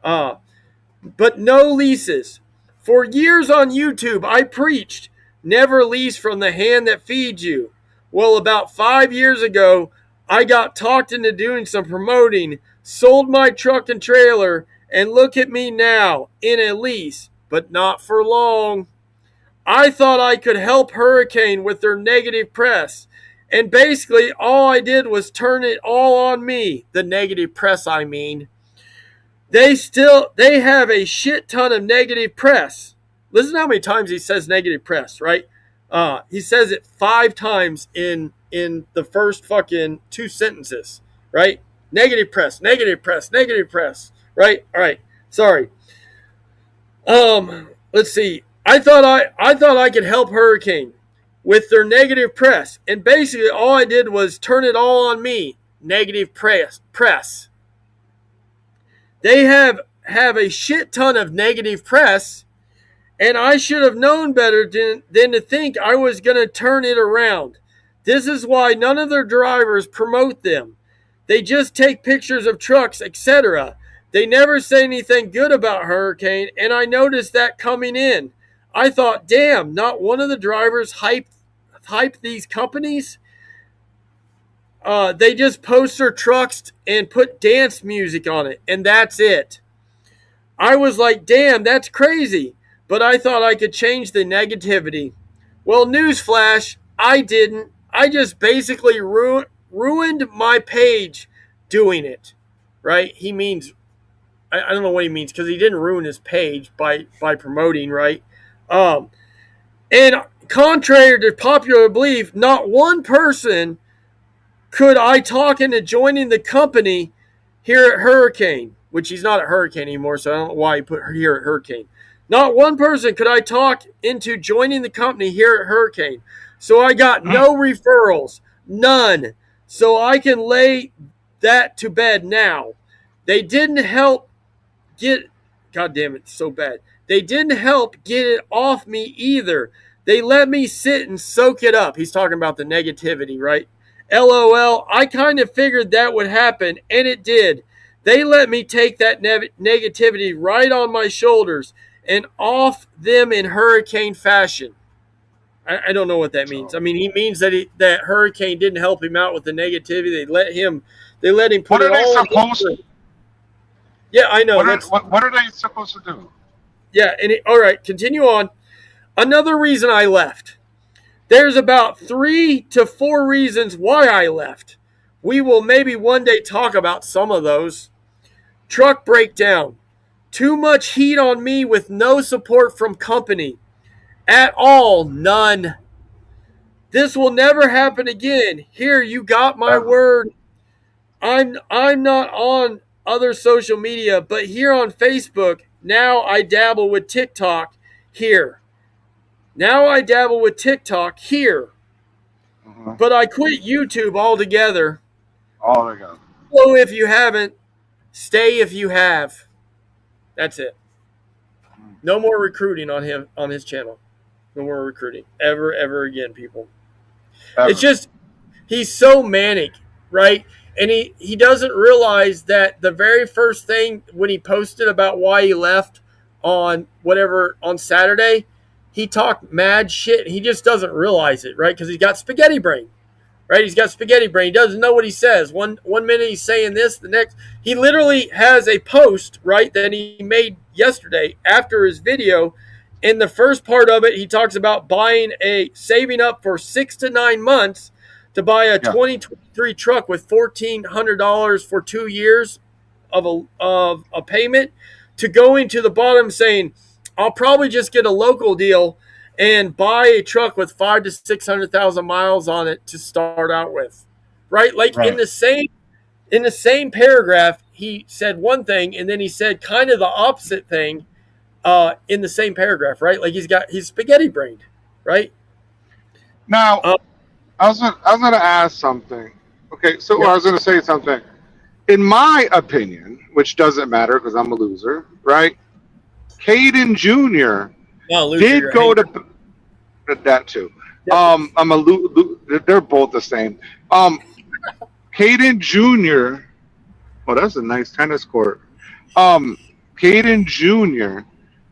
Speaker 3: But no leases. For years on YouTube, I preached, never lease from the hand that feeds you. Well, about 5 years ago, I got talked into doing some promoting, sold my truck and trailer, and look at me now, in a lease, but not for long. I thought I could help Hurricane with their negative press, and basically all I did was turn it all on me, the negative press I mean. They have a shit ton of negative press. Listen to how many times he says negative press, right? He says it 5 times in the first fucking 2 sentences, right? Negative press, negative press, negative press, right? All right. Sorry. Let's see. I thought I could help Hurricane with their negative press, and basically all I did was turn it all on me. Negative press. They have a shit ton of negative press, and I should have known better than to think I was going to turn it around. This is why none of their drivers promote them. They just take pictures of trucks, etc. They never say anything good about Hurricane, and I noticed that coming in. I thought, damn, not one of the drivers hype these companies? They just post their trucks and put dance music on it, and that's it. I was like, damn, that's crazy. But I thought I could change the negativity. Well, newsflash, I didn't. I just basically ruined my page doing it, right? He means, I don't know what he means, because he didn't ruin his page by promoting, right? And contrary to popular belief, not one person could I talk into joining the company here at Hurricane, which he's not at Hurricane anymore, so I don't know why he put here at Hurricane. Not one person could I talk into joining the company here at Hurricane. So I got no referrals, none. So I can lay that to bed now. They didn't help get, God damn it, so bad. They didn't help get it off me either. They let me sit and soak it up. He's talking about the negativity, right? LOL, I kind of figured that would happen, and it did. They let me take that negativity right on my shoulders and off them in hurricane fashion. I don't know what that means. I mean, he means that that Hurricane didn't help him out with the negativity. They let him put
Speaker 2: What
Speaker 3: it
Speaker 2: are they
Speaker 3: all.
Speaker 2: supposed to?
Speaker 3: Yeah, I know.
Speaker 2: What are they supposed to do?
Speaker 3: Yeah, and all right, continue on. Another reason I left. There's about 3 to 4 reasons why I left. We will maybe one day talk about some of those. Truck breakdown. Too much heat on me with no support from company. At all, none. This will never happen again. Here, you got my word. I'm not on other social media, but here on Facebook, now I dabble with TikTok here. Now I dabble with TikTok here. But I quit YouTube altogether.
Speaker 2: Altogether.
Speaker 3: Follow if you haven't. Stay if you have. That's it. No more recruiting on him on his channel. No more recruiting. Ever again, people.
Speaker 2: Ever.
Speaker 3: It's just he's so manic, right? And he doesn't realize that the very first thing when he posted about why he left on Saturday, he talked mad shit. He just doesn't realize it, right? Because he's got spaghetti brain, right? He's got spaghetti brain. He doesn't know what he says. One minute he's saying this, the next he literally has a post, right, that he made yesterday after his video. In the first part of it, he talks about saving up for 6 to 9 months to buy a 2023 truck with $1,400 for 2 years of a payment, to going to the bottom saying, I'll probably just get a local deal and buy a truck with 500,000 to 600,000 miles on it to start out with, right? Like in the same paragraph, he said one thing and then he said kind of the opposite thing. In the same paragraph, right? Like he's spaghetti brained, right?
Speaker 2: Now, I was gonna ask something. Okay, so I was gonna say something. In my opinion, which doesn't matter because I'm a loser, right? Caden Jr. Did go to that too.
Speaker 3: Yep.
Speaker 2: They're both the same. Caden Jr. Oh, that's a nice tennis court. Caden Jr.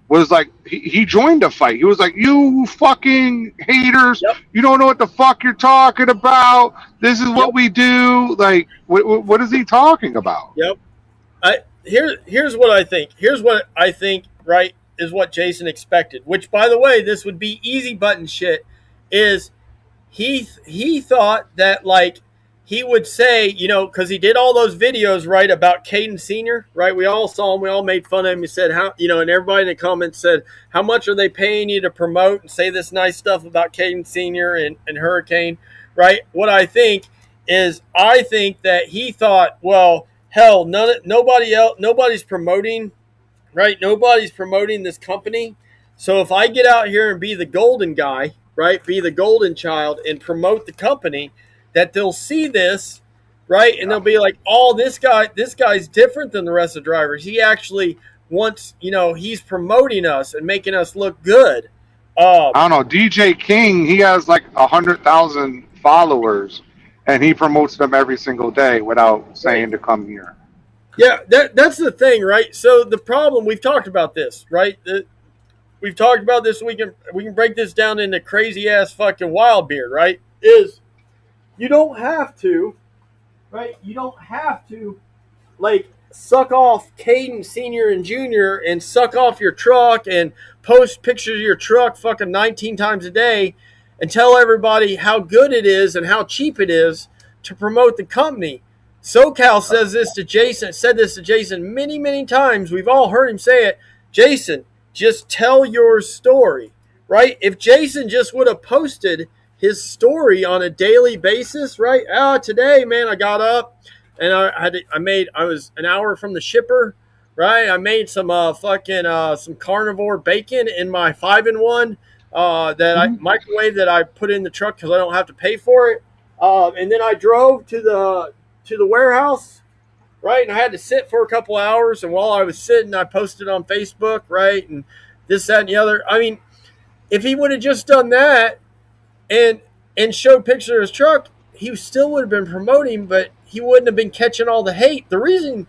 Speaker 2: was like, he joined the fight. He was like, you fucking haters.
Speaker 3: Yep.
Speaker 2: You don't know what the fuck you're talking about. This is what we do. Like, what is he talking about?
Speaker 3: Yep. Here's what I think. Here's what I think, right, is what Jason expected. Which, by the way, this would be easy button shit. Is he thought that, like, he would say, you know, because he did all those videos, right, about Caden Sr., right? We all saw him. We all made fun of him. He said, how, you know, and everybody in the comments said, how much are they paying you to promote and say this nice stuff about Caden Sr. and Hurricane, right? What I think is, I think that he thought, well, hell, nobody's promoting, right? Nobody's promoting this company. So if I get out here and be the golden guy, right, be the golden child and promote the company, that they'll see this, right? And they'll be like, oh, this guy's different than the rest of the drivers. He actually wants, you know, he's promoting us and making us look good.
Speaker 2: I don't know. DJ King, he has like 100,000 followers, and he promotes them every single day without saying to come here.
Speaker 3: Yeah, that's the thing, right? So the problem, we've talked about this, right? We've talked about this. We can break this down into crazy ass fucking wild beard, right? Is you don't have to, right? You don't have to, like, suck off Caden Sr. and Jr. and suck off your truck and post pictures of your truck fucking 19 times a day and tell everybody how good it is and how cheap it is to promote the company. SoCal said this to Jason many, many times. We've all heard him say it. Jason, just tell your story, right? If Jason just would have posted his story on a daily basis, right? Today, man, I got up and I was an hour from the shipper, right? I made some some carnivore bacon in my 5-in-1 that I microwave that I put in the truck because I don't have to pay for it. And then I drove to the warehouse, right? And I had to sit for a couple hours. And while I was sitting, I posted on Facebook, right? And this, that, and the other. I mean, if he would have just done that and showed pictures of his truck, he still would have been promoting, but he wouldn't have been catching all the hate. The reason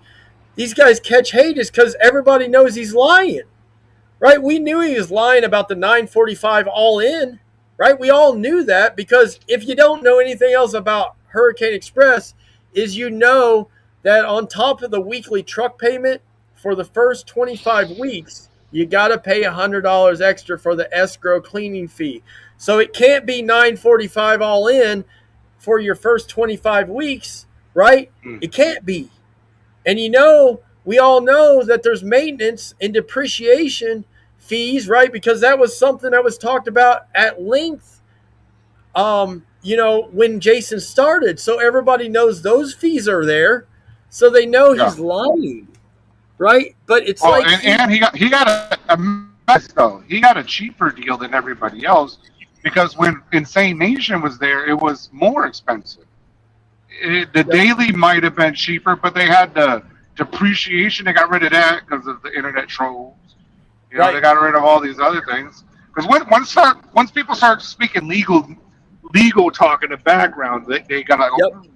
Speaker 3: these guys catch hate is because everybody knows he's lying, right? We knew he was lying about the 945 all in, right? We all knew that, because if you don't know anything else about Hurricane Express, is you know that on top of the weekly truck payment for the first 25 weeks, you got to pay $100 extra for the escrow cleaning fee. So it can't be $945 all in for your first 25 weeks, right? It can't be. And we all know that there's maintenance and depreciation fees, right? Because that was something that was talked about at length, when Jason started. So everybody knows those fees are there. So they know he's lying, right? But it's
Speaker 2: and he got a mess though. He got a cheaper deal than everybody else, because when Insane Nation was there, it was more expensive. The daily might have been cheaper, but they had the depreciation. They got rid of that because of the internet trolls. They got rid of all these other things. Because once people start speaking legal talk in the background, they got like,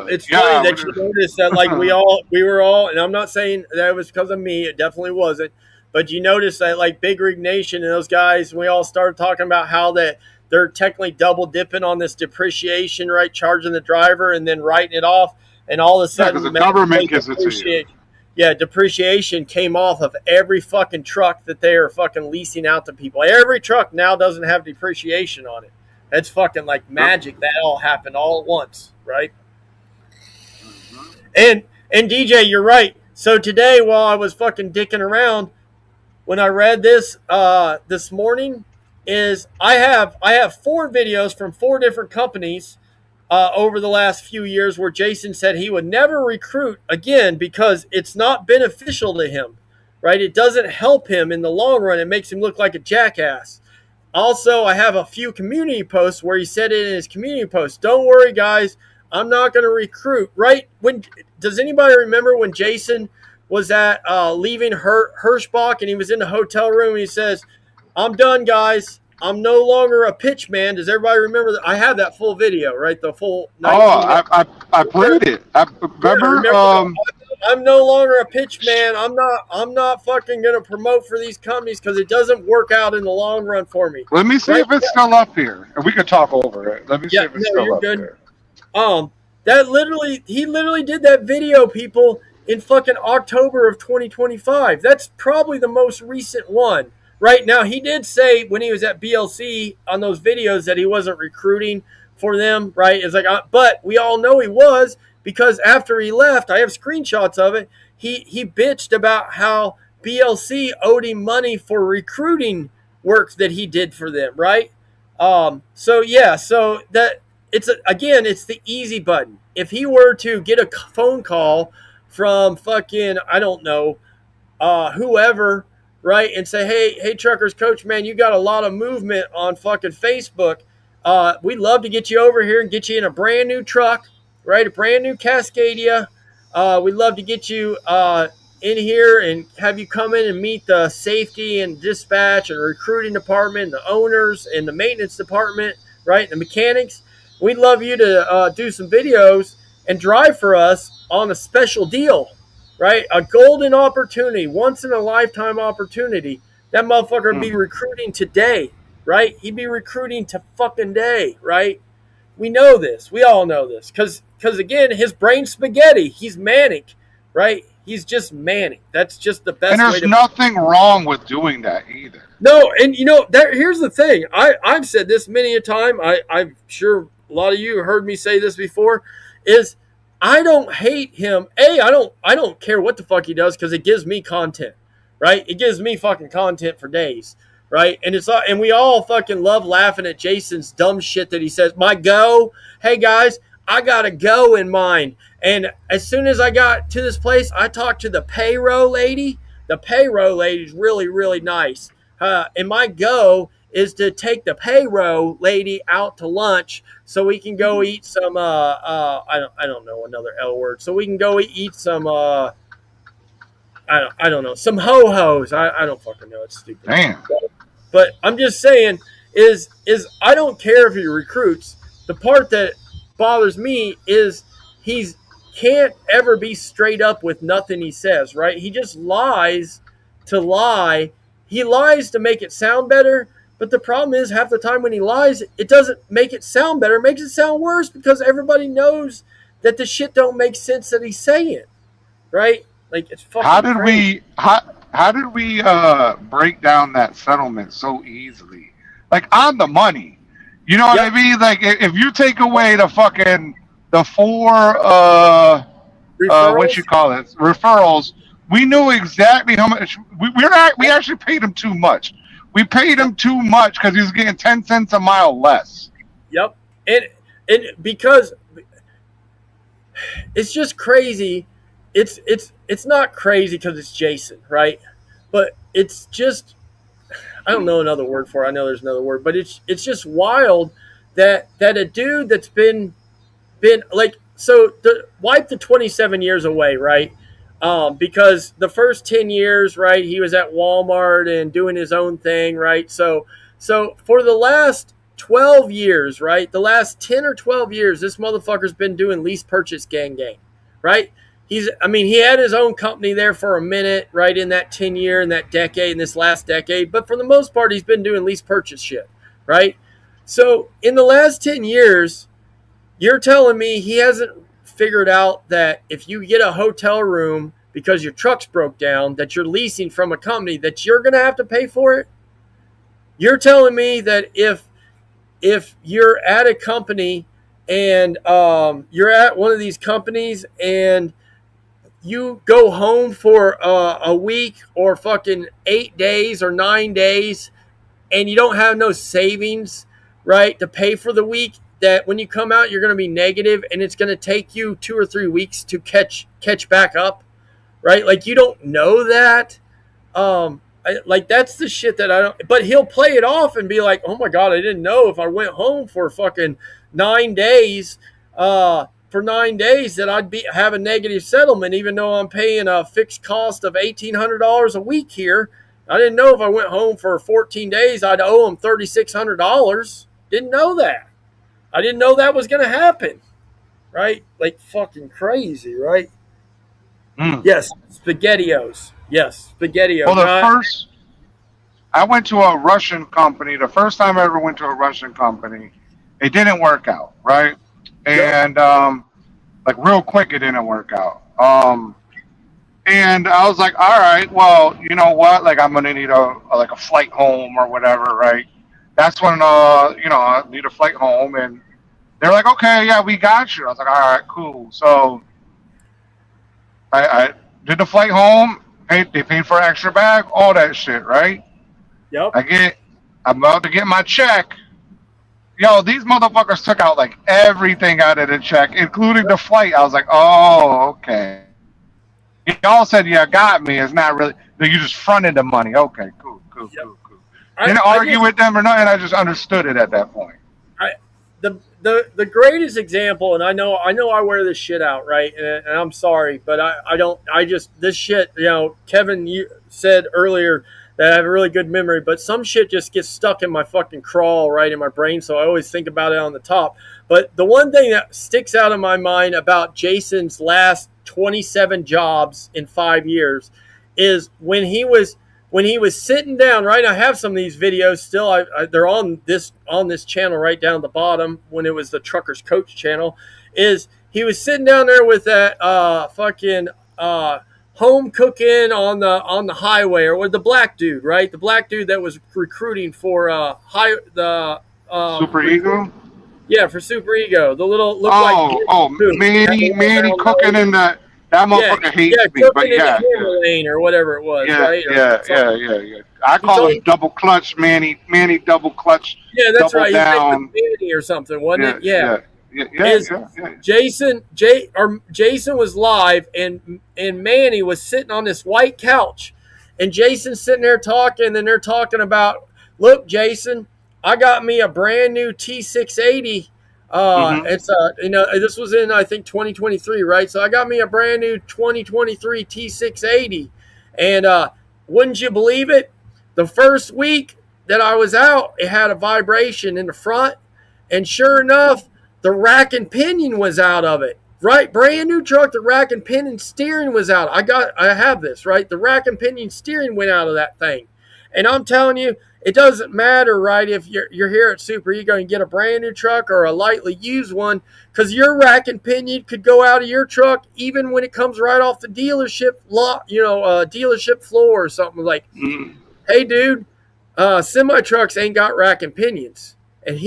Speaker 3: it's funny that you noticed that, like, we were all, and I'm not saying that it was because of me, it definitely wasn't, but you notice that, like, Big Rig Nation and those guys, we all started talking about how that they're technically double dipping on this depreciation, right? Charging the driver and then writing it off, and all of a sudden,
Speaker 2: the government gives it to you.
Speaker 3: Yeah, depreciation came off of every fucking truck that they are fucking leasing out to people. Every truck now doesn't have depreciation on it. That's fucking like magic. That all happened all at once, right? And DJ, you're right. So today, while I was fucking dicking around, when I read this this morning, is I have 4 videos from 4 different companies over the last few years where Jason said he would never recruit again because it's not beneficial to him, right? It doesn't help him in the long run. It makes him look like a jackass. Also, I have a few community posts where he said it in his community post. Don't worry, guys. I'm not going to recruit, right? Does anybody remember when Jason was at leaving Hirschbach and he was in the hotel room and he says, I'm done, guys. I'm no longer a pitch man. Does everybody remember that? I have that full video, right? The full.
Speaker 2: I played it. I remember.
Speaker 3: I'm no longer a pitch man. I'm not fucking gonna promote for these companies because it doesn't work out in the long run for me.
Speaker 2: Let me see if it's still up here, and we can talk over it. Let me see if it's still up here.
Speaker 3: He literally did that video, people, in fucking October of 2025. That's probably the most recent one. Right now, he did say when he was at BLC on those videos that he wasn't recruiting for them, right? It's like, but we all know he was, because after he left, I have screenshots of it. He bitched about how BLC owed him money for recruiting work that he did for them, right? So that it's the easy button. If he were to get a phone call from fucking, I don't know, whoever, right, and say, hey, Truckers Coach, man, you got a lot of movement on fucking Facebook. We'd love to get you over here and get you in a brand new truck, right, a brand new Cascadia. We'd love to get you in here and have you come in and meet the safety and dispatch and recruiting department, the owners and the maintenance department, right, the mechanics. We'd love you to do some videos and drive for us on a special deal. Right? A golden opportunity, once in a lifetime opportunity. That motherfucker would be recruiting today, right? He'd be recruiting to fucking day, right? We know this. We all know this. Because again, his brain's spaghetti. He's manic, right? He's just manic. That's just the best way.
Speaker 2: And there's nothing wrong with doing that either.
Speaker 3: No, and here's the thing. I've said this many a time. I'm sure a lot of you heard me say this before, is I don't hate him. I don't care what the fuck he does because it gives me content, right? It gives me fucking content for days, right? And we all fucking love laughing at Jason's dumb shit that he says. My go, hey guys, I got a go in mind. And as soon as I got to this place, I talked to the payroll lady. The payroll lady's really, really nice. And my go is to take the payroll lady out to lunch so we can go eat some I don't know another L word. So we can go eat some I don't know, some ho-hos. I don't fucking know, it's stupid.
Speaker 2: Damn.
Speaker 3: But I'm just saying is I don't care if he recruits. The part that bothers me is he's can't ever be straight up with nothing he says, right? He just lies to lie. He lies to make it sound better, but the problem is half the time when he lies, it doesn't make it sound better. It makes it sound worse because everybody knows that the shit don't make sense that he's saying, right? Like it's fucking
Speaker 2: How did
Speaker 3: crazy.
Speaker 2: how did we break down that settlement so easily? Like on the money. You know what I
Speaker 3: Yep.
Speaker 2: mean? Like if you take away the four what
Speaker 3: Referrals?
Speaker 2: you call it, referrals, we knew exactly how much we actually paid him too much. We paid him too much because he was getting 10 cents a mile less.
Speaker 3: Yep. And because it's just crazy. It's not crazy because it's Jason, right? But it's just I don't know another word for it. I know there's another word, but it's just wild that a dude that's been like so wipe the 27 years away, right? Because the first 10 years, right, he was at Walmart and doing his own thing, right? So for the last 12 years, right, the last 10 or 12 years, this motherfucker's been doing lease purchase gang, right? He had his own company there for a minute, right, in that 10 year, in that decade, in this last decade. But for the most part, he's been doing lease purchase shit, right? So in the last 10 years, you're telling me he hasn't figured out that if you get a hotel room because your truck's broke down, that you're leasing from a company, that you're going to have to pay for it? You're telling me that if you're at a company and you're at one of these companies and you go home for a week or fucking 8 days or 9 days and you don't have no savings, right, to pay for the week, that when you come out you're going to be negative and it's going to take you 2 or 3 weeks to catch back up, right? Like you don't know that. Like that's the shit that I don't. But he'll play it off and be like, "Oh my god, I didn't know if I went home for fucking 9 days, for 9 days that I'd have a negative settlement, even though I'm paying a fixed cost of $1,800 a week here. I didn't know if I went home for 14 days, I'd owe him $3,600. Didn't know that. I didn't know that was going to happen, right? Like fucking crazy, right?
Speaker 2: Mm.
Speaker 3: Yes, SpaghettiOs. Yes, SpaghettiOs.
Speaker 2: Well, I went to a Russian company. The first time I ever went to a Russian company, it didn't work out, right? And like real quick, it didn't work out. And I was like, all right, well, you know what? Like I'm gonna need a flight home or whatever, right? That's when I need a flight home, and they're like, okay, yeah, we got you. I was like, all right, cool. So I did the flight home. They paid for an extra bag, all that shit, right?
Speaker 3: Yep.
Speaker 2: I'm about to get my check. Yo, these motherfuckers took out like everything out of the check, including the flight. I was like, oh, okay. Y'all said you got me. It's not really. You just fronted the money. Okay, cool.
Speaker 3: Yep.
Speaker 2: Didn't argue with them or nothing. I just understood it at that point.
Speaker 3: The greatest example, and I know I wear this shit out, right? And I'm sorry, but I don't. I just this shit. Kevin, you said earlier that I have a really good memory, but some shit just gets stuck in my fucking crawl, right, in my brain. So I always think about it on the top. But the one thing that sticks out in my mind about Jason's last 27 jobs in 5 years is when he was sitting down, right? I have some of these videos still. They're on this channel right down at the bottom when it was the Truckers Coach channel. Is he was sitting down there with that fucking home cooking on the highway, or with the black dude, right? The black dude that was recruiting for
Speaker 2: Super Ego?
Speaker 3: Yeah, for Super Ego. The little
Speaker 2: Manny cooking in that motherfucker hates me, but yeah.
Speaker 3: In the lane or whatever it was, right?
Speaker 2: Yeah. I call him double clutch Manny double clutch.
Speaker 3: Yeah, that's
Speaker 2: double
Speaker 3: right.
Speaker 2: Down.
Speaker 3: Manny or something, wasn't it? Yeah.
Speaker 2: Yeah.
Speaker 3: Jason was live and Manny was sitting on this white couch, and Jason's sitting there talking, and they're talking about, look, Jason, I got me a brand new T680. It's this was in, I think, 2023, right? So I got me a brand new 2023 T680, and wouldn't you believe it? The first week that I was out, it had a vibration in the front, and sure enough, the rack and pinion was out of it. Right, brand new truck. The rack and pinion steering was out. I have this right. The rack and pinion steering went out of that thing, and I'm telling you, it doesn't matter, right? If you're here at Super Ego and get a brand new truck or a lightly used one, because your rack and pinion could go out of your truck even when it comes right off the dealership lot, dealership floor or something like. Hey, dude, semi trucks ain't got rack and pinions, and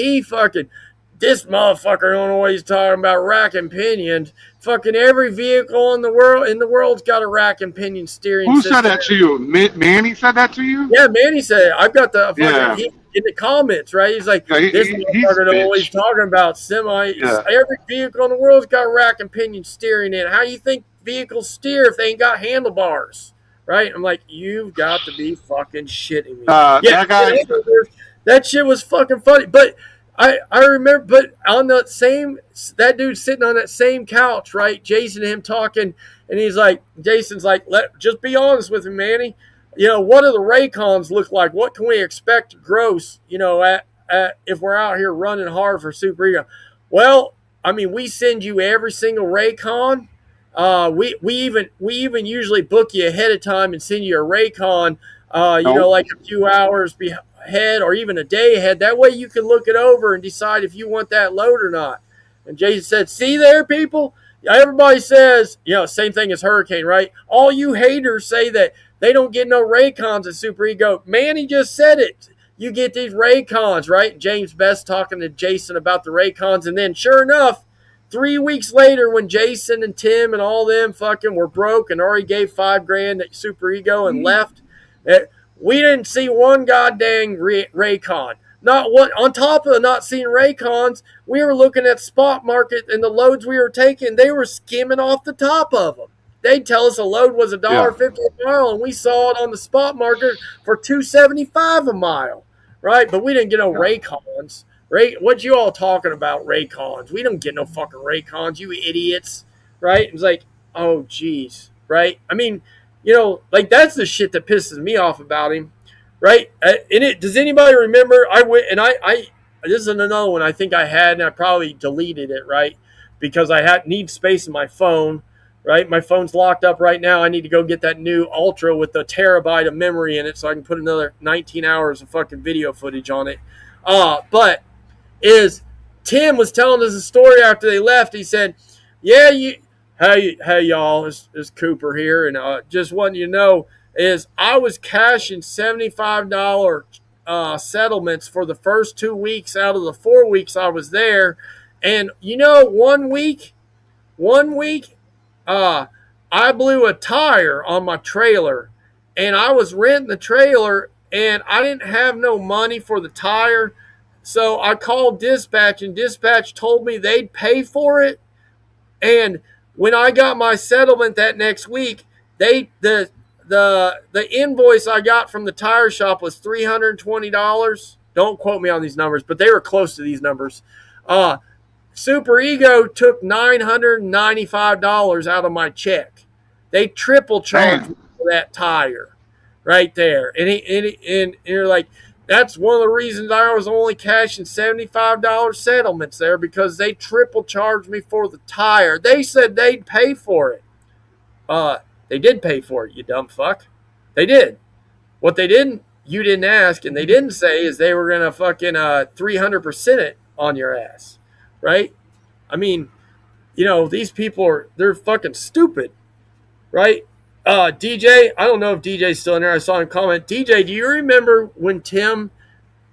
Speaker 3: this motherfucker don't know what he's talking about, rack and pinions. Fucking every vehicle in the world's got a rack and pinion steering system.
Speaker 2: Who said that to you? Manny said that to you?
Speaker 3: Yeah, Manny said it. I've got the fucking in the comments, right? He's like, this motherfucker don't know what he's talking about. Every vehicle in the world's got rack and pinion steering in. How do you think vehicles steer if they ain't got handlebars? Right? I'm like, you've got to be fucking shitting me. That shit was fucking funny. But I remember, but on that dude sitting on that same couch, right? Jason and him talking, and he's like, Jason's like, just be honest with me, Manny. What do the Raycons look like? What can we expect gross, at if we're out here running hard for Super Ego? Well, I mean, we send you every single Raycon. We even usually book you ahead of time and send you a Raycon, like a few hours ahead or even a day ahead. That way you can look it over and decide if you want that load or not. And Jason said, see there, people? Everybody says, same thing as Hurricane, right? All you haters say that they don't get no Raycons at Super Ego. Manny just said it. You get these Raycons, right? James Best talking to Jason about the Raycons. And then sure enough, 3 weeks later when Jason and Tim and all them fucking were broke and already gave $5,000 at Super Ego and left, we didn't see one goddamn Raycon. Not one. On top of not seeing Raycons, we were looking at spot market and the loads we were taking, they were skimming off the top of them. They'd tell us a load was $1.50 a mile, and we saw it on the spot market for $2.75 a mile, right? But we didn't get no Raycons. What you all talking about, Raycons? We don't get no fucking Raycons, you idiots, right? It's like, oh, geez, right? I mean, like that's the shit that pisses me off about him, right? Does anybody remember? I went and I this is another one I think I had, and I probably deleted it, right? Because I need space in my phone, right? My phone's locked up right now. I need to go get that new Ultra with a terabyte of memory in it so I can put another 19 hours of fucking video footage on it. But Tim was telling us a story after they left. He said, yeah, Hey y'all, it's Cooper here, and just wanting you to know is I was cashing $75 settlements for the first 2 weeks out of the 4 weeks I was there, and 1 week, I blew a tire on my trailer, and I was renting the trailer, and I didn't have no money for the tire, so I called dispatch, and dispatch told me they'd pay for it, and when I got my settlement that next week, the invoice I got from the tire shop was $320. Don't quote me on these numbers, but they were close to these numbers. Super Ego took $995 out of my check. They triple charged me for that tire right there. And you're like, that's one of the reasons I was only cashing $75 settlements there, because they triple charged me for the tire. They said they'd pay for it. They did pay for it, you dumb fuck. They did. What they didn't, you didn't ask, and they didn't say is they were going to fucking 300% it on your ass, right? I mean, these people they're fucking stupid, right? DJ, I don't know if DJ's still in there. I saw him comment. DJ, do you remember when Tim,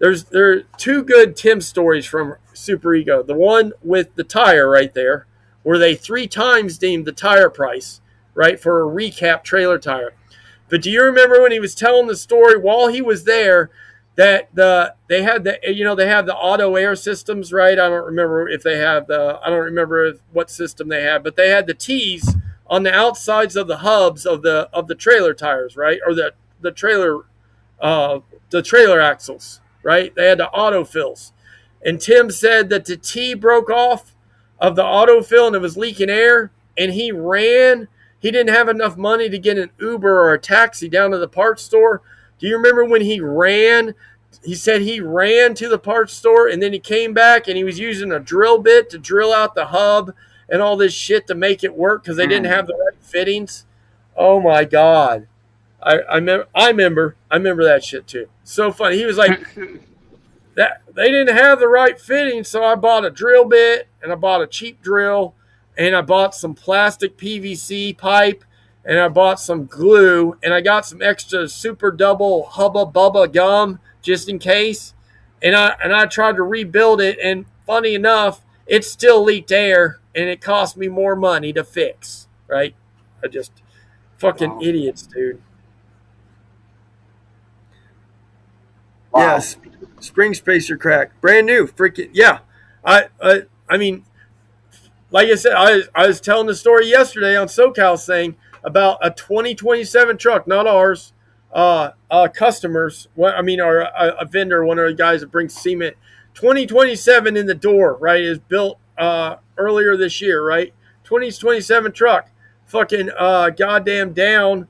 Speaker 3: there are two good Tim stories from Super Ego. The one with the tire right there, where they 3 times deemed the tire price, right, for a recap trailer tire. But do you remember when he was telling the story while he was there that they have the auto air systems, right? I don't remember what system they had, but they had the T's on the outsides of the hubs of the trailer tires, right? Or the trailer axles, right? They had the autofills. And Tim said that the T broke off of the autofill and it was leaking air, and he ran. He didn't have enough money to get an Uber or a taxi down to the parts store. Do you remember when he ran he said he ran to the parts store and then he came back and he was using a drill bit to drill out the hub and all this shit to make it work because they didn't have the right fittings. Oh my God. I remember that shit too. So funny. He was like, that they didn't have the right fitting, so I bought a drill bit and I bought a cheap drill and I bought some plastic PVC pipe and I bought some glue and I got some extra super double hubba bubba gum just in case. And I tried to rebuild it, and funny enough, it still leaked air and it cost me more money to fix. Right? I just fucking idiots, dude.
Speaker 2: Wow.
Speaker 3: Yes, spring spacer cracked, brand new, freaking yeah. I mean, like I said, I was telling the story yesterday on SoCal saying about a 2027 truck, not ours, customers. I mean, our a vendor, one of the guys that brings cement. 2027 in the door, right? Is built earlier this year, right? 2027 truck, fucking goddamn down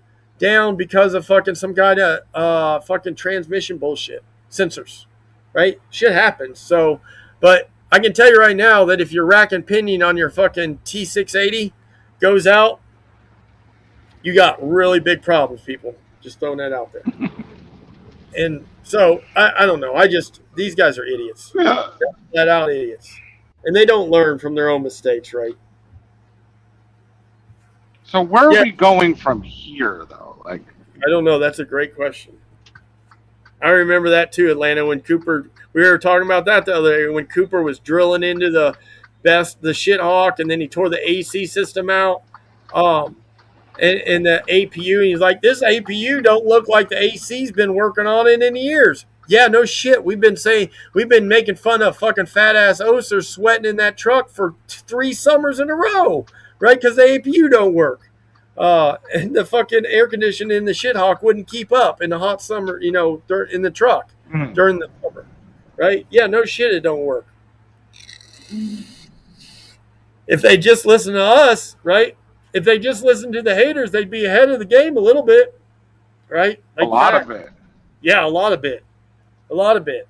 Speaker 3: because of fucking some guy that fucking transmission bullshit. Sensors, right? Shit happens. So, but I can tell you right now that if your rack and pinion on your fucking T680 goes out, you got really big problems, people. Just throwing that out there. And so, I don't know. These guys are idiots.
Speaker 2: Yeah.
Speaker 3: Flat out idiots. And they don't learn from their own mistakes, right?
Speaker 2: So where are we going from here, though? Like,
Speaker 3: I don't know. That's a great question. I remember that too, Atlanta, when Cooper, we were talking about that the other day, when Cooper was drilling into the shit hawk, and then he tore the AC system out, and the APU, and he's like, this APU don't look like the AC's been working on it in years. Yeah, no shit. We've been making fun of fucking fat ass Oser sweating in that truck for 3 summers in a row, right? Because the APU don't work. And the fucking air conditioning in the shithawk wouldn't keep up in the hot summer, in the truck during the summer, right? Yeah, no shit, it don't work. If they just listen to us, right? If they just listen to the haters, they'd be ahead of the game a little bit, right? Like
Speaker 2: a lot of it.
Speaker 3: Yeah, a lot of it. A lot of it.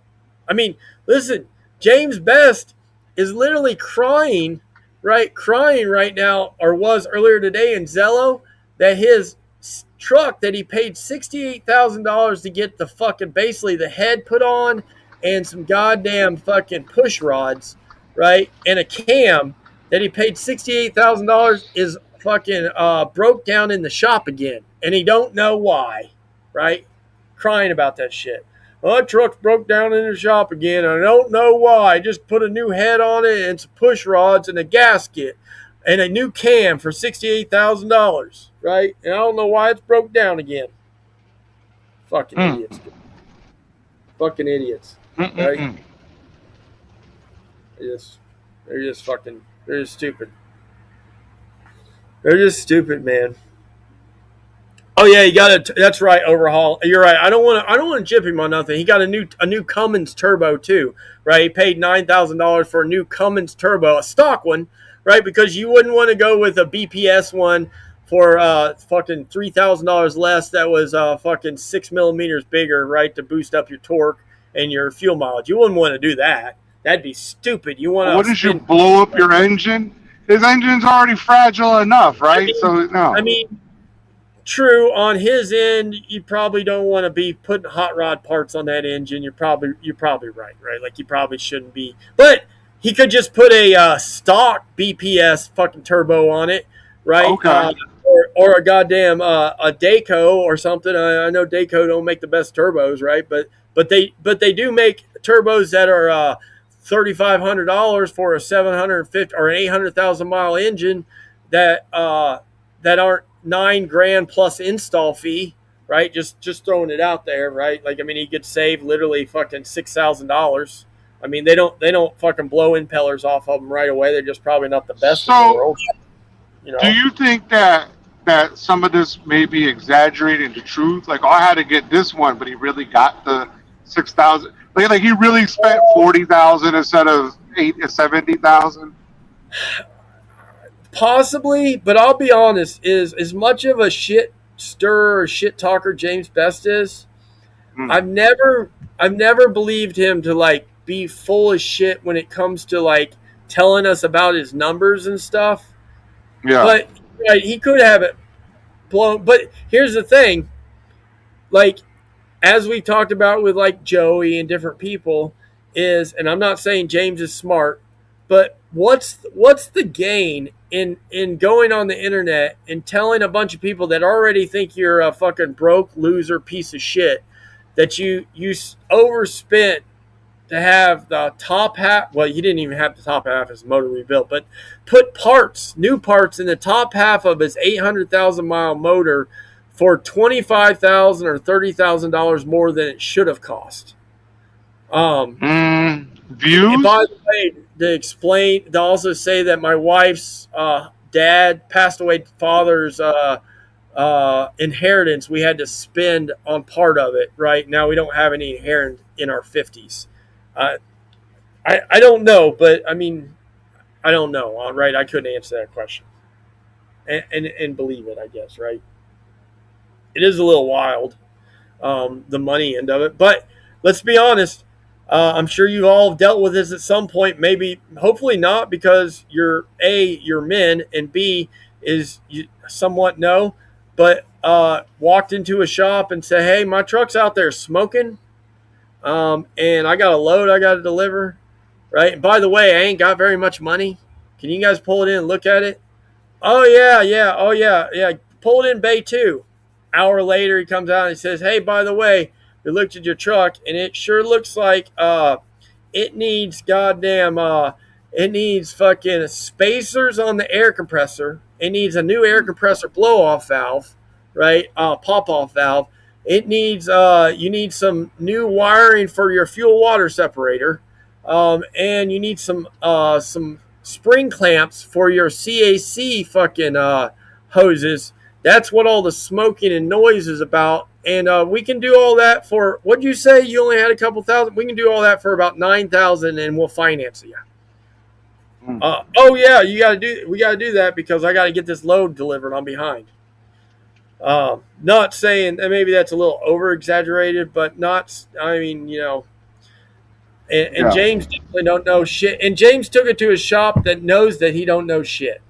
Speaker 3: I mean, listen, James Best is literally crying right now, or was earlier today in Zello, that his truck that he paid $68,000 to get the fucking, basically the head put on and some goddamn fucking push rods, right, and a cam that he paid $68,000 is fucking broke down in the shop again, and he don't know why, right? Crying about that shit. My truck's broke down in the shop again. I don't know why. I just put a new head on it and some push rods and a gasket and a new cam for $68,000, right? And I don't know why it's broke down again. Fucking idiots. Fucking idiots. Right? They're just stupid. They're just stupid, man. Oh yeah, you got to. That's right. Overhaul. You're right. I don't want to jip him on nothing. He got a new Cummins turbo too, right? He paid $9,000 for a new Cummins turbo, a stock one, right? Because you wouldn't want to go with a BPS one for fucking $3,000 less. That was fucking 6 millimeters bigger, right, to boost up your torque and your fuel mileage. You wouldn't want to do that. That'd be stupid. You want to?
Speaker 2: What did you blow up your engine? His engine's already fragile enough, right? I mean,
Speaker 3: true, on his end, you probably don't want to be putting hot rod parts on that engine. You're probably right? Like, you probably shouldn't be. But he could just put a stock BPS fucking turbo on it, right?
Speaker 2: Okay.
Speaker 3: Or a goddamn a Dayco or something. I know Dayco don't make the best turbos, right? But they do make turbos that are $3,500 for a 750 or an 800,000 mile engine that aren't $9,000 plus install fee, right? Just throwing it out there, right? Like, I mean, he could save literally fucking $6,000. I mean, they don't fucking blow impellers off of them right away. They're just probably not the best in the world.
Speaker 2: Do you think that some of this may be exaggerating the truth? Like, I had to get this one, but he really got the 6,000. Like he really spent 40,000 instead of 70,000.
Speaker 3: Possibly, but I'll be honest, is as much of a shit stirrer or shit talker James Best is, I've never believed him to like be full of shit when it comes to like telling us about his numbers and stuff.
Speaker 2: Yeah.
Speaker 3: But right, he could have it blown. But here's the thing, like as we talked about with like Joey and different people, is, and I'm not saying James is smart, but what's the gain in going on the internet and telling a bunch of people that already think you're a fucking broke loser piece of shit that you overspent to have the top half. Well, you didn't even have the top half of his motor rebuilt, but put new parts in the top half of his 800,000 mile motor for $25,000 or $30,000 more than it should have cost.
Speaker 2: Views.
Speaker 3: And by the way, to also say that my wife's dad passed away, father's inheritance we had to spend on part of it. Right now, we don't have any inheritance in our 50s. I don't know, but I mean, I don't know. Right? I couldn't answer that question, and believe it. I guess right. It is a little wild, the money end of it. But let's be honest. I'm sure you all have dealt with this at some point. Maybe, hopefully not, because you're men, and B is you somewhat no. But walked into a shop and said, "Hey, my truck's out there smoking, and I got a load I got to deliver." Right. And by the way, I ain't got very much money. Can you guys pull it in and look at it? Oh yeah. Oh yeah. Pull it in bay 2. Hour later, he comes out and he says, "Hey, by the way, we looked at your truck, and it sure looks like it needs it needs fucking spacers on the air compressor. It needs a new air compressor blow-off valve, right? Pop-off valve. It needs you need some new wiring for your fuel water separator, and you need some spring clamps for your CAC fucking hoses. That's what all the smoking and noise is about." And we can do all that for, what'd you say? You only had a couple thousand? We can do all that for about $9,000 and we'll finance you. Oh yeah, we got to do that because I got to get this load delivered. I'm behind. Not saying that maybe that's a little over exaggerated, but not, I mean, you know, and yeah. James definitely don't know shit. And James took it to a shop that knows that he don't know shit,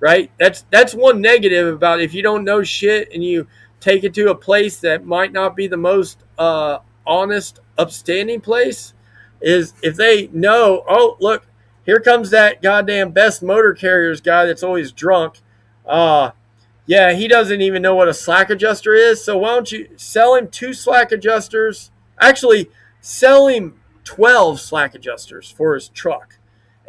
Speaker 3: right? That's one negative about if you don't know shit and you take it to a place that might not be the most honest, upstanding place, is if they know, oh, look, here comes that goddamn Best Motor Carriers guy that's always drunk. Yeah, he doesn't even know what a slack adjuster is, so why don't you sell him 2 slack adjusters? Actually, sell him 12 slack adjusters for his truck,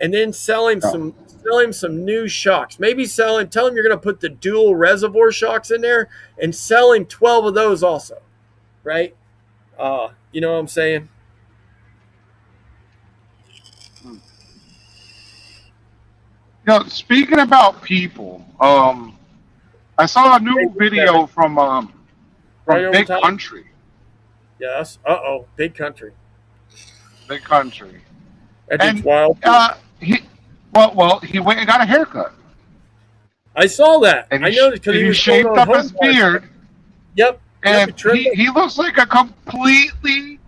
Speaker 3: and then sell him some new shocks. Maybe tell him you're going to put the dual reservoir shocks in there, and sell him 12 of those also, right? You know what I'm saying?
Speaker 2: You know, speaking about people, I saw a new video from Big Country.
Speaker 3: Yes. Big Country.
Speaker 2: Big Country.
Speaker 3: That's wild.
Speaker 2: He went and got a haircut.
Speaker 3: I saw that.
Speaker 2: And
Speaker 3: I know because
Speaker 2: he shaved up his beard.
Speaker 3: Yep.
Speaker 2: And he looks like a completely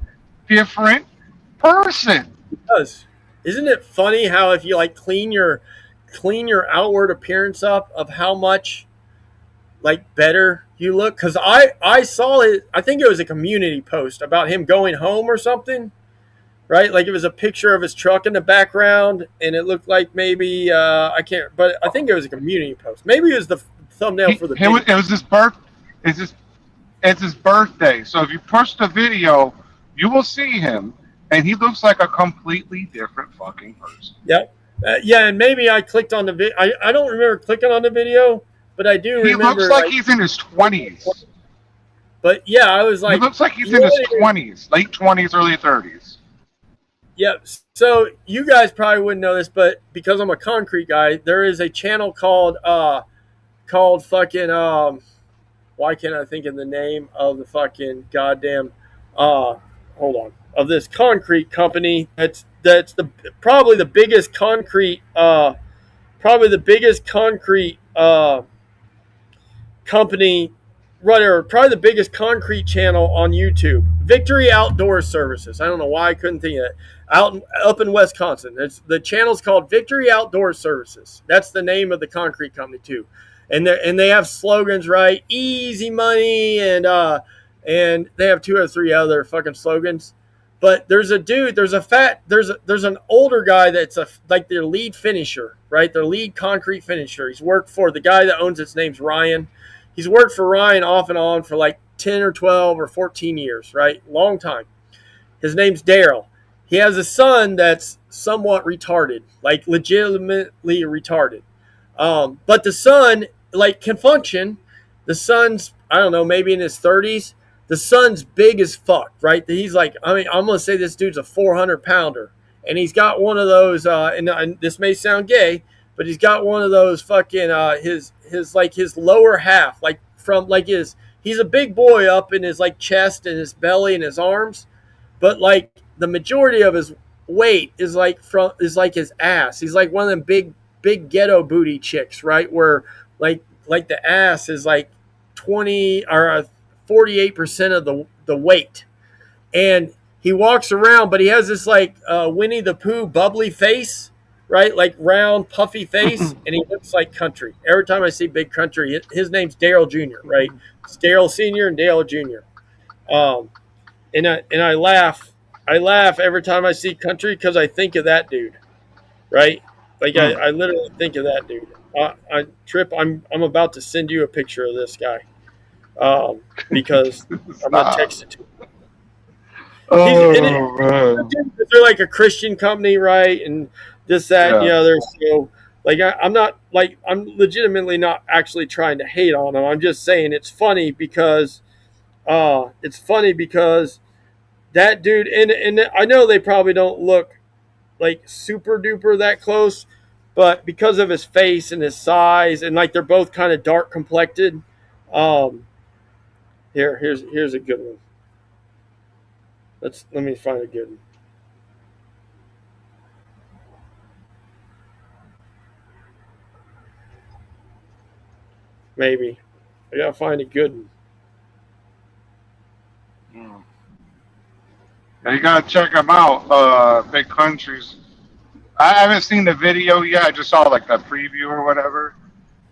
Speaker 2: different person.
Speaker 3: He does. Isn't it funny how if you like clean your outward appearance up, of how much like better you look? Because I saw it. I think it was a community post about him going home or something. Right, like it was a picture of his truck in the background, and it looked like maybe I can't, but I think it was a community post. Maybe it was the thumbnail for the video.
Speaker 2: It was his It's his birthday, so if you push the video, you will see him, and he looks like a completely different fucking person.
Speaker 3: Yep. Yeah, and maybe I clicked on the video. I don't remember clicking on the video, but I do remember.
Speaker 2: He looks like he's in his 20s.
Speaker 3: But yeah, I was like,
Speaker 2: he looks like he's in his 20s, late 20s, early 30s.
Speaker 3: Yep. So you guys probably wouldn't know this, but because I'm a concrete guy, there is a channel called fucking why can't I think of the name of the fucking goddamn hold on, of this concrete company that's probably the biggest concrete company, right, or probably the biggest concrete channel on YouTube. Victory Outdoor Services. I don't know why I couldn't think of it. Up in Wisconsin. The channel's called Victory Outdoor Services. That's the name of the concrete company too. And they have slogans, right? Easy money, and they have 2 or 3 other fucking slogans. But there's an older guy that's like their lead finisher, right? Their lead concrete finisher. He's worked for the guy that owns its name's Ryan. He's worked for Ryan off and on for like 10 or 12 or 14 years, right? Long time. His name's Daryl. He has a son that's somewhat retarded, like legitimately retarded. But the son, like, can function. The son's, I don't know, maybe in his 30s. The son's big as fuck, right? He's like, I mean, I'm going to say this dude's a 400-pounder. And he's got one of those, and this may sound gay, but he's got one of those fucking, his lower half, like from, like he's a big boy up in his, like, chest and his belly and his arms. But, like, the majority of his weight is like his ass. He's like one of them big ghetto booty chicks, right? Where like the ass is like 20 or 48% of the weight. And he walks around, but he has this like Winnie the Pooh bubbly face, right? Like round, puffy face, and he looks like country. Every time I see Big Country, his name's Daryl Jr., right? It's Daryl Sr. and Daryl Jr. And I laugh. I laugh every time I see Country because I think of that dude, right? Like I literally think of that dude. Trip, I'm about to send you a picture of this guy because I'm gonna text it to him. They're like a Christian company, right? And this, that, and the other. So, like, I'm legitimately not actually trying to hate on them. I'm just saying it's funny because that dude, and I know they probably don't look like super duper that close, but because of his face and his size, and like they're both kind of dark complected. Here's a good one. Let me find a good one. Maybe I gotta find a good one.
Speaker 2: Yeah, you gotta check them out. Big Countries. I haven't seen the video yet. I just saw like a preview or whatever.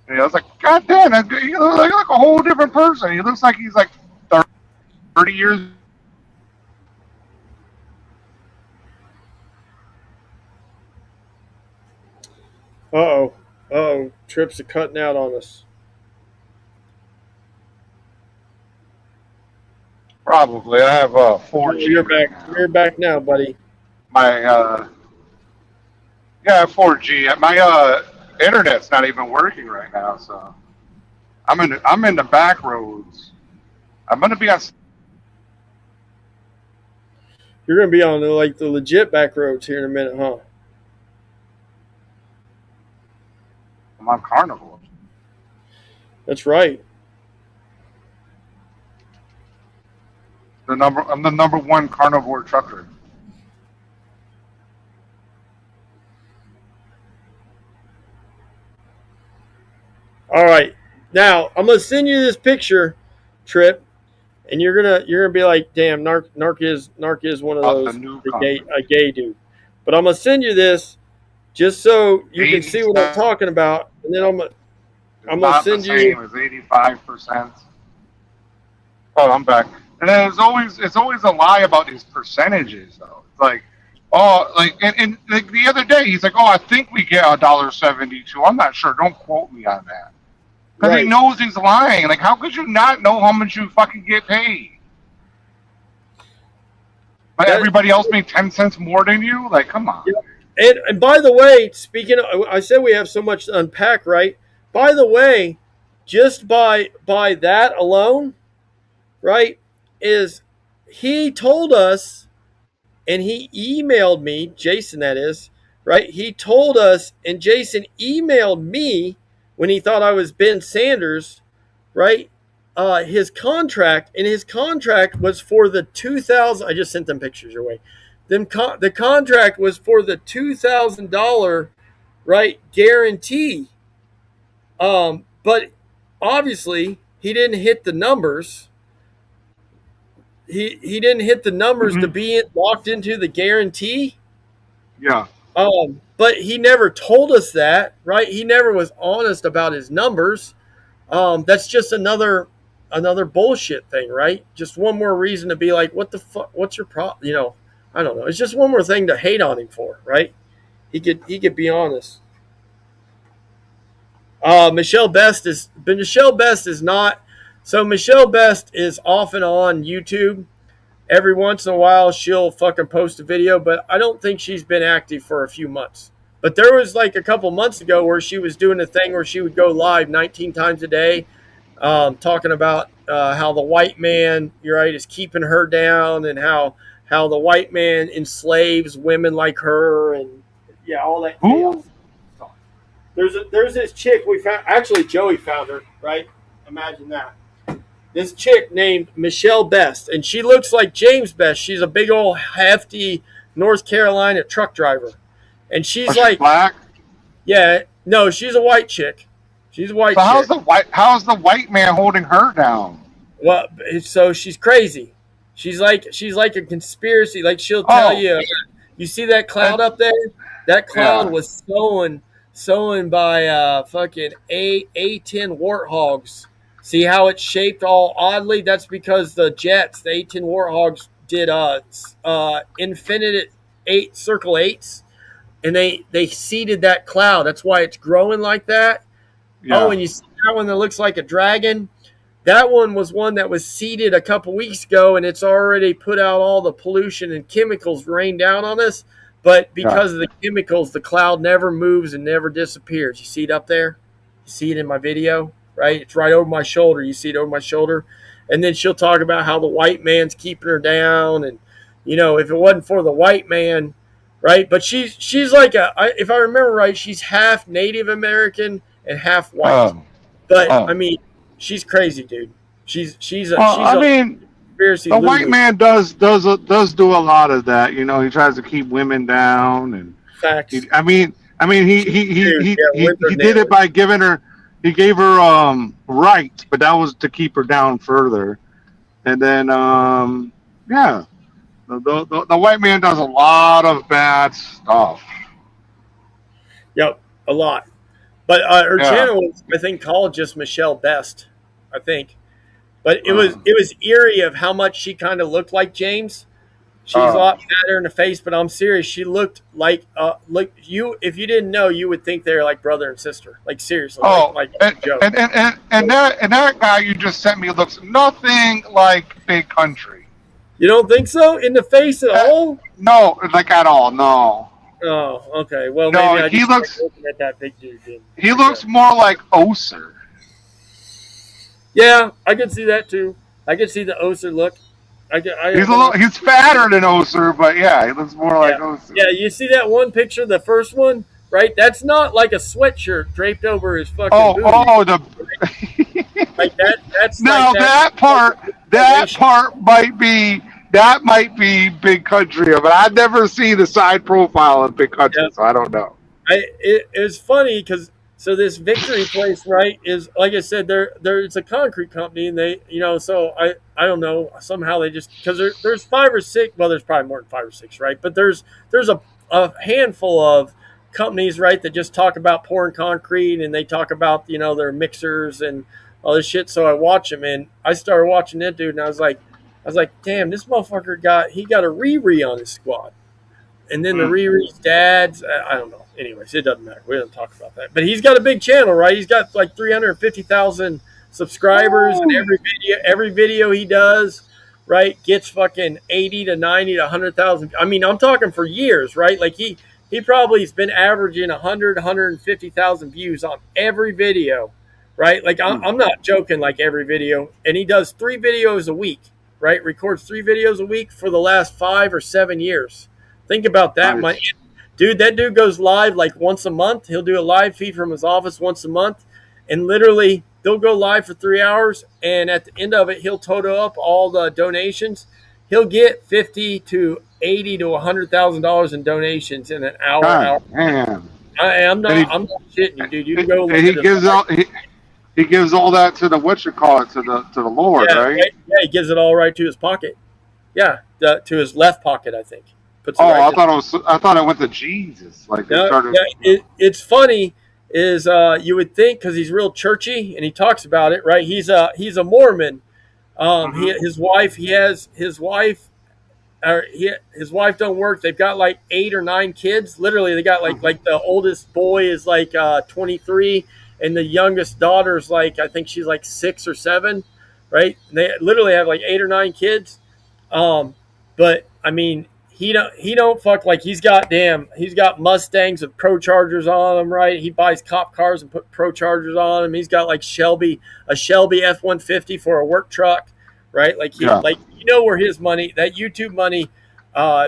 Speaker 2: And I was like, God damn, he looks like a whole different person. He looks like he's like 30 years.
Speaker 3: Uh-oh. Trips are cutting out on us.
Speaker 2: Probably. I have 4G.
Speaker 3: You're back. You're back now, buddy.
Speaker 2: My 4G. My internet's not even working right now, so I'm in the back roads. I'm gonna be on.
Speaker 3: You're gonna be on the legit back roads here in a minute, huh?
Speaker 2: I'm on Carnival.
Speaker 3: That's right.
Speaker 2: I'm the number 1 carnivore trucker.
Speaker 3: All right. Now I'm gonna send you this picture, Trip, and you're gonna be like, damn, Narc is one of those a gay dude. But I'm gonna send you this just so you can see what I'm talking about, and then I'm gonna send you.
Speaker 2: Same as 85%. Oh, I'm back. And then it's always a lie about these percentages, though. It's like, and like the other day, he's like, oh, I think we get $1.72. I'm not sure. Don't quote me on that. Because he knows he's lying. Like, how could you not know how much you fucking get paid? Like, everybody else made 10 cents more than you? Like, come on.
Speaker 3: Yeah. And by the way, speaking of, I said we have so much to unpack, right? By the way, just by that alone, right, is he told us, and he emailed me, Jason that is, right? He told us, and Jason emailed me when he thought I was Ben Sanders, right? His contract was for the 2000. I just sent them pictures your way. The contract was for the $2,000, right, guarantee. But obviously he didn't hit the numbers. he didn't hit the numbers to
Speaker 2: Mhm.
Speaker 3: be locked into the guarantee.
Speaker 2: Yeah.
Speaker 3: But he never told us that, right? He never was honest about his numbers. That's just another bullshit thing, right? Just one more reason to be like, what the fuck? What's your problem? You know, I don't know. It's just one more thing to hate on him for, right? He could be honest. Michelle Best is not. So Michelle Best is off and on YouTube. Every once in a while, she'll fucking post a video, but I don't think she's been active for a few months. But there was like a couple months ago where she was doing a thing where she would go live 19 times a day, talking about how the white man, you're right, is keeping her down, and how the white man enslaves women like her, and yeah, all that chaos. There's this chick we found. Actually, Joey found her. Right? Imagine that. This chick named Michelle Best, and she looks like James Best. She's a big old hefty North Carolina truck driver, and she's like
Speaker 2: black.
Speaker 3: Yeah, no, she's a white chick. She's a white.
Speaker 2: So
Speaker 3: chick.
Speaker 2: how's the white man holding her down?
Speaker 3: Well, so she's crazy. She's like a conspiracy. Like she'll tell you. You see that cloud up there? That cloud was sewn by fucking A10 warthogs. See how it's shaped all oddly? That's because the jets, the A10 warthogs, did infinite circle eights, and they seeded that cloud. That's why it's growing like that. Yeah. Oh, and you see that one that looks like a dragon? That one was one that was seeded a couple weeks ago, and it's already put out all the pollution and chemicals rain down on us. But because of the chemicals, the cloud never moves and never disappears. You see it up there? You see it in my video, right? It's right over my shoulder. You see it over my shoulder. And then she'll talk about how the white man's keeping her down. And, you know, if it wasn't for the white man, right? But she's like if I remember right, she's half Native American and half white. I mean, she's crazy, dude.
Speaker 2: The white man does do a lot of that. You know, he tries to keep women down, and
Speaker 3: facts.
Speaker 2: He did it by giving her. He gave her rights, but that was to keep her down further. And then the white man does a lot of bad stuff.
Speaker 3: Yep, a lot. But her channel was, I think, called just Michelle Best, I think. But it was eerie of how much she kind of looked like James. She's a lot fatter in the face, but I'm serious. She looked like you. If you didn't know, you would think they're like brother and sister. Like seriously.
Speaker 2: And that guy you just sent me looks nothing like Big Country.
Speaker 3: You don't think so? In the face at all?
Speaker 2: No, like at all. No.
Speaker 3: Oh, okay. Well,
Speaker 2: no,
Speaker 3: maybe
Speaker 2: he looks
Speaker 3: looking at that big dude.
Speaker 2: He looks more like Oser.
Speaker 3: Yeah, I could see that too. I could see the Oser look.
Speaker 2: He's fatter than Oser, but yeah, he looks more like Oser.
Speaker 3: Yeah, you see that one picture, the first one, right? That's not like a sweatshirt draped over his fucking booty. Like that's
Speaker 2: now
Speaker 3: like
Speaker 2: that part might be Big Country, but I never see the side profile of Big Country, so I don't know.
Speaker 3: It's funny because so this Victory place, right, is like I said, it's a concrete company, and they, you know, so I don't know, somehow they just, because there's 5 or 6, well, there's probably more than 5 or 6, right, but there's a handful of companies, right, that just talk about pouring concrete, and they talk about, you know, their mixers and all this shit. So I watch them, and I started watching that dude, and I was like, damn, this motherfucker got a Riri on his squad. And then the Riri's dad's, I don't know. Anyways, it doesn't matter. We don't talk about that. But he's got a big channel, right? He's got like 350,000 subscribers, and every video he does, right, gets fucking 80 to 90 to 100,000. I mean, I'm talking for years, right? Like he probably has been averaging 100, 150,000 views on every video, right? Like I'm not joking, like every video. And he does 3 videos a week, right? Records 3 videos a week for the last 5 or 7 years. Think about that.
Speaker 2: Nice.
Speaker 3: That dude goes live like once a month. He'll do a live feed from his office once a month, and literally they'll go live for 3 hours, and at the end of it, he'll total up all the donations. He'll get $50 to $80 to $100,000 in donations in an hour.
Speaker 2: Man.
Speaker 3: I'm not shitting you, dude. You can go.
Speaker 2: He gives all that to the to the Lord, right?
Speaker 3: Yeah, he gives it all right to his pocket. Yeah, to his left pocket, I think. Puts it
Speaker 2: Oh,
Speaker 3: right
Speaker 2: I
Speaker 3: in.
Speaker 2: thought it was. I thought it went to Jesus. Like they
Speaker 3: No,
Speaker 2: started.
Speaker 3: yeah, it's funny is you would think because he's real churchy and he talks about it, right? He's a Mormon.
Speaker 2: Mhm.
Speaker 3: His wife he has his wife his wife don't work. They've got like 8 or 9 kids. Literally, they got
Speaker 2: Mhm.
Speaker 3: like the oldest boy is like 23, and the youngest daughter's like I think she's like 6 or 7, right? And they literally have like 8 or 9 kids. Um, but I mean, he don't fuck like he's got Mustangs with Pro Chargers on them, right? He buys cop cars and put Pro Chargers on them. He's got like a Shelby F-150 for a work truck, right?
Speaker 2: Yeah.
Speaker 3: Like where his money, that YouTube money,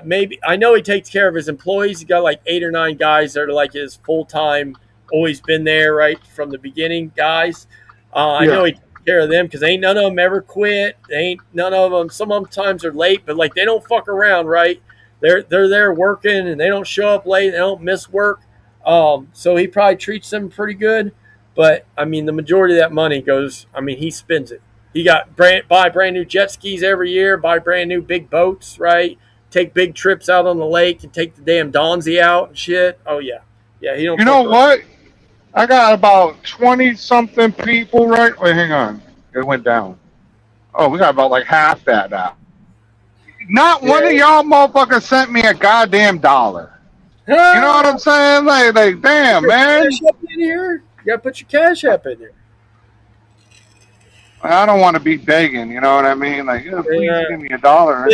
Speaker 3: maybe I know he takes care of his employees. He's got like 8 or 9 guys that are like his full time, always been there right from the beginning guys. I
Speaker 2: Yeah.
Speaker 3: know he care of them because ain't none of them ever quit. They ain't none of them. Some of them times are late, but like they don't fuck around, right? They're there working and they don't show up late. They don't miss work. So he probably treats them pretty good. But I mean, the majority of that money goes. I mean, he spends it. He got buy brand new jet skis every year, buy brand new big boats, right? Take big trips out on the lake and take the damn Donzi out and shit. Oh yeah, yeah. He don't
Speaker 2: You know
Speaker 3: fuck around.
Speaker 2: what? I got about 20 something people. Right? Wait, hang on. It went down. Oh, we got about like half that now. Not one of
Speaker 3: Yeah.
Speaker 2: y'all motherfuckers sent me a goddamn dollar. You know what I'm saying? Like, damn,
Speaker 3: Your
Speaker 2: man.
Speaker 3: cash app in here. You gotta put your cash app in there.
Speaker 2: I don't want to be begging. You know what I mean? Like, yeah, please
Speaker 3: Yeah.
Speaker 2: give me a dollar.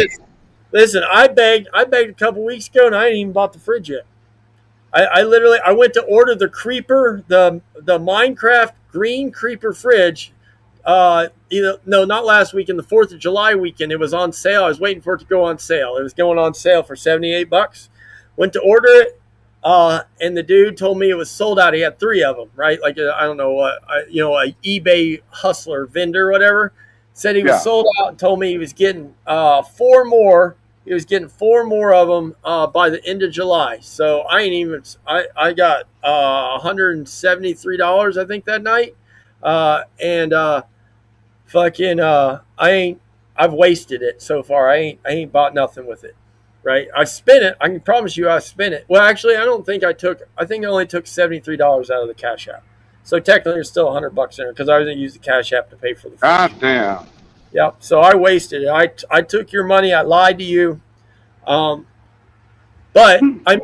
Speaker 3: Listen, I begged a couple weeks ago, and I ain't even bought the fridge yet. I literally I went to order the creeper, the Minecraft green creeper fridge. Not last weekend, the 4th of July weekend. It was on sale. I was waiting for it to go on sale. It was going on sale for $78. Went to order it, and the dude told me it was sold out. He had 3 of them, right? Like I don't know what, a eBay hustler vendor, or whatever. Said he was
Speaker 2: Yeah.
Speaker 3: sold out and told me he was getting 4 more. He was getting 4 more of them by the end of July. So I ain't even. I got $173 I think that night, and fucking I've wasted it so far. I ain't bought nothing with it. Right? I spent it. I can promise you I spent it. Well, actually, I think I only took $73 out of the cash app. So technically there's still $100 in there because I was gonna use the cash app to pay for the fridge.
Speaker 2: God damn.
Speaker 3: Yep. So I wasted it. I took your money. I lied to you. Um, but I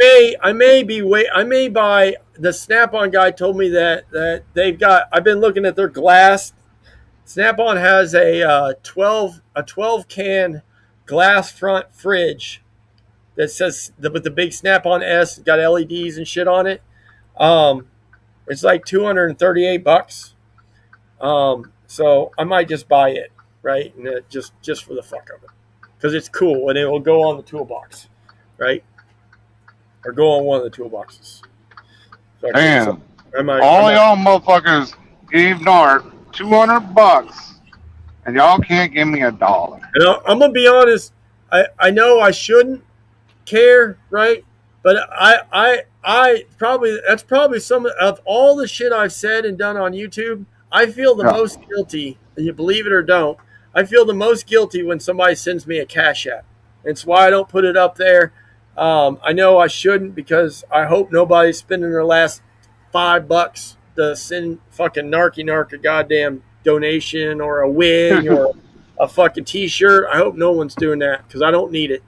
Speaker 3: may buy. The Snap-on guy told me that they've got. I've been looking at their glass. Snap-on has a 12 can glass front fridge that says with the big Snap-on S, got LEDs and shit on it. Um, it's like $238. So I might just buy it, right? And just for the fuck of it, because it's cool and it will go on the toolbox, right? Or go on one of the toolboxes. So
Speaker 2: Damn.
Speaker 3: I might.
Speaker 2: All y'all motherfuckers gave Nart $200, and y'all can't give me a dollar.
Speaker 3: And I'm gonna be honest. I know I shouldn't care, right? But I probably that's probably some of all the shit I've said and done on YouTube. I feel the
Speaker 2: Yeah.
Speaker 3: most guilty, and you believe it or don't. I feel the most guilty when somebody sends me a cash app. It's why I don't put it up there. I know I shouldn't because I hope nobody's spending their last $5 to send fucking narc a goddamn donation or a wig or a fucking t-shirt. I hope no one's doing that because I don't need it.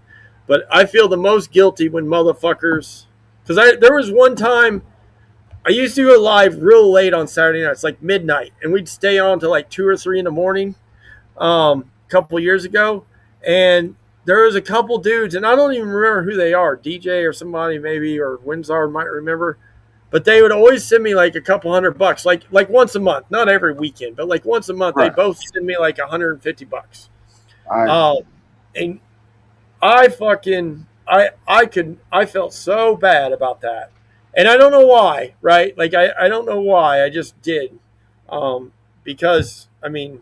Speaker 3: But I feel the most guilty when motherfuckers, because there was one time I used to go live real late on Saturday nights, like midnight, and we'd stay on till like 2 or 3 in the morning. A couple years ago, and there was a couple dudes, and I don't even remember who they are, DJ or somebody maybe, or Windsor might remember, but they would always send me like a couple $100, like once a month, not every weekend, but like once a month.
Speaker 2: Right.
Speaker 3: They both send me like $150.
Speaker 2: I,
Speaker 3: And I fucking I felt so bad about that, and I don't know why, right? Like I don't know why, I just did, because I mean.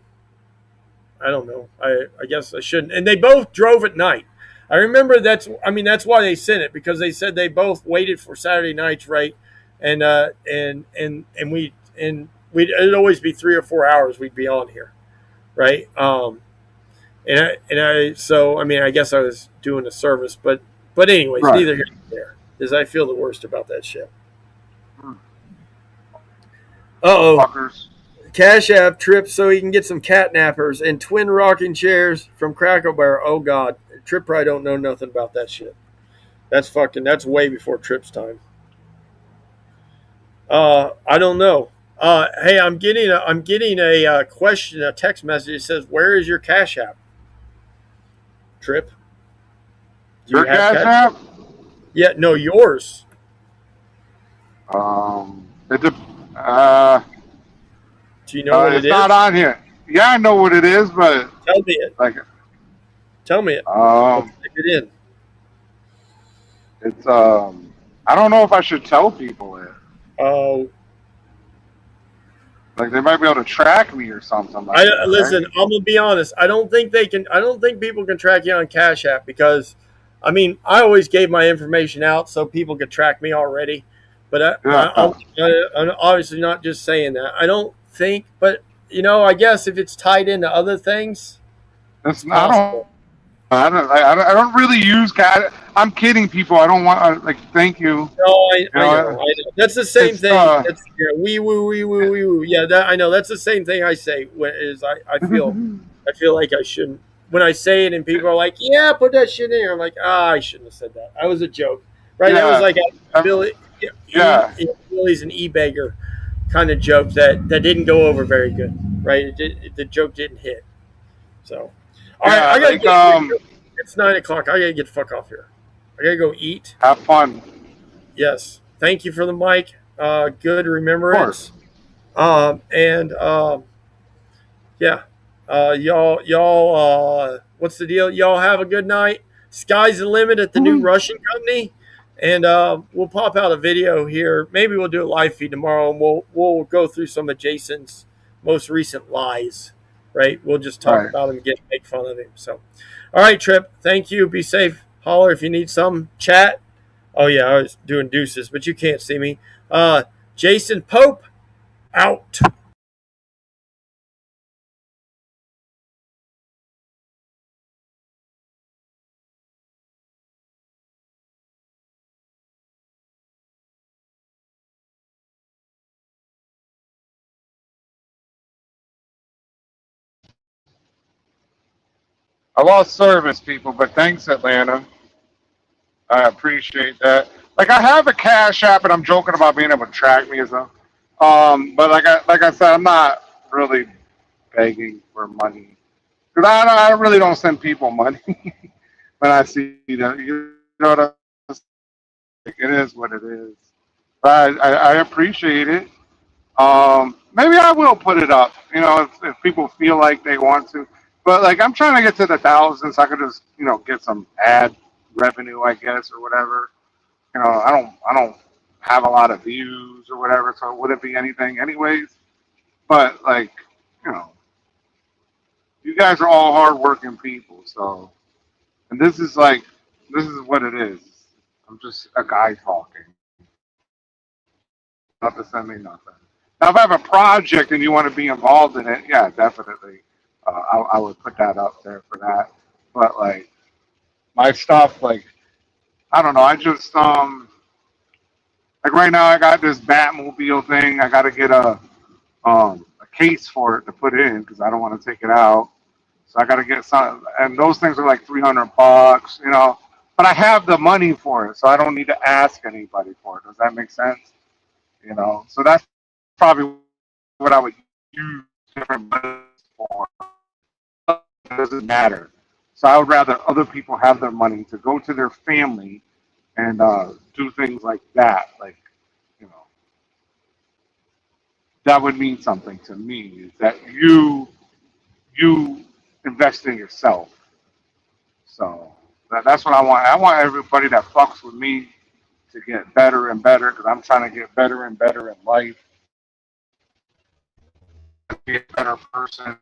Speaker 3: I don't know. I guess I shouldn't. And they both drove at night. I remember that's why they sent it, because they said they both waited for Saturday nights, right? And we'd it'd always be 3 or 4 hours we'd be on here, right? So I mean, I guess I was doing a service, but anyways,
Speaker 2: Right.
Speaker 3: neither here nor there. Is I feel the worst about that shit. Uh-oh.
Speaker 2: Fuckers.
Speaker 3: Cash App Trip so he can get some catnappers and twin rocking chairs from Crackle Bear. Oh God, Trip probably don't know nothing about that shit. That's way before Trip's time. I don't know. Hey, I'm getting a question, a text message. It says, "Where is your Cash App, Trip? Do
Speaker 2: Your
Speaker 3: you have
Speaker 2: Cash App?
Speaker 3: Yeah, no, yours.
Speaker 2: It de-
Speaker 3: Do you know what it
Speaker 2: it's
Speaker 3: is?
Speaker 2: not on here. Yeah, I know what it is, but
Speaker 3: Tell me it.
Speaker 2: like,
Speaker 3: Tell me it. Let's type it in.
Speaker 2: it's I don't know if I should tell people it.
Speaker 3: Oh,
Speaker 2: Like they might be able to track me or something. Like that,
Speaker 3: listen.
Speaker 2: right?
Speaker 3: I'm gonna be honest. I don't think they can. I don't think people can track you on Cash App because, I mean, I always gave my information out so people could track me already. But
Speaker 2: Yeah.
Speaker 3: I'm obviously not just saying that. I don't think, but I guess if it's tied into other things,
Speaker 2: It's
Speaker 3: it's possible.
Speaker 2: I don't really use cash. I'm kidding, people. I don't want like. Thank you.
Speaker 3: No, I
Speaker 2: You
Speaker 3: know. That's the same
Speaker 2: it's
Speaker 3: thing. That's, wee woo, wee woo, wee woo. Yeah, that I know. That's the same thing I say. I feel like I shouldn't. When I say it and people are like, "Yeah, put that shit in," I'm like, I shouldn't have said that. I was a joke, right? That was like a Billy,
Speaker 2: yeah.
Speaker 3: Billy's an e-bagger kind of joke that didn't go over very good, right? The joke didn't hit. So, all right, I gotta
Speaker 2: Like
Speaker 3: it's 9 o'clock. I gotta get the fuck off here. I gotta go eat.
Speaker 2: have fun.
Speaker 3: Yes. Thank you for the mic. Good
Speaker 2: Of
Speaker 3: remembrance.
Speaker 2: course.
Speaker 3: Yeah. Y'all, what's the deal? Y'all have a good night. Sky's the limit at the new Russian company. And we'll pop out a video here. Maybe we'll do a live feed tomorrow and we'll go through some of Jason's most recent lies. Right? We'll just talk about him and make fun of him. So all right, Trip. Thank you. Be safe. Holler if you need some chat. Oh yeah, I was doing deuces, but you can't see me. Jason Pope out.
Speaker 2: I lost service, people, but thanks, Atlanta. I appreciate that. Like I have a Cash App, and I'm joking about being able to track me or something. But like I said, I'm not really begging for money because I really don't send people money when I see that. You know what I'm saying? It is what it is. But I appreciate it. Maybe I will put it up. If people feel like they want to. But like I'm trying to get to the thousands, so I could just get some ad revenue, I guess, or whatever. I don't have a lot of views or whatever, so it wouldn't be anything anyways. But like, you know, you guys are all hardworking people, so and this is what it is. I'm just a guy talking. Not to send me nothing. Now, if I have a project and you want to be involved in it, yeah, definitely, I would put that up there for that. But like my stuff, like I don't know, I just like right now I got this Batmobile thing. I got to get a case for it to put in because I don't want to take it out. So I got to get some, and those things are like $300, But I have the money for it, so I don't need to ask anybody for it. Does that make sense? So that's probably what I would use different budgets for. It doesn't matter. So I would rather other people have their money to go to their family and do things like that. Like, you know, that would mean something to me. Is that you invest in yourself. So that's what I want. I want everybody that fucks with me to get better and better because I'm trying to get better and better in life, be a better person.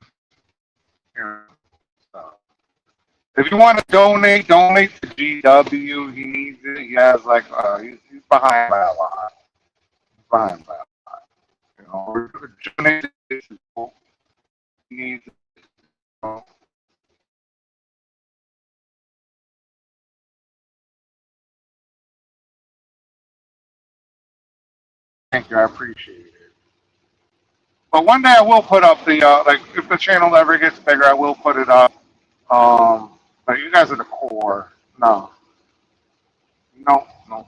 Speaker 2: So if you want to donate to GW. He needs it. He has like he's behind by a lot. He's behind by a lot. Donate to people. He needs it. Thank you, I appreciate it. But one day I will put up the like if the channel ever gets bigger, I will put it up. But you guys are the core. No, no, no,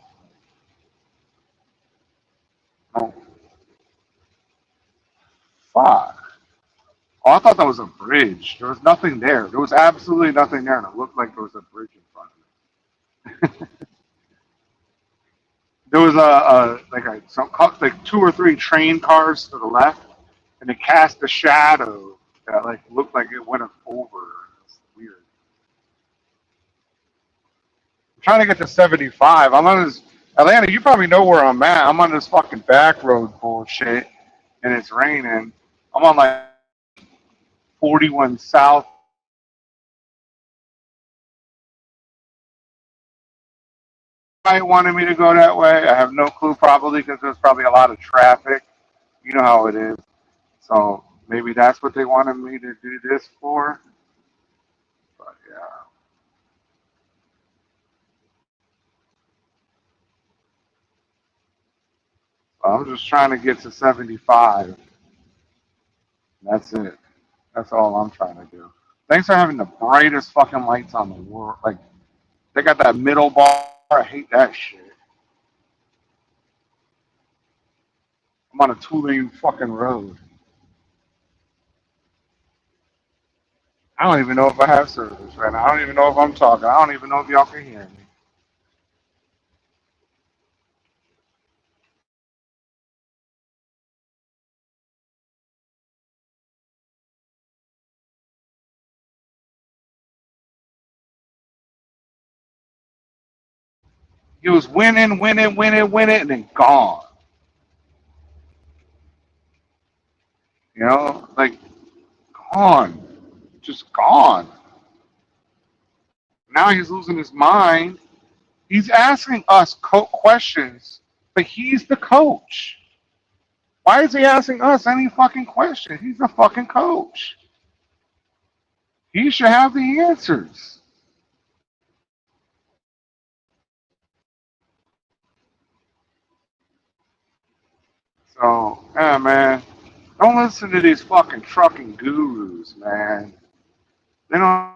Speaker 2: no. Fuck. Oh, I thought that was a bridge. There was nothing there. There was absolutely nothing there, and it looked like there was a bridge in front of it. There was like two or three train cars to the left, and it cast a shadow that like looked like it went over. It's weird. I'm trying to get to 75. I'm on this Atlanta. You probably know where I'm at. I'm on this fucking back road bullshit, and it's raining. I'm on like 41 South. I wanted me to go that way. I have no clue, probably because there's probably a lot of traffic. You know how it is. So maybe that's what they wanted me to do this for. But yeah. I'm just trying to get to 75. That's it. That's all I'm trying to do. Thanks for having the brightest fucking lights on the world. Like, they got that middle bar. I hate that shit. I'm on a 2-lane fucking road. I don't even know if I have service right now. I don't even know if I'm talking. I don't even know if y'all can hear me. He was winning, winning, winning, winning, and then gone. You know, like gone, just gone. Now he's losing his mind. He's asking us questions, but he's the coach. Why is he asking us any fucking question? He's the fucking coach. He should have the answers. So, yeah, man, don't listen to these fucking trucking gurus, man. They don't.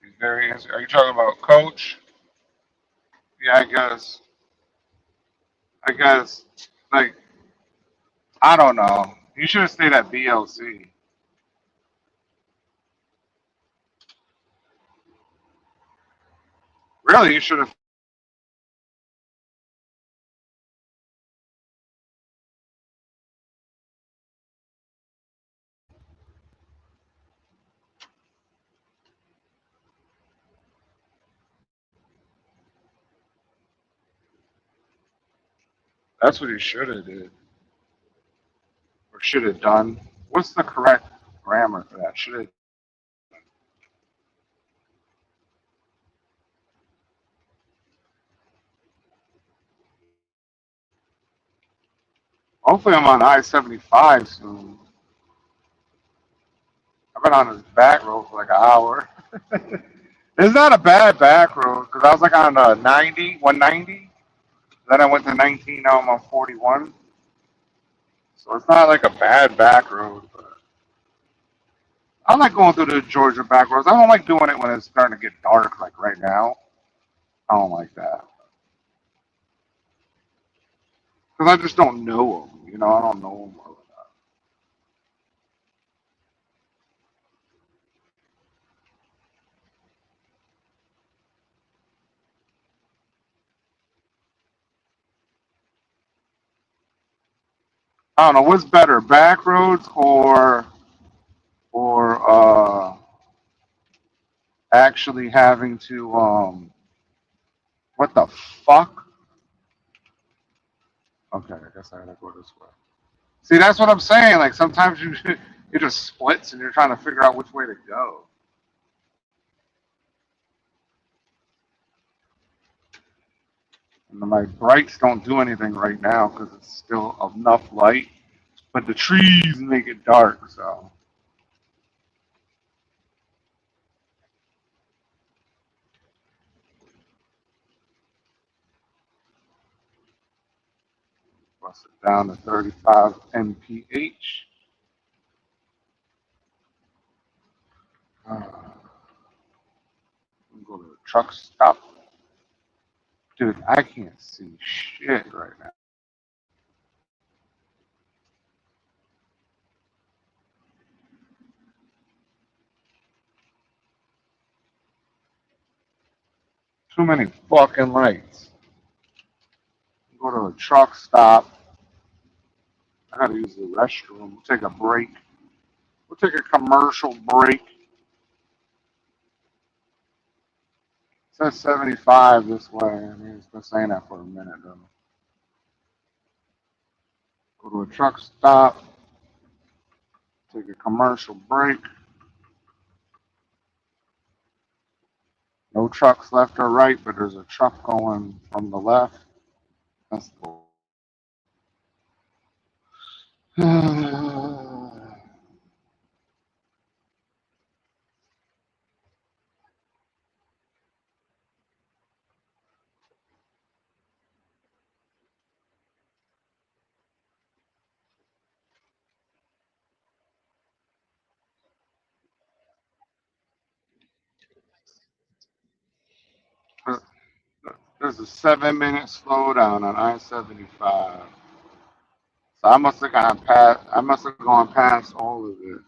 Speaker 2: He's very. Are you talking about coach? Yeah, I guess. I guess. Like, I don't know. You should have stayed at BLC. Really, you should have. That's what he should have did, or should have done. What's the correct grammar for that? Should have. Hopefully, I'm on I-75 soon. I've been on this back road for like an hour. It's not a bad back road because I was like on 90, 190. Then I went to 19. Now I'm on 41. So it's not like a bad back road. But I like going through the Georgia back roads. I don't like doing it when it's starting to get dark, like right now. I don't like that because I just don't know them. You know, I don't know them well enough. I don't know what's better, back roads or actually having to what the fuck? Okay, I guess I gotta go this way. See, that's what I'm saying. Like sometimes you it just splits and you're trying to figure out which way to go. And my brights don't do anything right now because it's still enough light, but the trees make it dark. So bust it down to 35 mph. Go to the truck stop. Dude, I can't see shit right now. Too many fucking lights. Go to a truck stop. I gotta use the restroom. We'll take a break. We'll take a commercial break. It says 75 this way. I mean, it's been saying that for a minute though. Go to a truck stop. Take a commercial break. No trucks left or right, but there's a truck going from the left. That's cool. There's a 7-minute slowdown on I-75. So I must have gone past. I must have gone past all of it.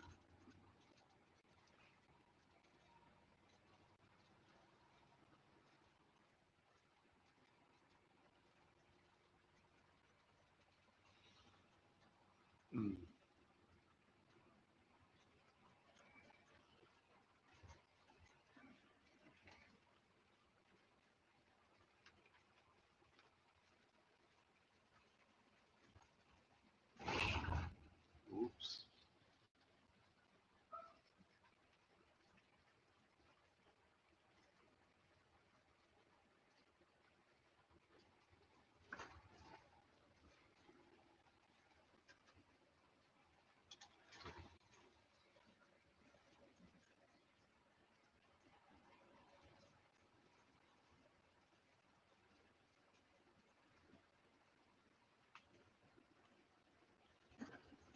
Speaker 2: Mm. Oops.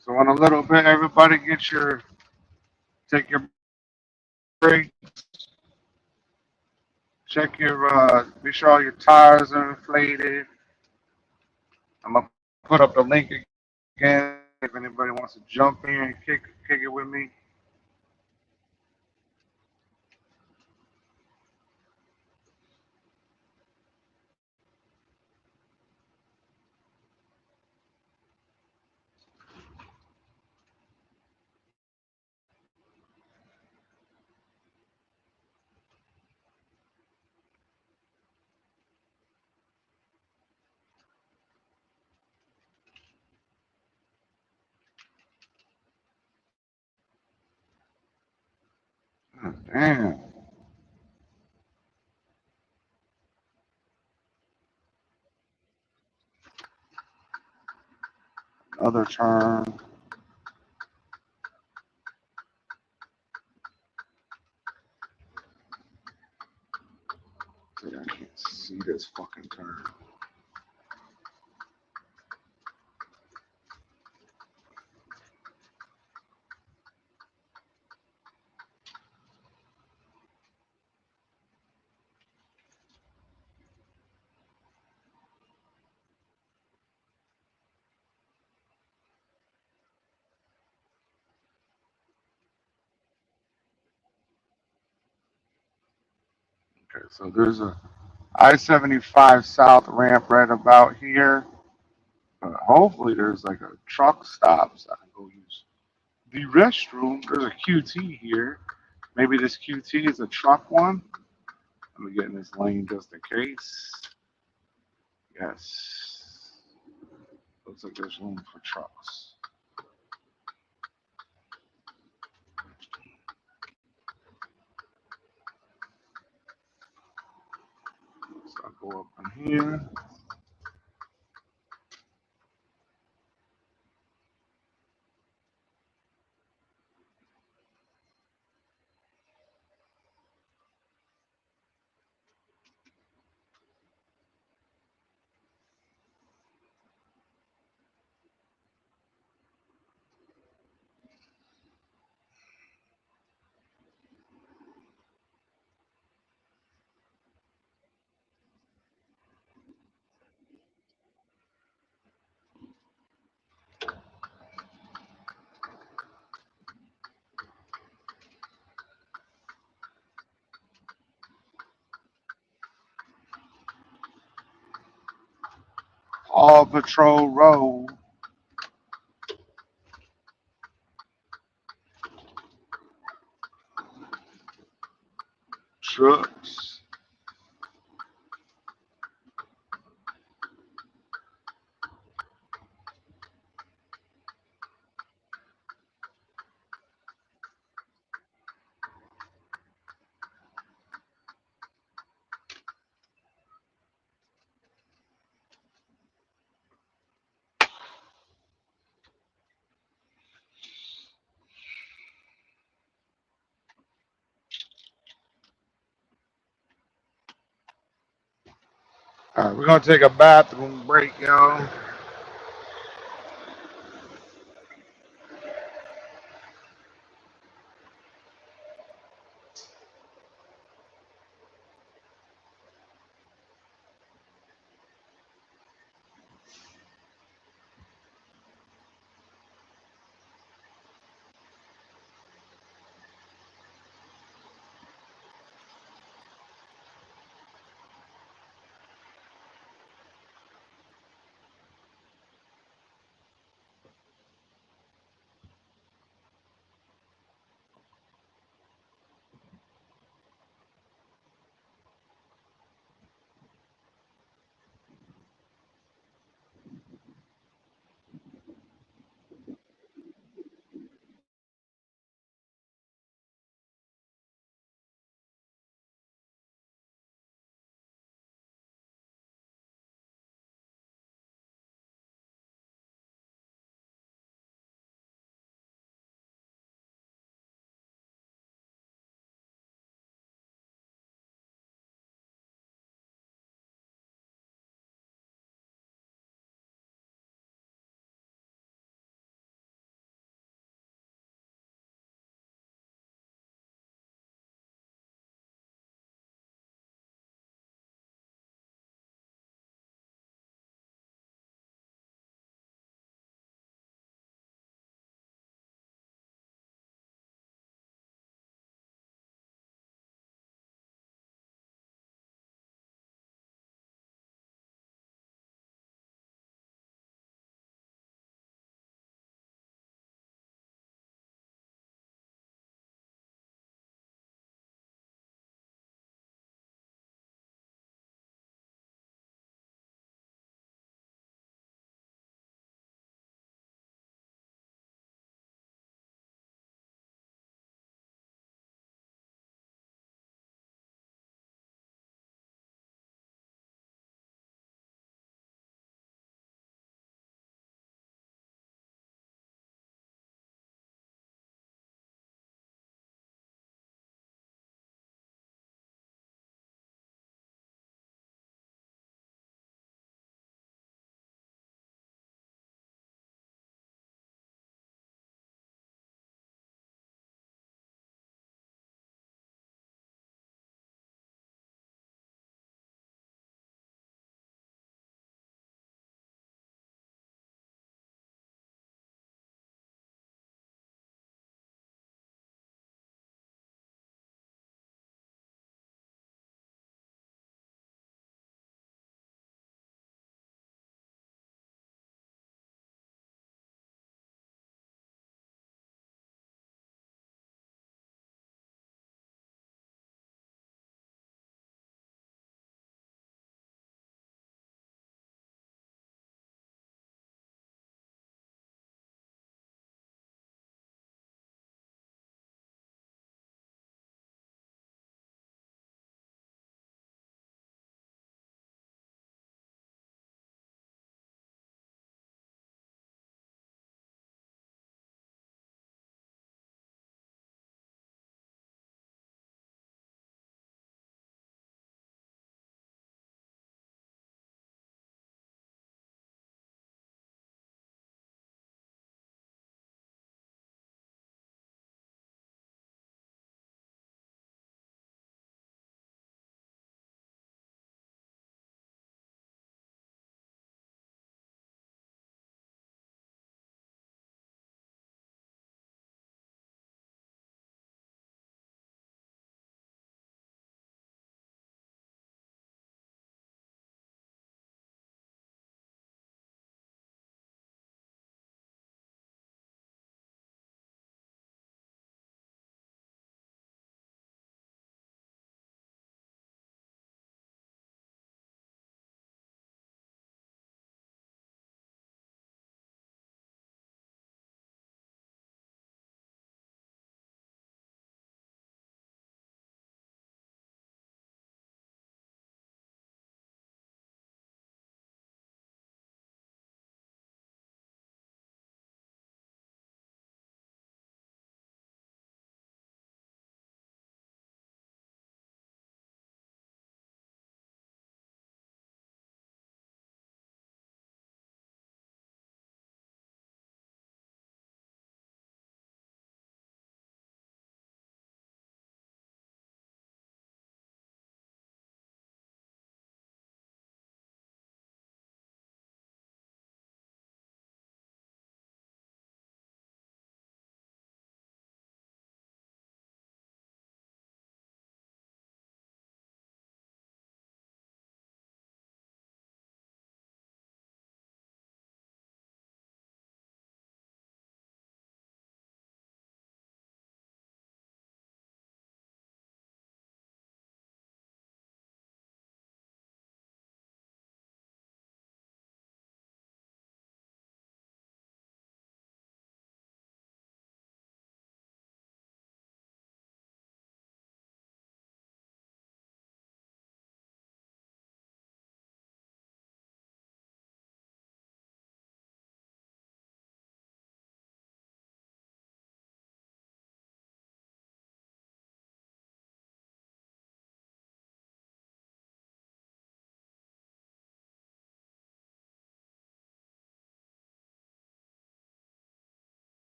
Speaker 2: So in a little bit, everybody take your break, check your be sure all your tires are inflated. I'm gonna put up the link again if anybody wants to jump in and kick it with me. Oh, damn. Other turn. Dude, I can't see this fucking turn. Okay, so there's a I-75 South ramp right about here. Hopefully there's like a truck stop so I can go use the restroom. There's a QT here. Maybe this QT is a truck one. Let me get in this lane just in case. Yes. Looks like there's room for trucks. So I'll go up in here. All Patrol Road. Trucks. All right, we're gonna take a bathroom break, y'all.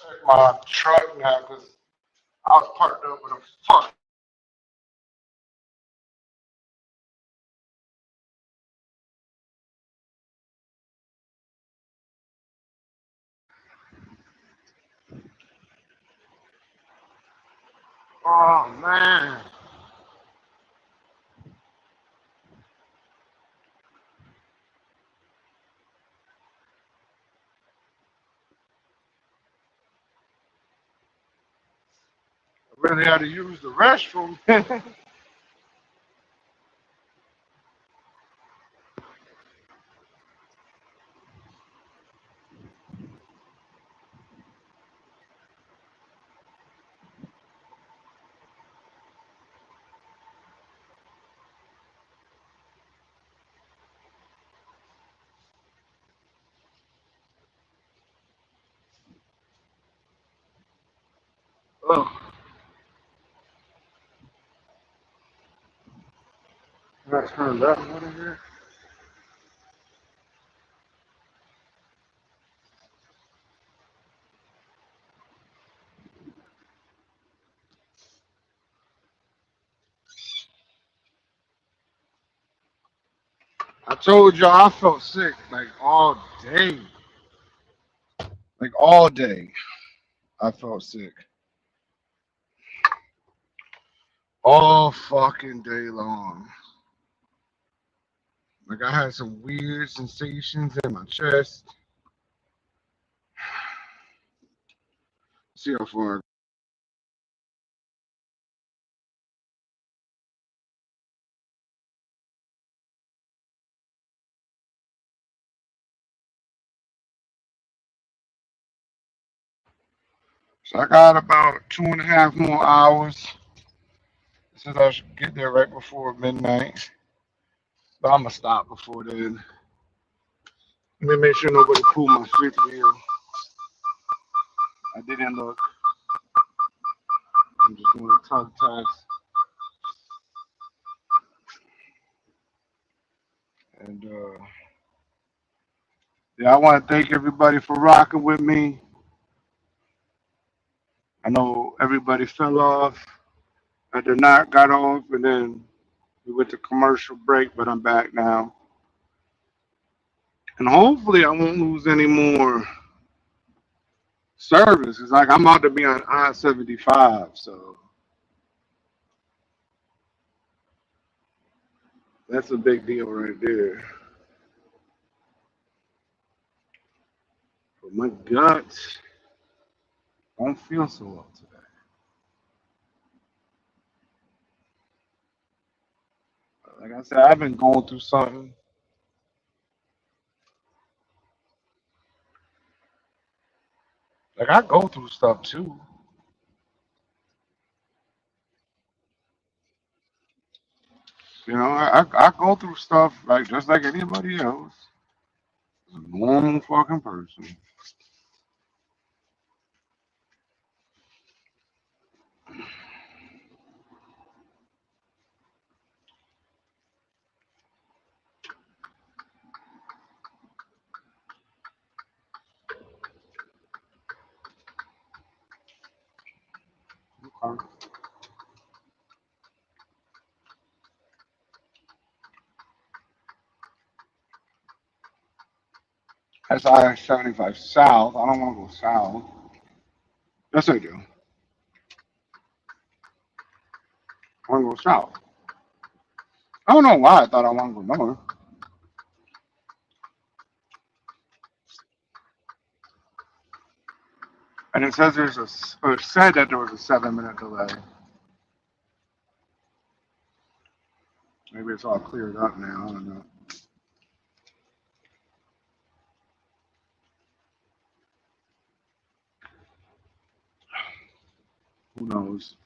Speaker 2: check my truck now because I was parked up with a fuck. Oh man. I really had to use the restroom. Ugh. I turned up. What is it? I told y'all I felt sick like all day. Like all day. I felt sick. All fucking day long. Like I had some weird sensations in my chest. See how far. So I got about 2.5 more hours. Since I should get there right before midnight. But I'm gonna stop before then. Let me make sure nobody pulled my fifth wheel. I didn't look. I'm just doing a tug test. And yeah, I want to thank everybody for rocking with me. I know everybody fell off. I did not got off, and then we went to commercial break, but I'm back now. And hopefully I won't lose any more service. It's like I'm about to be on I-75, so that's a big deal right there. But my guts don't feel so well today. Like I said, I've been going through something. Like I go through stuff too. You know, I go through stuff like just like anybody else. A normal fucking person. Okay. That's I-75 south. I don't want to go south. Yes, I do. I want to go south. I don't know why I thought I want to go north. And it says or it said that there was a 7 minute delay. Maybe it's all cleared up now. I don't know. Who knows?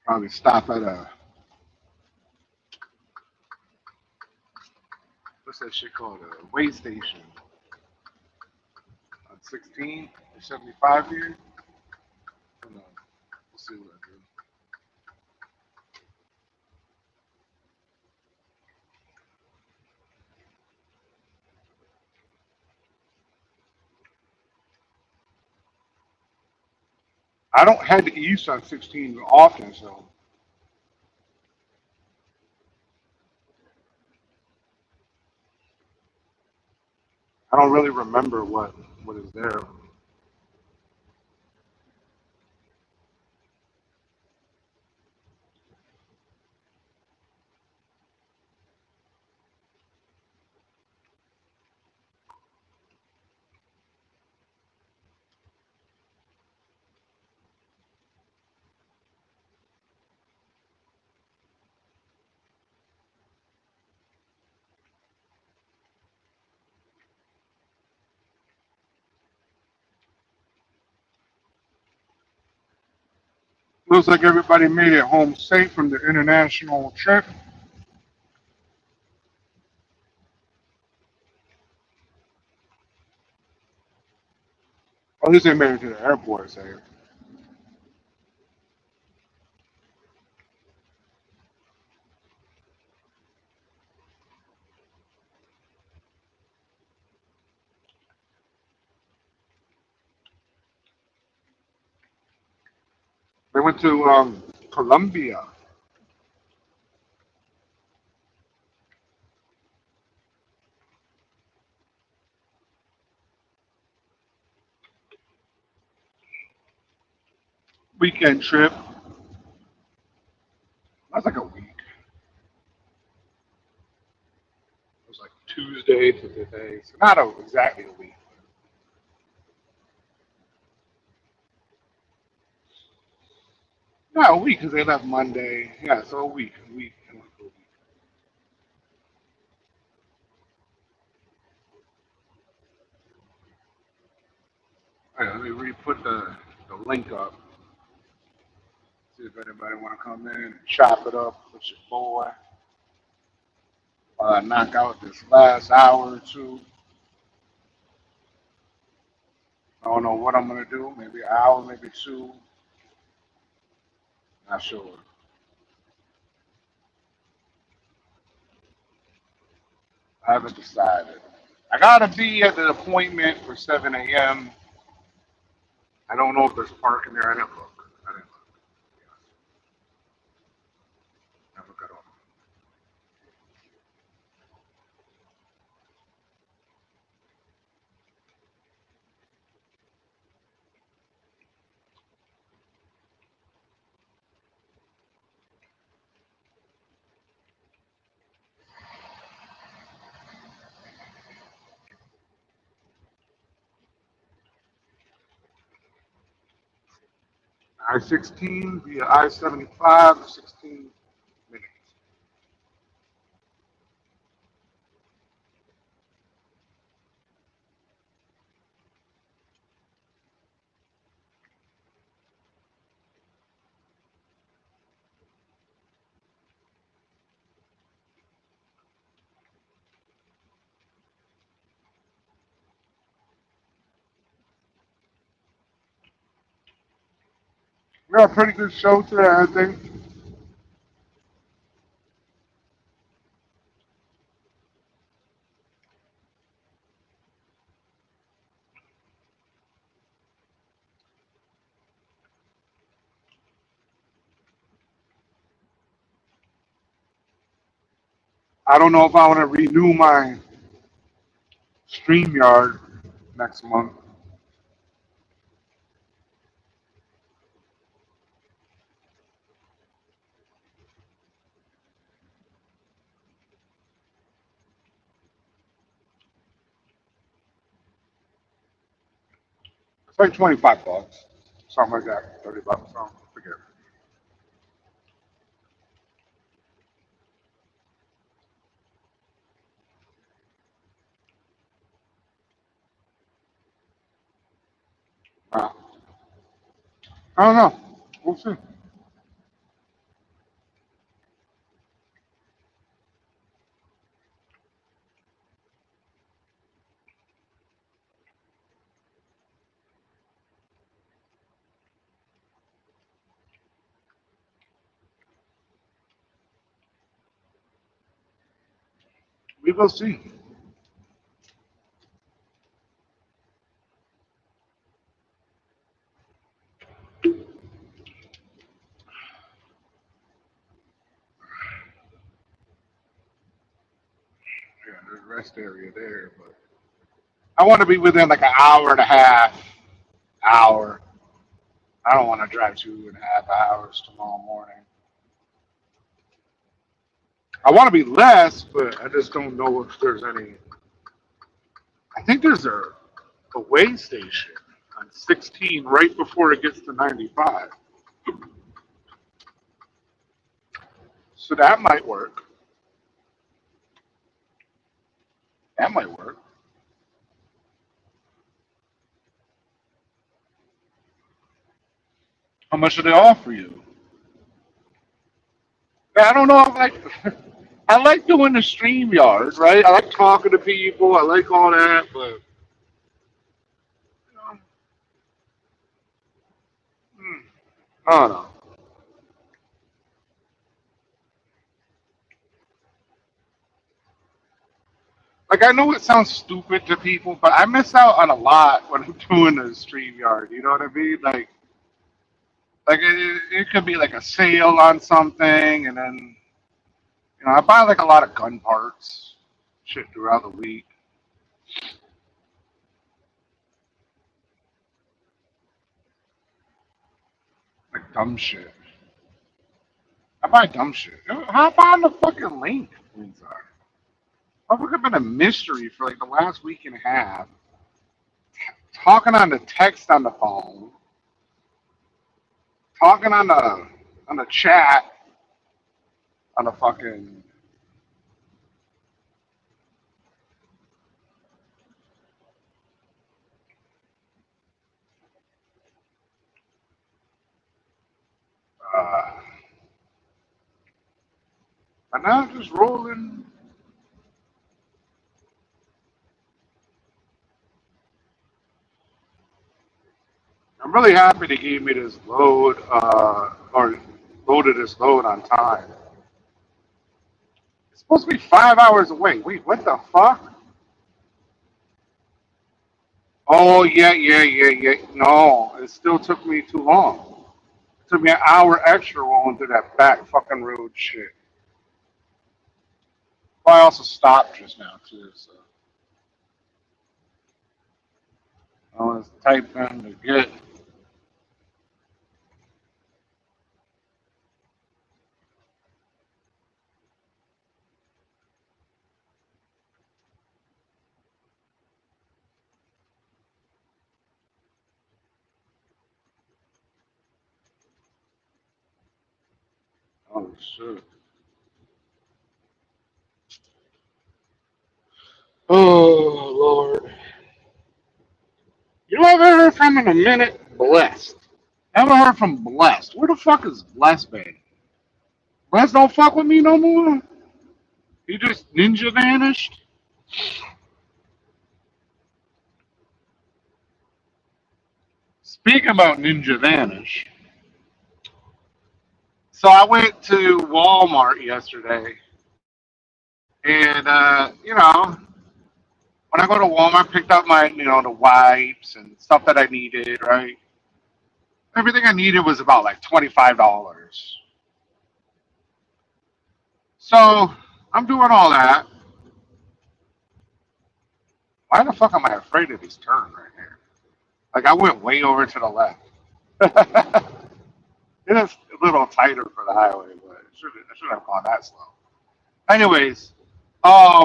Speaker 2: Probably stop at a what's that shit called? A weigh station on 16 or 75 here. Hold on. We'll see what I do. I don't head east on 16 often, so I don't really remember what is there. Looks like everybody made it home safe from the international trip. At least they made it to the airport safe. They went to Colombia. Weekend trip. That's like a week. It was like Tuesday to today. So not exactly a week. Not a week because they left Monday. Yeah, so a week. A week. All right, let me re-put the link up. See if anybody want to come in and chop it up with your boy. Knock out this last hour or two. I don't know what I'm gonna do. Maybe an hour, maybe two. Not sure. I haven't decided. I gotta be at the appointment for 7 a.m. I don't know if there's parking there. I didn't look. I didn't look. Never got on. I-16 via I-75, 16 minutes. We got a pretty good show today, I think. I don't know if I want to renew my StreamYard next month. It's like $25, something like that, $30, something. Forget it. Uh, I don't know. We'll see. We will see. there's a rest area there, but I want to be within like an hour and a half, hour. I don't want to drive 2.5 hours tomorrow morning. I want to be less, but I just don't know if there's any. I think there's a way station on 16 right before it gets to 95. So that might work. That might work. How much do they offer you? I don't know. I like doing the stream yards, right? I like talking to people. I like all that, but I don't know. Like I know it sounds stupid to people, but I miss out on a lot when I'm doing the stream yard. You know what I mean? Like it could be like a sale on something, and then I buy like a lot of gun parts, shit throughout the week, like dumb shit. I buy dumb shit. How about the fucking link? I've been a mystery for like the last week and a half. Talking on the text on the phone, talking on the chat, on the fucking. And now just rolling. I'm really happy they gave me this load, or loaded this load on time. It's supposed to be 5 hours away. Wait, what the fuck? Oh, yeah. No, it still took me too long. It took me an hour extra rolling through that back fucking road shit. Well, I also stopped just now, too, so. I was typing to get. Oh, shit. Oh, Lord. You know what I haven't heard from in a minute? Blessed. I haven't heard from Blessed. Where the fuck is Blessed been? Blessed don't fuck with me no more? He just ninja vanished? Speaking about ninja vanish, so I went to Walmart yesterday, and when I go to Walmart, I picked up my the wipes and stuff that I needed. Right, everything I needed was about like $25. So I'm doing all that. Why the fuck am I afraid of this turn right here? Like I went way over to the left. It is a little tighter for the highway, but I should have gone that slow. Anyways, I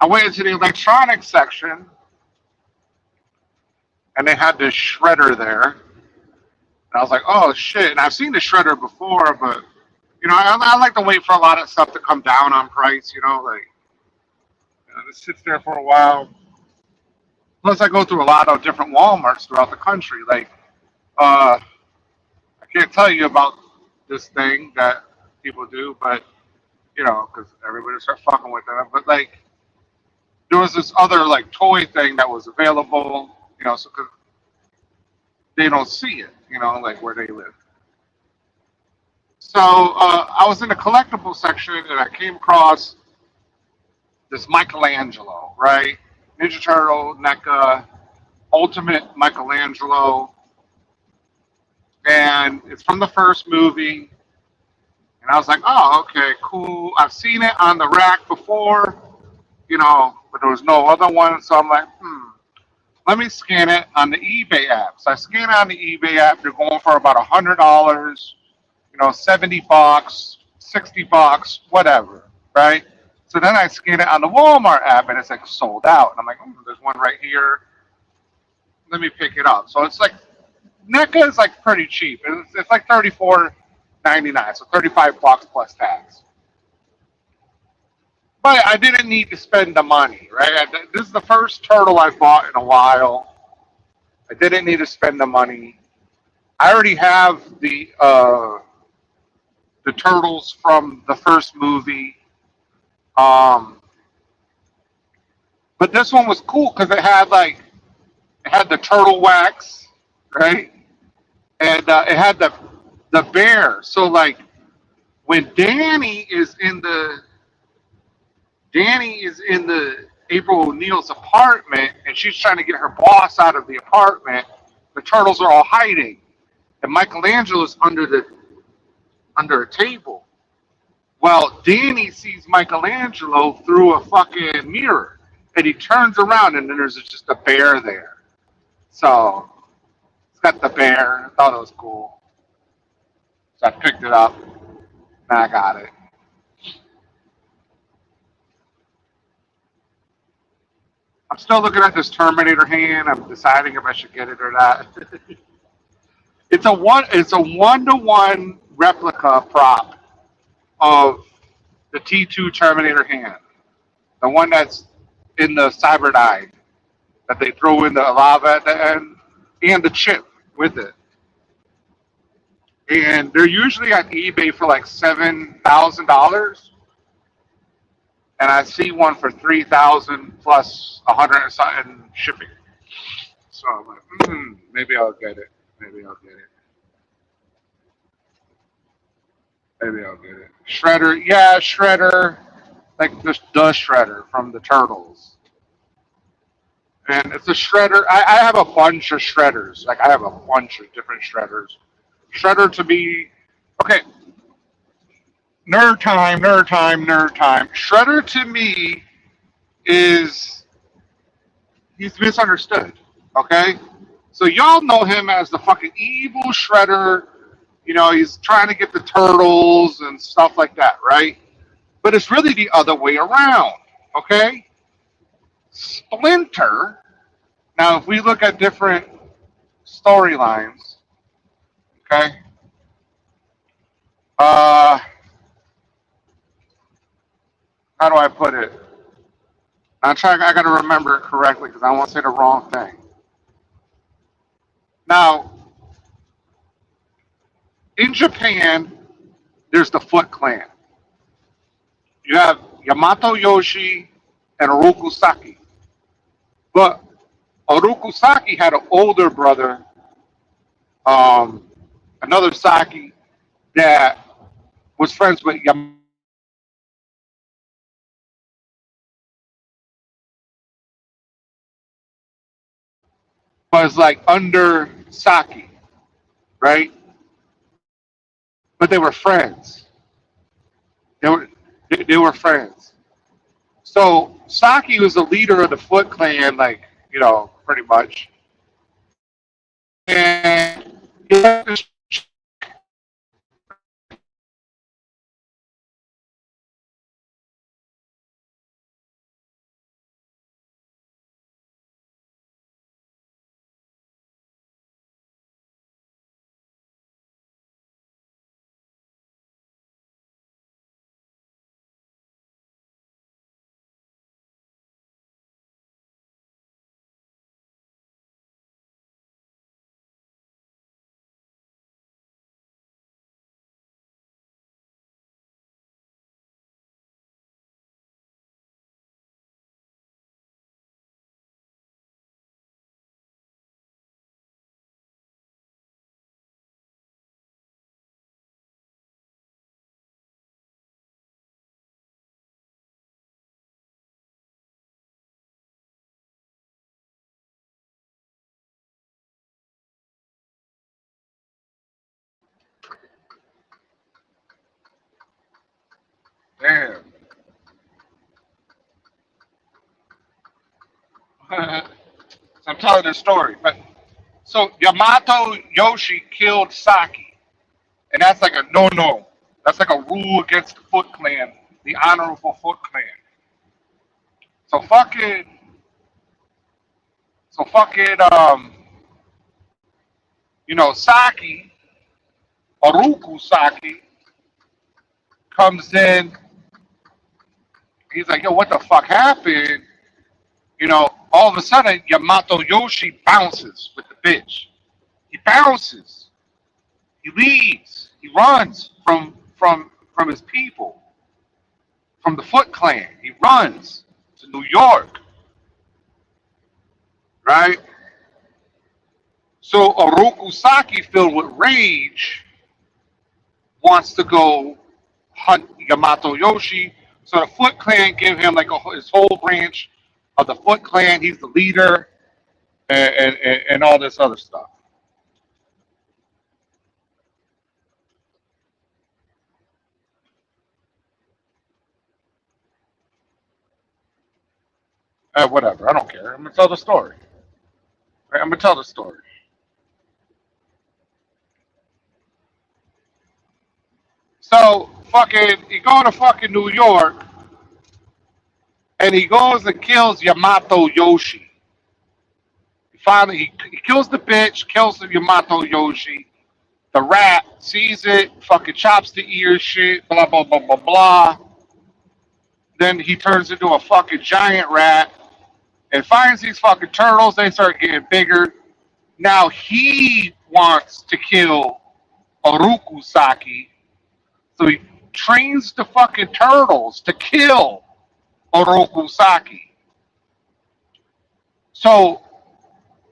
Speaker 2: went into the electronics section, and they had this shredder there. And I was like, oh shit! And I've seen the shredder before, but I like to wait for a lot of stuff to come down on price. It sits there for a while. Plus, I go through a lot of different WalMarts throughout the country. Like, I can't tell you about this thing that people do, but because everybody starts fucking with them. But like, there was this other like toy thing that was available, so cause they don't see it, like where they live. So I was in the collectible section and I came across this Michelangelo, right? Ninja Turtle, NECA, Ultimate Michelangelo, and it's from the first movie. And I was like, oh, okay, cool. I've seen it on the rack before, but there was no other one. So I'm like, let me scan it on the eBay app. So I scan it on the eBay app. They're going for about $100, $70, $60, whatever, right? So then I scan it on the Walmart app and it's like sold out. And I'm like, there's one right here. Let me pick it up. So it's like NECA is like pretty cheap. It's like $34.99, so $35 plus tax. But I didn't need to spend the money, right? This is the first turtle I've bought in a while. I didn't need to spend the money. I already have the turtles from the first movie. But this one was cool because it had the turtle wax, right? And it had the bear. So like when Danny is in the April O'Neil's apartment and she's trying to get her boss out of the apartment, the turtles are all hiding. And Michelangelo's under a table. Well, Danny sees Michelangelo through a fucking mirror. And he turns around and then there's just a bear there. So it's got the bear. I thought it was cool. So I picked it up and I got it. I'm still looking at this Terminator hand. I'm deciding if I should get it or not. It's a 1-to-1 replica prop of the T2 Terminator hand. The one that's in the Cyberdyne that they throw in the lava at the end, and the chip with it. And they're usually on eBay for like $7,000. And I see one for $3,000 plus 100 and something shipping. So I'm like, maybe I'll get it. Maybe I'll get it. Shredder, yeah, Shredder, like the Shredder from the Turtles. And it's a Shredder. I have a bunch of Shredders. Like I have a bunch of different Shredders. Shredder to me, okay. Nerd time. Shredder to me he's misunderstood. Okay, so y'all know him as the fucking evil Shredder. He's trying to get the turtles and stuff like that, right? But it's really the other way around. Okay, Splinter. Now, if we look at different storylines, okay, how do I put it? I got to remember it correctly because I don't want to say the wrong thing. Now, in Japan, there's the Foot Clan. You have Yamato Yoshi and Oroku Saki. But Oroku Saki had an older brother, another Saki, that was friends with Yamato. Was like under Saki, right? But they were friends. They were friends. So Saki was the leader of the Foot Clan, like pretty much. And he left this I'm telling this story. But so Yamato Yoshi killed Saki, and that's like a no. That's like a rule against the Foot Clan, the honorable Foot Clan. So fucking Saki, Haruku Saki, comes in. He's like, yo, what the fuck happened? All of a sudden, Yamato Yoshi bounces with the bitch. He bounces. He leaves. He runs from his people, from the Foot Clan. He runs to New York, right? So Orokusaki, filled with rage, wants to go hunt Yamato Yoshi. So the Foot Clan give him like his whole branch of the Foot Clan. He's the leader and all this other stuff. Whatever. I don't care. I'm gonna tell the story. Right? I'm gonna tell the story. So fucking, he go to fucking New York, and he goes and kills Yamato Yoshi. He kills the bitch, kills the Yamato Yoshi. The rat sees it, fucking chops the ears, shit, blah blah blah blah blah. Then he turns into a fucking giant rat and finds these fucking turtles. They start getting bigger. Now he wants to kill Orokusaki, so he trains the fucking turtles to kill Orokusaki. So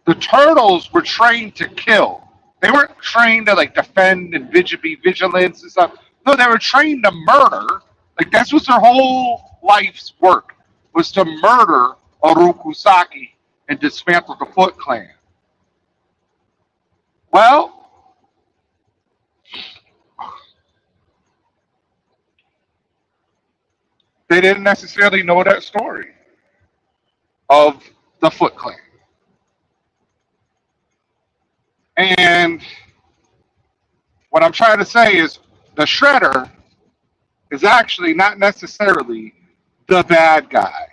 Speaker 2: the turtles were trained to kill. They weren't trained to like defend and be vigilance and stuff. No, they were trained to murder. Like that's what their whole life's work was, to murder Orokusaki and dismantle the Foot Clan. Well, they didn't necessarily know that story of the Foot Clan. And what I'm trying to say is the Shredder is actually not necessarily the bad guy.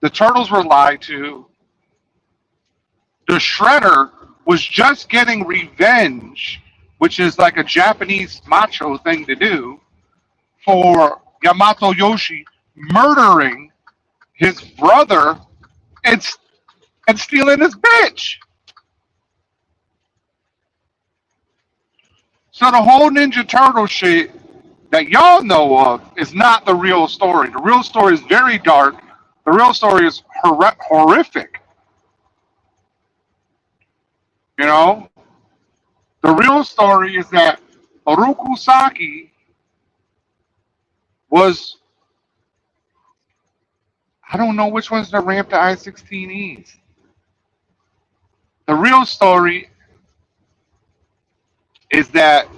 Speaker 2: The turtles were lied to. The Shredder was just getting revenge, which is like a Japanese macho thing to do, for Yamato Yoshi murdering his brother and stealing his bitch. So the whole Ninja Turtle shit that y'all know of is not the real story. The real story is very dark. The real story is horrific. The real story is that Orokusaki was, I don't know which one's the ramp to I-16Es. The real story is that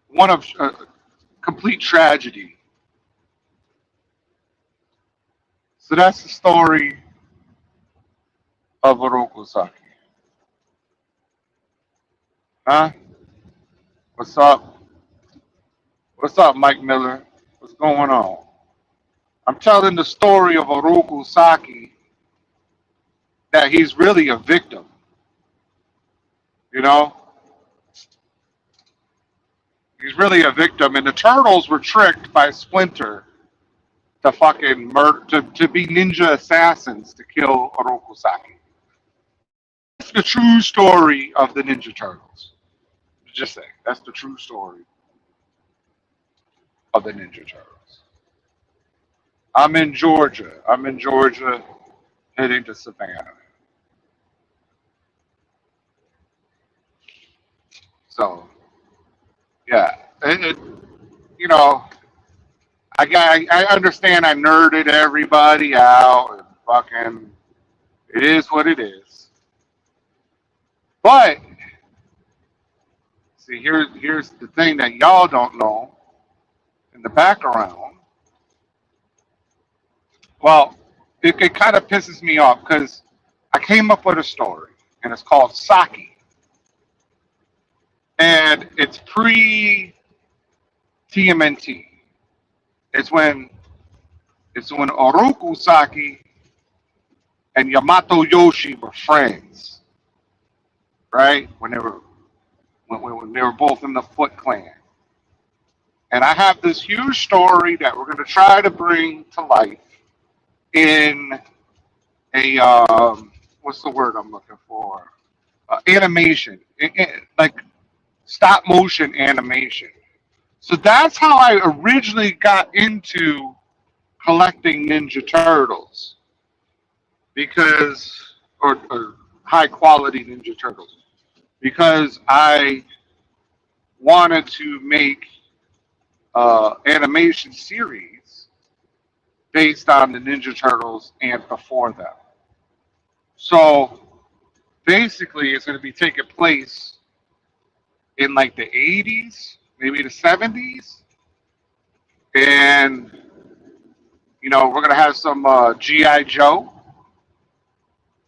Speaker 2: one of complete tragedy. So that's the story of Orokusaki. Huh? What's up? What's up, Mike Miller? What's going on? I'm telling the story of Orokusaki, that he's really a victim. He's really a victim, and the turtles were tricked by Splinter to fucking murder, to be ninja assassins to kill Orokusaki. That's the true story of the Ninja Turtles. Just saying, that's the true story of the Ninja Turtles. I'm in Georgia, heading to Savannah. So, yeah, I understand I nerded everybody out, and fucking, it is what it is. But see, here's the thing that y'all don't know in the background. Well, it kind of pisses me off because I came up with a story, and it's called Saki, and it's pre TMNT. It's when Oroku Saki and Yamato Yoshi were friends, right? When they were both in the Foot Clan. And I have this huge story that we're going to try to bring to life in a what's the word I'm looking for? Animation, like stop motion animation. So that's how I originally got into collecting Ninja Turtles, or high quality Ninja Turtles, because I wanted to make animation series based on the Ninja Turtles and before them. So basically, it's going to be taking place in like the 80s, maybe the 70s, and we're going to have some G.I. Joe,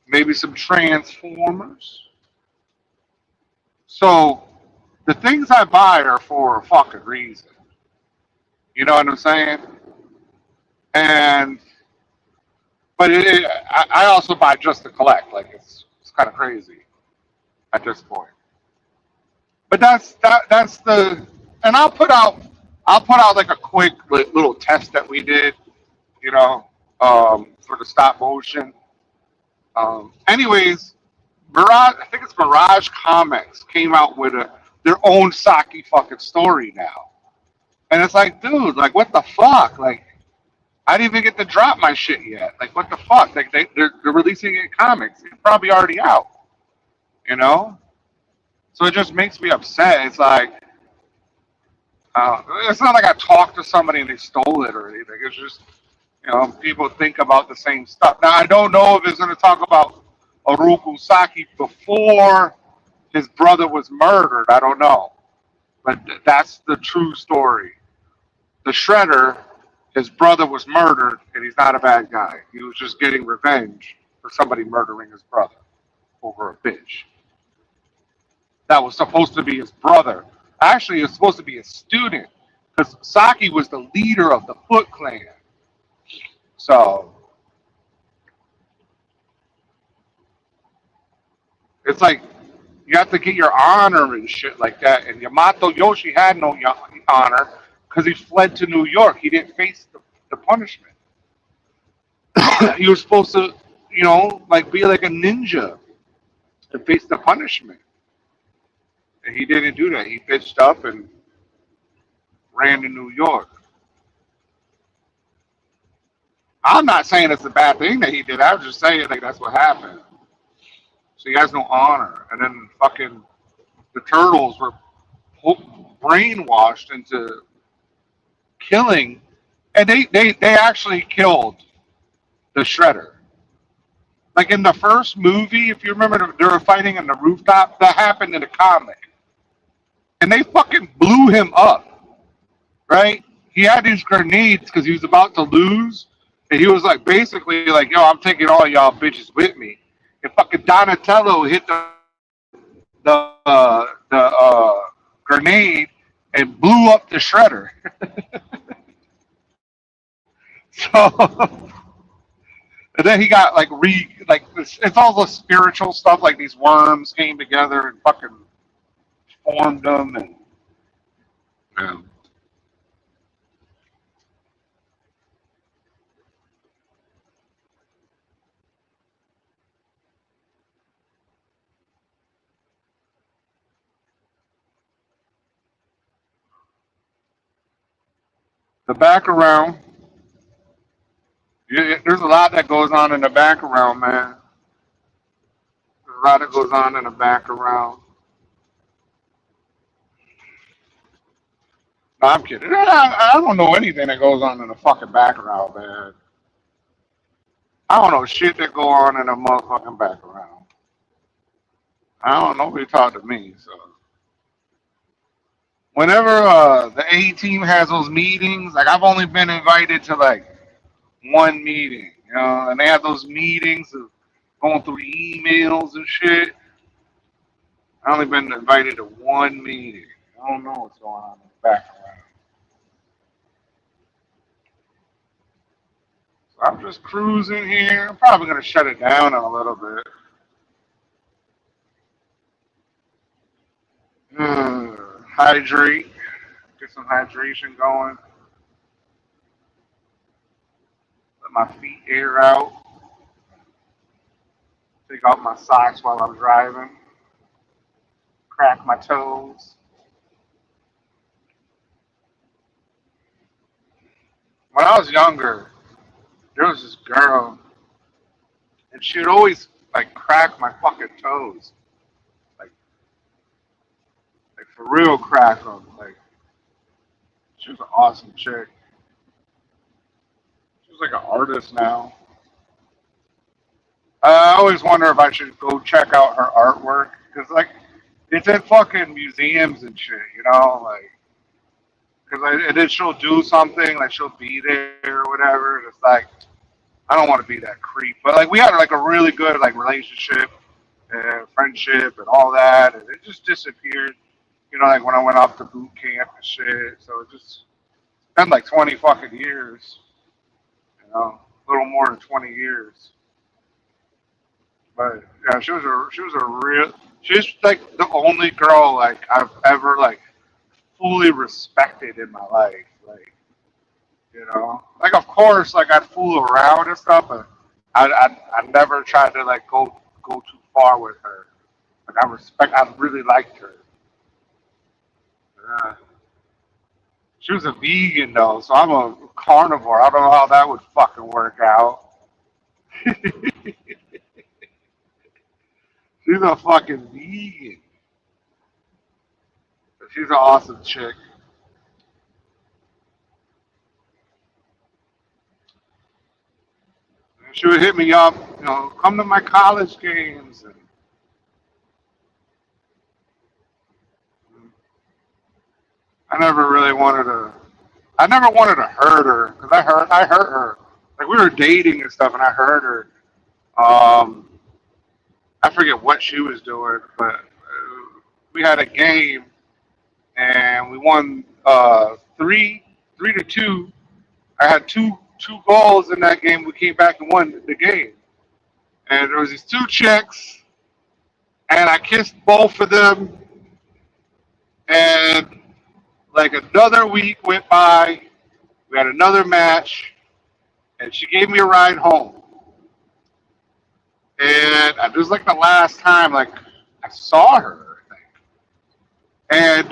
Speaker 2: maybe some Transformers. So the things I buy are for a fucking reason. You know what I'm saying? But I also buy just to collect. Like it's kind of crazy at this point. But that's the, and I'll put out like a quick little test that we did, for the stop motion. Anyways, Mirage, I think it's Mirage Comics came out with their own Saki fucking story now, and it's like, dude, like what the fuck? Like I didn't even get to drop my shit yet. Like what the fuck? Like they're releasing it in comics. It's probably already out, So it just makes me upset. It's like, it's not like I talked to somebody and they stole it or anything. It's just, people think about the same stuff. Now, I don't know if it's going to talk about Oroku Saki before his brother was murdered. I don't know. But that's the true story. The Shredder, his brother was murdered, and he's not a bad guy. He was just getting revenge for somebody murdering his brother over a bitch. That was supposed to be his brother. Actually, it was supposed to be a student, because Saki was the leader of the Foot Clan. So it's like you have to get your honor and shit like that. And Yamato Yoshi had no honor because he fled to New York. He didn't face the punishment. He was supposed to, be like a ninja and face the punishment. And he didn't do that. He bitched up and ran to New York. I'm not saying it's a bad thing that he did. I was just saying like that's what happened. So he has no honor. And then fucking the Turtles were brainwashed into killing, and they actually killed the Shredder. Like in the first movie, if you remember, they were fighting on the rooftop. That happened in the comic. And they fucking blew him up, right? He had these grenades because he was about to lose. And he was like, basically like, yo, I'm taking all y'all bitches with me. And fucking Donatello hit the grenade and blew up the Shredder. So, and then he got it's all the spiritual stuff, like these worms came together and fucking formed them, and the background. There's a lot that goes on in the background, man. There's a lot that goes on in the background. No, I'm kidding. I don't know anything that goes on in the fucking background, man. I don't know shit that go on in the motherfucking background. I don't know. Nobody talk to me, so. Whenever the A team has those meetings, like I've only been invited to like one meeting, You know, and they have those meetings of going through emails and shit. I only been invited to one meeting. I don't know what's going on in the background. So I'm just cruising here. I'm probably gonna shut it down in a little bit. Hydrate. Get some hydration going. Let my feet air out. Take off my socks while I'm driving. Crack my toes. When I was younger, there was this girl, and she would always like crack my fucking toes, like for real crack them. Like she was an awesome chick. She was like an artist now. I always wonder if I should go check out her artwork because like it's in fucking museums and shit, you know, like. Because and then she'll do something, like she'll be there or whatever. And it's like, I don't want to be that creep. But like we had like a really good like relationship and friendship and all that. And it just disappeared. You know, like when I went off to boot camp and shit. So it just been like 20 fucking years. You know, a little more than 20 years. But yeah, she's like the only girl like I've ever like fully respected in my life, like, you know, like of course, like I'd fool around and stuff, but I never tried to like go too far with her. Like I really liked her. She was a vegan though, so I'm a carnivore. I don't know how that would fucking work out. She's a fucking vegan. She's an awesome chick. And she would hit me up, you know, come to my college games. And I never wanted to hurt her because I hurt her. Like we were dating and stuff, and I hurt her. I forget what she was doing, but we had a game and we won 3-2. I had two goals in that game. We came back and won the game. And there was these two chicks, and I kissed both of them. And like another week went by. We had another match, and she gave me a ride home. And it was like the last time like I saw her, I think. And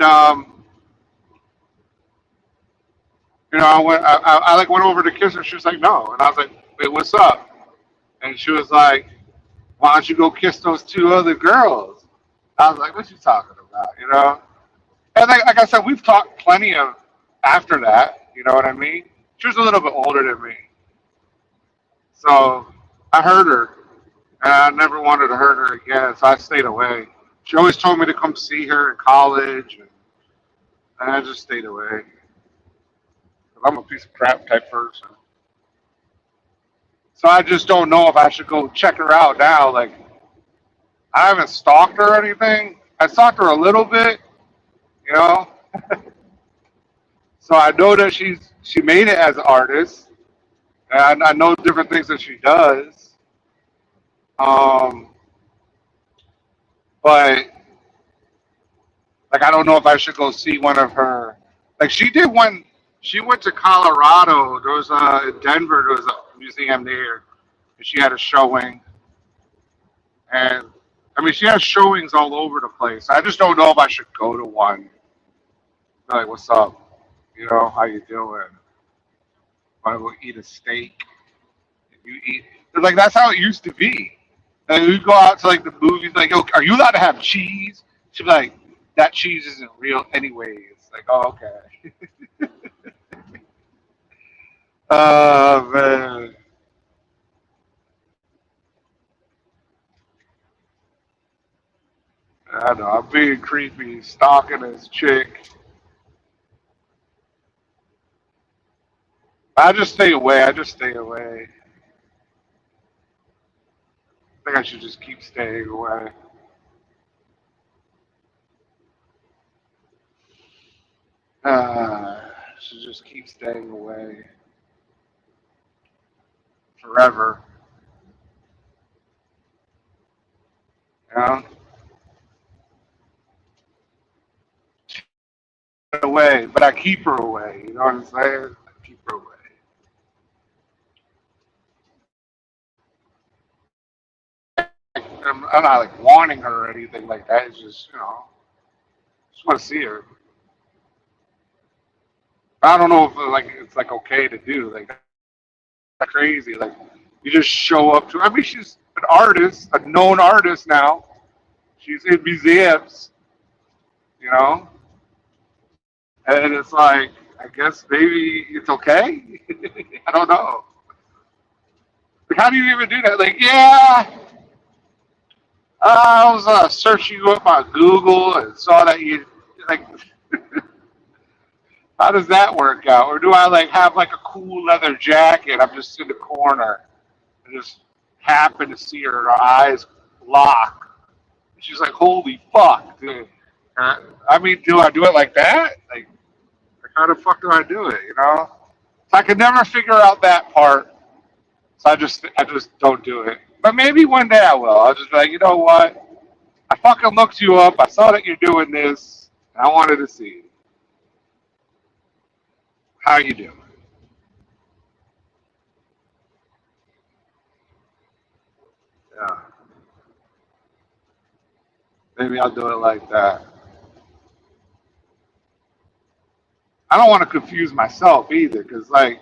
Speaker 2: you know, I like went over to kiss her. She was like, no. And I was like, wait, what's up? And she was like, why don't you go kiss those two other girls? I was like, what you talking about, you know? And like I said, we've talked plenty of after that, you know what I mean? She was a little bit older than me. So I hurt her, and I never wanted to hurt her again, so I stayed away. She always told me to come see her in college, and I just stayed away. I'm a piece of crap type person. So I just don't know if I should go check her out now. Like, I haven't stalked her or anything. I stalked her a little bit, you know. So I know that she made it as an artist, and I know different things that she does. But like I don't know if I should go see one of her. Like she did one. She went to Colorado. There was in Denver. There was a museum there, and she had a showing. And I mean, she has showings all over the place. I just don't know if I should go to one. Like, what's up? You know, how you doing? Want to go eat a steak? You eat. Like that's how it used to be. And we go out to like the movies. Like, yo, are you allowed to have cheese? She'd be like, that cheese isn't real, anyways. Like, oh, okay. Oh man. I know, I'm being creepy, stalking this chick. I just stay away. think I should just keep staying away. Should just keep staying away forever. You know? Away, but I keep her away. You know what I'm saying? I keep her away. I'm not like wanting her or anything like that. It's just, just want to see her. I don't know if like it's like okay to do. Like that's crazy. Like you just show up to. I mean, she's an artist, a known artist now. She's in museums, you know, and it's like I guess maybe it's okay. I don't know. Like, how do you even do that? Like, yeah, I was searching you up on Google and saw that you like. How does that work out? Or do I like have like a cool leather jacket? I'm just in the corner and just happen to see her eyes lock. She's like, "Holy fuck, dude!" I mean, do I do it like that? Like how the fuck do I do it? You know? So I could never figure out that part. So I just don't do it. But maybe one day I will. I'll just be like, you know what? I fucking looked you up. I saw that you're doing this, and I wanted to see how you doing. Yeah. Maybe I'll do it like that. I don't want to confuse myself either, because like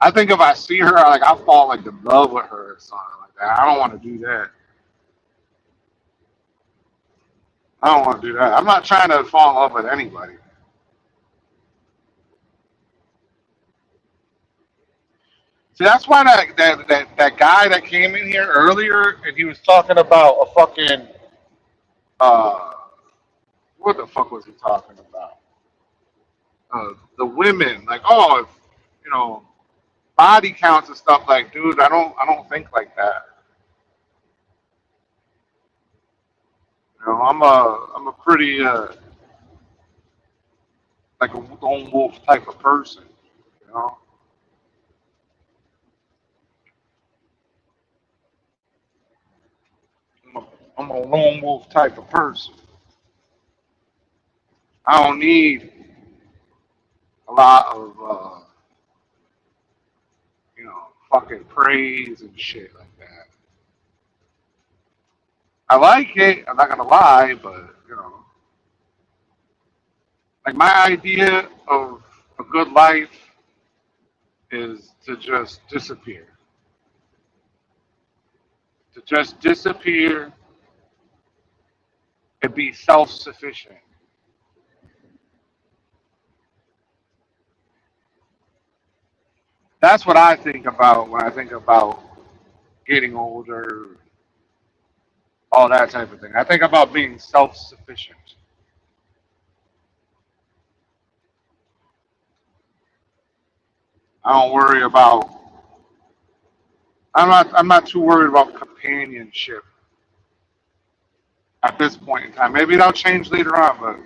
Speaker 2: I think if I see her, like I'll fall like in love with her or something like that. I don't want to do that. I don't want to do that. I'm not trying to fall in love with anybody. See, that's why that guy that came in here earlier and he was talking about a fucking uh what the fuck was he talking about? The women, like, oh, if you know, body counts and stuff. Like, dude, I don't think like that. You know, I'm a pretty like a lone wolf type of person. You know, I'm a, I'm a lone wolf type of person. I don't need a lot of fucking praise and shit like that. I like it. I'm not gonna lie, but like my idea of a good life is to just disappear. To just disappear and be self-sufficient. That's what I think about when I think about getting older, all that type of thing. I think about being self-sufficient. I don't worry about. I'm not too worried about companionship at this point in time. Maybe that'll change later on, but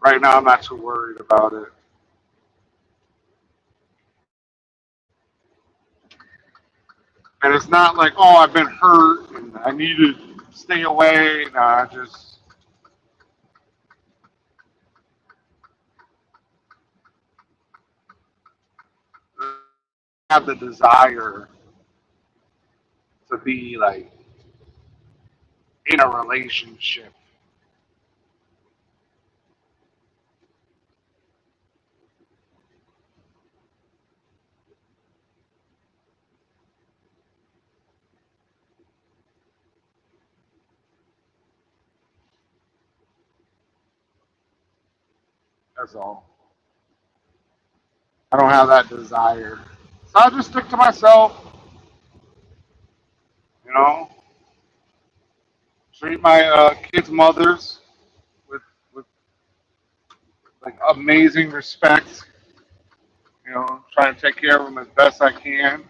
Speaker 2: right now I'm not too worried about it. And it's not like, oh, I've been hurt and I need to stay away. No, I just have the desire to be like in a relationship. That's all. I don't have that desire. So I just stick to myself, you know, treat my kids' mothers with like amazing respect, try and take care of them as best I can.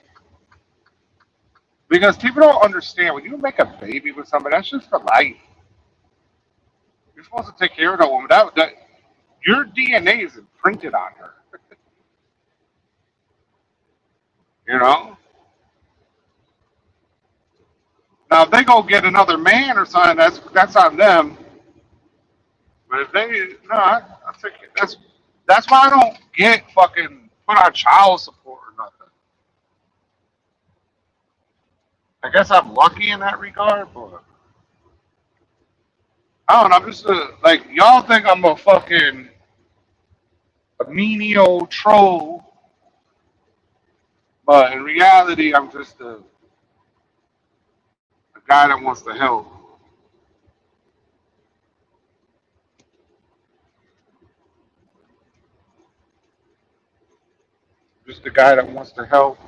Speaker 2: Because people don't understand when you make a baby with somebody, that's just for life. You're supposed to take care of that woman. That your DNA is imprinted on her. You know. Now if they go get another man or something, that's on them. But if they no, I think that's why I don't get fucking put on child support or nothing. I guess I'm lucky in that regard, but I don't know. I'm just like y'all think I'm a fucking a menial troll, but in reality, I'm just a guy that wants to help. Just a guy that wants to help.